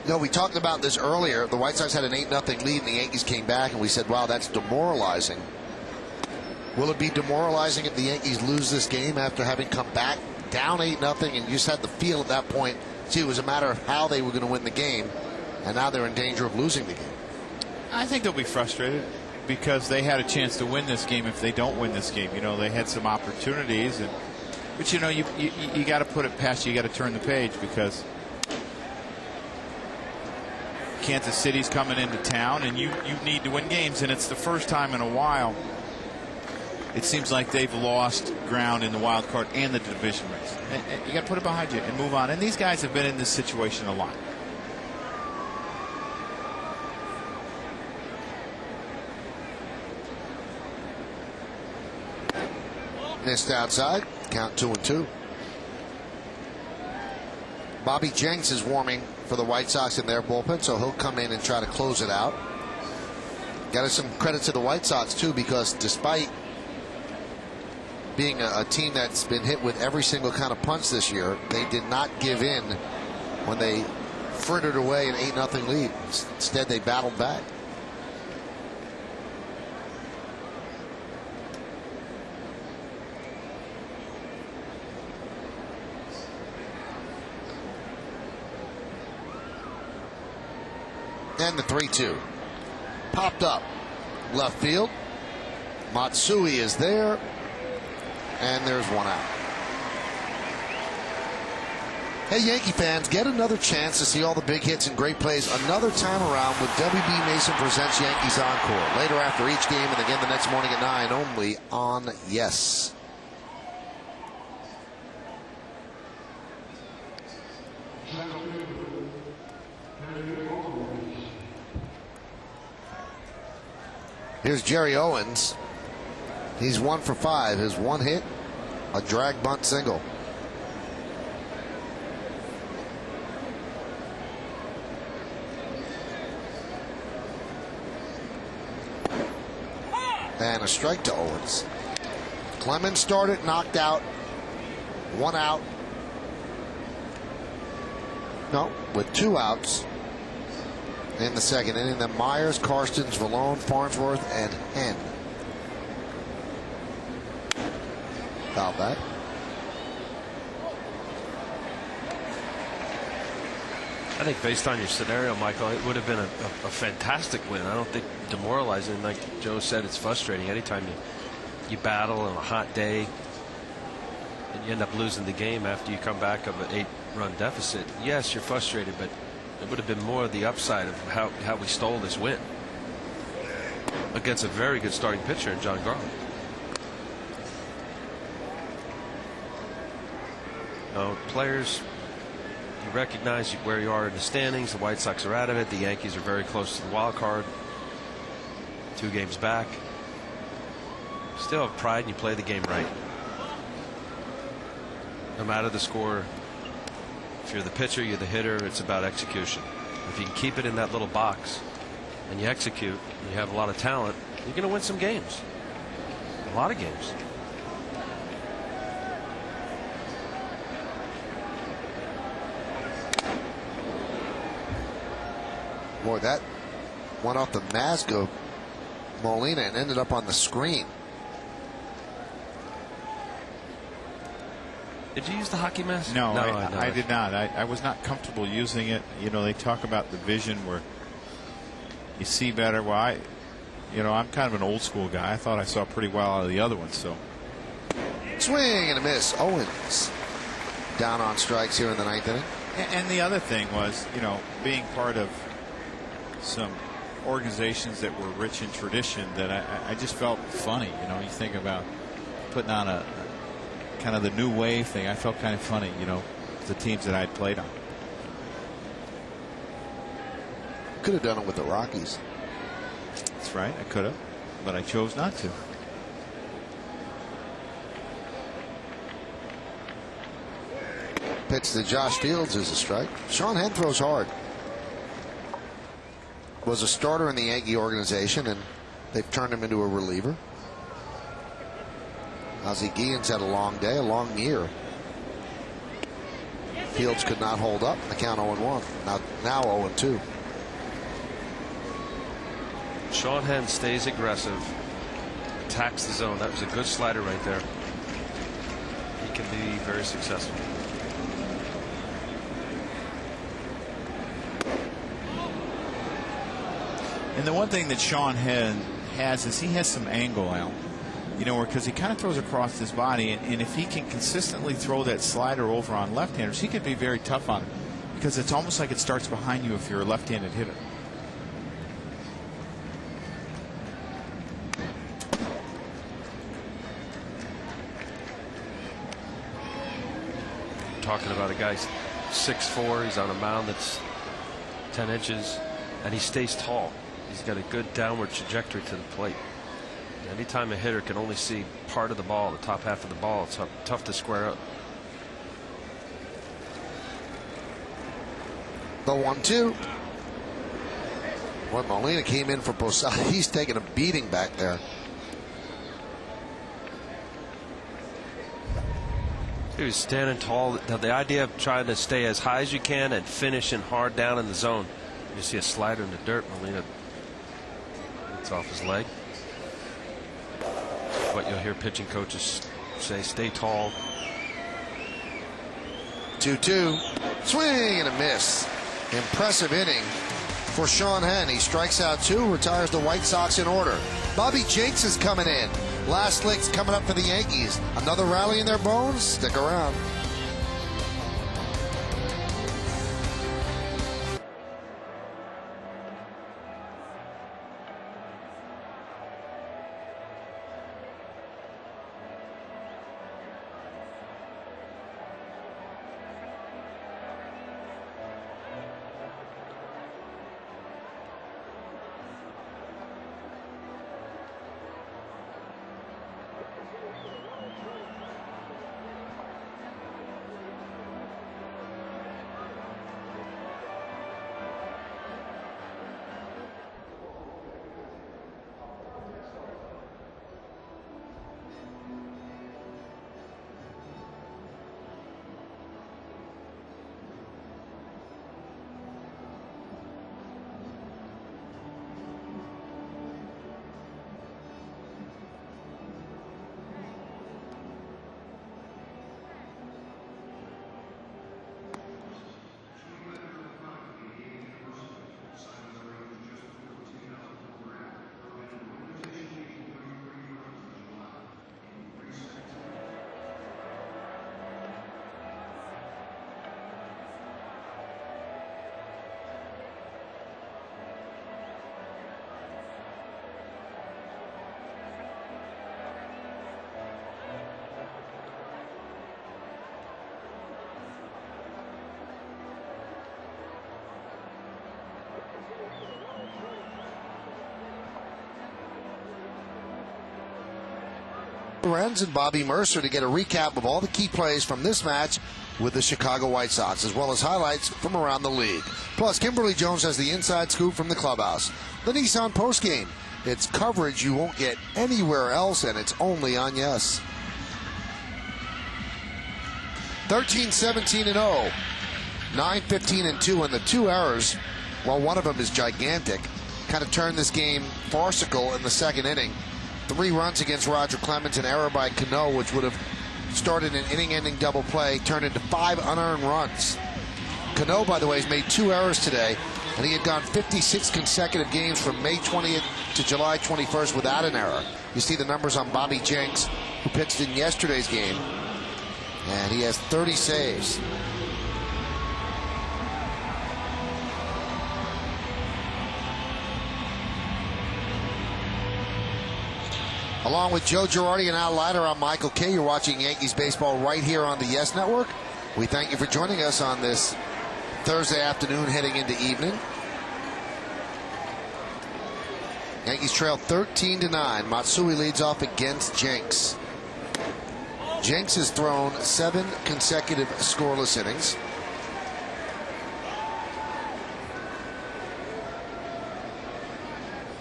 No, we talked about this earlier. The White Sox had an 8-0 lead and the Yankees came back, and we said, wow, that's demoralizing. Will it be demoralizing if the Yankees lose this game after having come back down 8-0 and you just had the feel at that point, see, it was a matter of how they were going to win the game, and now they're in danger of losing the game? I think they'll be frustrated because they had a chance to win this game if they don't win this game. You know, they had some opportunities, but you know, you got to put it past you. You got to turn the page because Kansas City's coming into town, and you need to win games, and it's the first time in a while it seems like they've lost ground in the wild card and the division race. And you got to put it behind you and move on. And these guys have been in this situation a lot. Missed outside. Count 2-2. Bobby Jenks is warming for the White Sox in their bullpen, so he'll come in and try to close it out. Got some credit to the White Sox, too, because despite being a team that's been hit with every single kind of punch this year, they did not give in when they frittered away an 8-0 lead. Instead, they battled back. And the 3-2. Popped up. Left field. Matsui is there. And there's one out. Hey, Yankee fans, get another chance to see all the big hits and great plays another time around with WB Mason Presents Yankees Encore. Later after each game and again the next morning at 9 only on Yes. Here's Jerry Owens. He's 1 for 5. His one hit, a drag bunt single. And a strike to Owens. Clemens started, knocked out. 1 out. No, with 2 outs in the second inning. Then Myers, Karstens, Vallone, Farnsworth, and Henn. Foul back. I think based on your scenario, Michael, it would have been a fantastic win. I don't think demoralizing. Like Joe said, it's frustrating. Anytime you battle on a hot day and you end up losing the game after you come back of an 8-run deficit, yes, you're frustrated, but it would have been more of the upside of how we stole this win against a very good starting pitcher in John Garland. Players, you recognize where you are in the standings. The White Sox are out of it. The Yankees are very close to the wild card. 2 games back. Still have pride and you play the game right. No matter the score, if you're the pitcher, you're the hitter, it's about execution. If you can keep it in that little box and you execute, and you have a lot of talent, you're going to win some games. A lot of games. Boy, that went off the mask of Molina and ended up on the screen. Did you use the hockey mask? No, I did not. I was not comfortable using it. You know, they talk about the vision where you see better. Well, I'm kind of an old school guy. I thought I saw pretty well out of the other one. So Swing and a miss. Owens down on strikes here in the ninth inning. And the other thing was, being part of some organizations that were rich in tradition, that I just felt funny. You think about putting on a kind of the new wave thing. I felt kind of funny, the teams that I'd played on. Could have done it with the Rockies. That's right, I could have, but I chose not to. Pitch to Josh Fields is a strike. Sean Henn throws hard. Was a starter in the Yankee organization, and they've turned him into a reliever. Ozzie Guillen's had a long day, a long year. Fields could not hold up. The count 0-1. Now 0-2. Sean Henn stays aggressive, attacks the zone. That was a good slider right there. He can be very successful. And the one thing that Sean Henn has is he has some angle out. Because he kind of throws across his body, and if he can consistently throw that slider over on left-handers, he could be very tough on him, because it's almost like it starts behind you if you're a left-handed hitter. Talking about a guy 6'4", he's on a mound that's 10 inches, and he stays tall. He's got a good downward trajectory to the plate. Anytime a hitter can only see part of the ball, the top half of the ball, it's tough to square up. The 1-2. When Molina came in for Posada, he's taking a beating back there. He was standing tall. The idea of trying to stay as high as you can and finishing hard down in the zone. You see a slider in the dirt. Molina gets off his leg. What you'll hear pitching coaches say: stay tall. 2-2. Swing and a miss. Impressive inning for Sean Henn. He strikes out 2, retires the White Sox in order. Bobby Jenks is coming in. Last lick's coming up for the Yankees. Another rally in their bones? Stick around. Lorenz and Bobby Mercer to get a recap of all the key plays from this match with the Chicago White Sox, as well as highlights from around the league. Plus, Kimberly Jones has the inside scoop from the clubhouse. The Nissan postgame. It's coverage you won't get anywhere else, and it's only on Yes. 13-17-0. 9-15-2, and the 2 errors Well, one of them is gigantic. Kind of turned this game farcical in the second inning. 3 runs against Roger Clemens, an error by Cano, which would have started an inning-ending double play, turned into 5 unearned runs. Cano, by the way, has made 2 errors today, and he had gone 56 consecutive games from May 20th to July 21st without an error. You see the numbers on Bobby Jenks, who pitched in yesterday's game, and he has 30 saves. Along with Joe Girardi and Al Leiter, I'm Michael Kay. You're watching Yankees baseball right here on the Yes Network. We thank you for joining us on this Thursday afternoon heading into evening. Yankees trail 13-9. Matsui leads off against Jenks. Jenks has thrown 7 consecutive scoreless innings.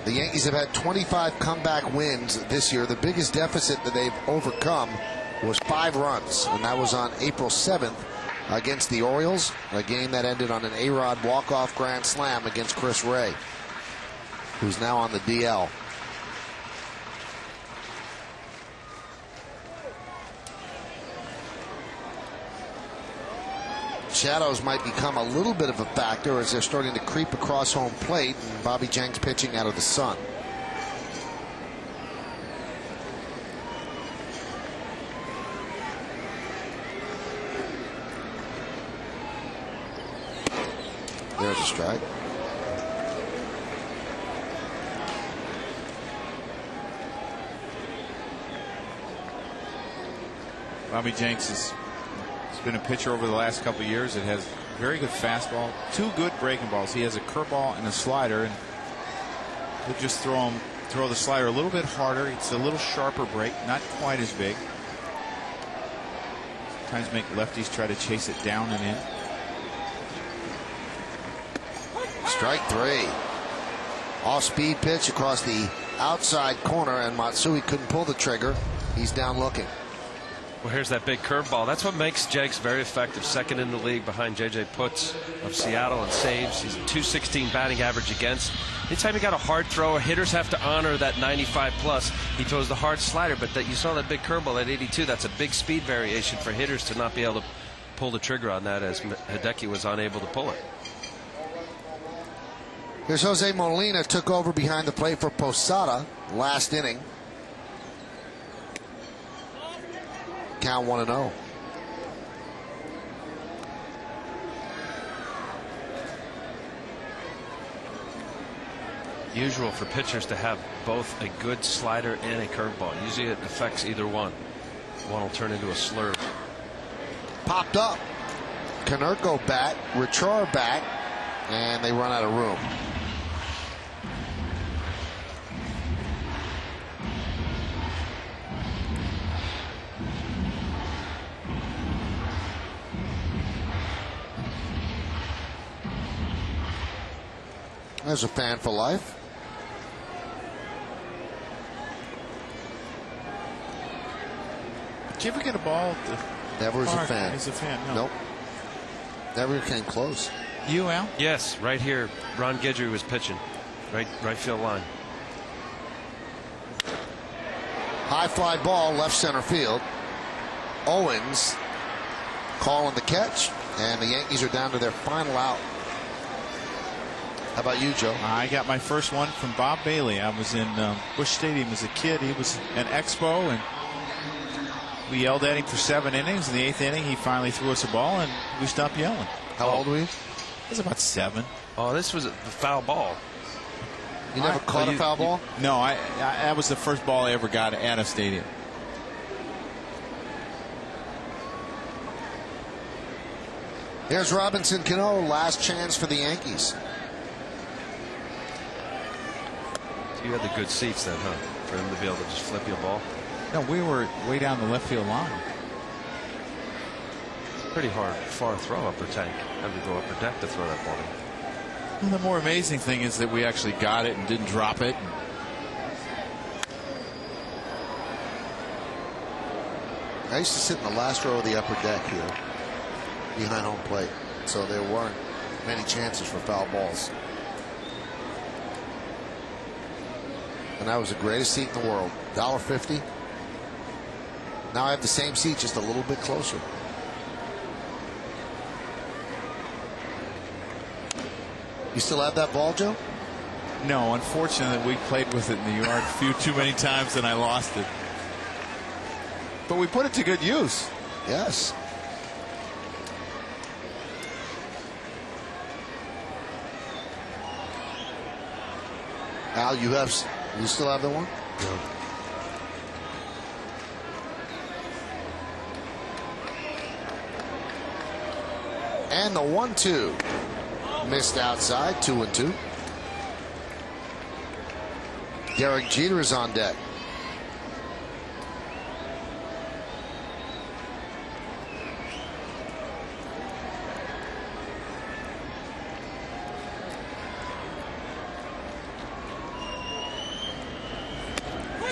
The Yankees have had 25 comeback wins this year. The biggest deficit that they've overcome was 5 runs, and that was on April 7th against the Orioles, a game that ended on an A-Rod walk-off grand slam against Chris Ray, who's now on the DL. Shadows might become a little bit of a factor as they're starting to creep across home plate, and Bobby Jenks pitching out of the sun. There's a strike. Bobby Jenks has been a pitcher over the last couple of years that has very good fastball, 2 good breaking balls. He has a curveball and a slider, and he'll just throw the slider a little bit harder. It's a little sharper break, not quite as big. Sometimes make lefties try to chase it down and in. Strike 3. Off-speed pitch across the outside corner, and Matsui couldn't pull the trigger. He's down looking. Well, here's that big curveball. That's what makes Jenks very effective. Second in the league behind J.J. Putz of Seattle in saves. He's a .216 batting average against. Anytime you got a hard thrower, hitters have to honor that 95 plus. He throws the hard slider, but you saw that big curveball at 82. That's a big speed variation for hitters to not be able to pull the trigger on that, as Hideki was unable to pull it. Here's Jose Molina, took over behind the plate for Posada last inning. Count 1-0. Usual for pitchers to have both a good slider and a curveball. Usually it affects either one. One will turn into a slurve. Popped up. Konerko bat, Richard bat, and they run out of room. There's a fan for life. Did you ever get a ball? Never was a Park fan. as a fan? No. Nope. Never came close. You, Al? Yes, right here. Ron Guidry was pitching. Right field line. High fly ball, left center field. Owens calling the catch, and the Yankees are down to their final out. How about you, Joe? I got my first one from Bob Bailey. I was in Busch Stadium as a kid. He was an expo, and we yelled at him for 7 innings. In the 8th inning, he finally threw us a ball, and we stopped yelling. How old were you? I was about 7. Oh, this was a foul ball. You never caught a foul ball? No, that was the first ball I ever got at a stadium. Here's Robinson Cano, last chance for the Yankees. You had the good seats then, huh? For him to be able to just flip you a ball. No, we were way down the left field line. It's a pretty far throw upper tank. Have to go upper deck to throw that ball in. Well, the more amazing thing is that we actually got it and didn't drop it. I used to sit in the last row of the upper deck here behind home plate, so there weren't many chances for foul balls. And that was the greatest seat in the world. $1.50. Now I have the same seat, just a little bit closer. You still have that ball, Joe? No, unfortunately, we played with it in the yard a few too many times and I lost it. But we put it to good use. Yes. Al, you still have the one? No. And the 1-2. Missed outside, 2-2. Derek Jeter is on deck.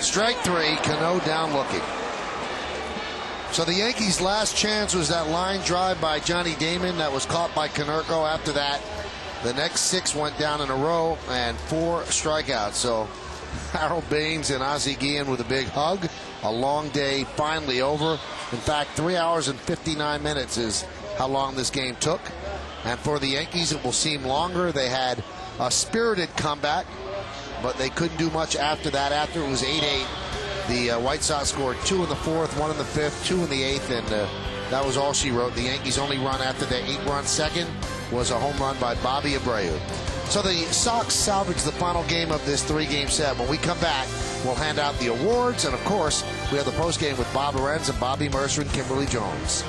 Strike 3, Cano down looking. So the Yankees' last chance was that line drive by Johnny Damon that was caught by Konerko. After that, the next 6 went down in a row and 4 strikeouts. So Harold Baines and Ozzie Guillen with a big hug. A long day finally over. In fact, 3 hours and 59 minutes is how long this game took. And for the Yankees, it will seem longer. They had a spirited comeback, but they couldn't do much after that. After it was 8-8, the White Sox scored 2 in the 4th, 1 in the 5th, 2 in the 8th, and that was all she wrote. The Yankees' only run after the 8-run second was a home run by Bobby Abreu. So the Sox salvaged the final game of this 3-game set. When we come back, we'll hand out the awards, and of course, we have the postgame with Bob Lorenz and Bobby Mercer and Kimberly Jones.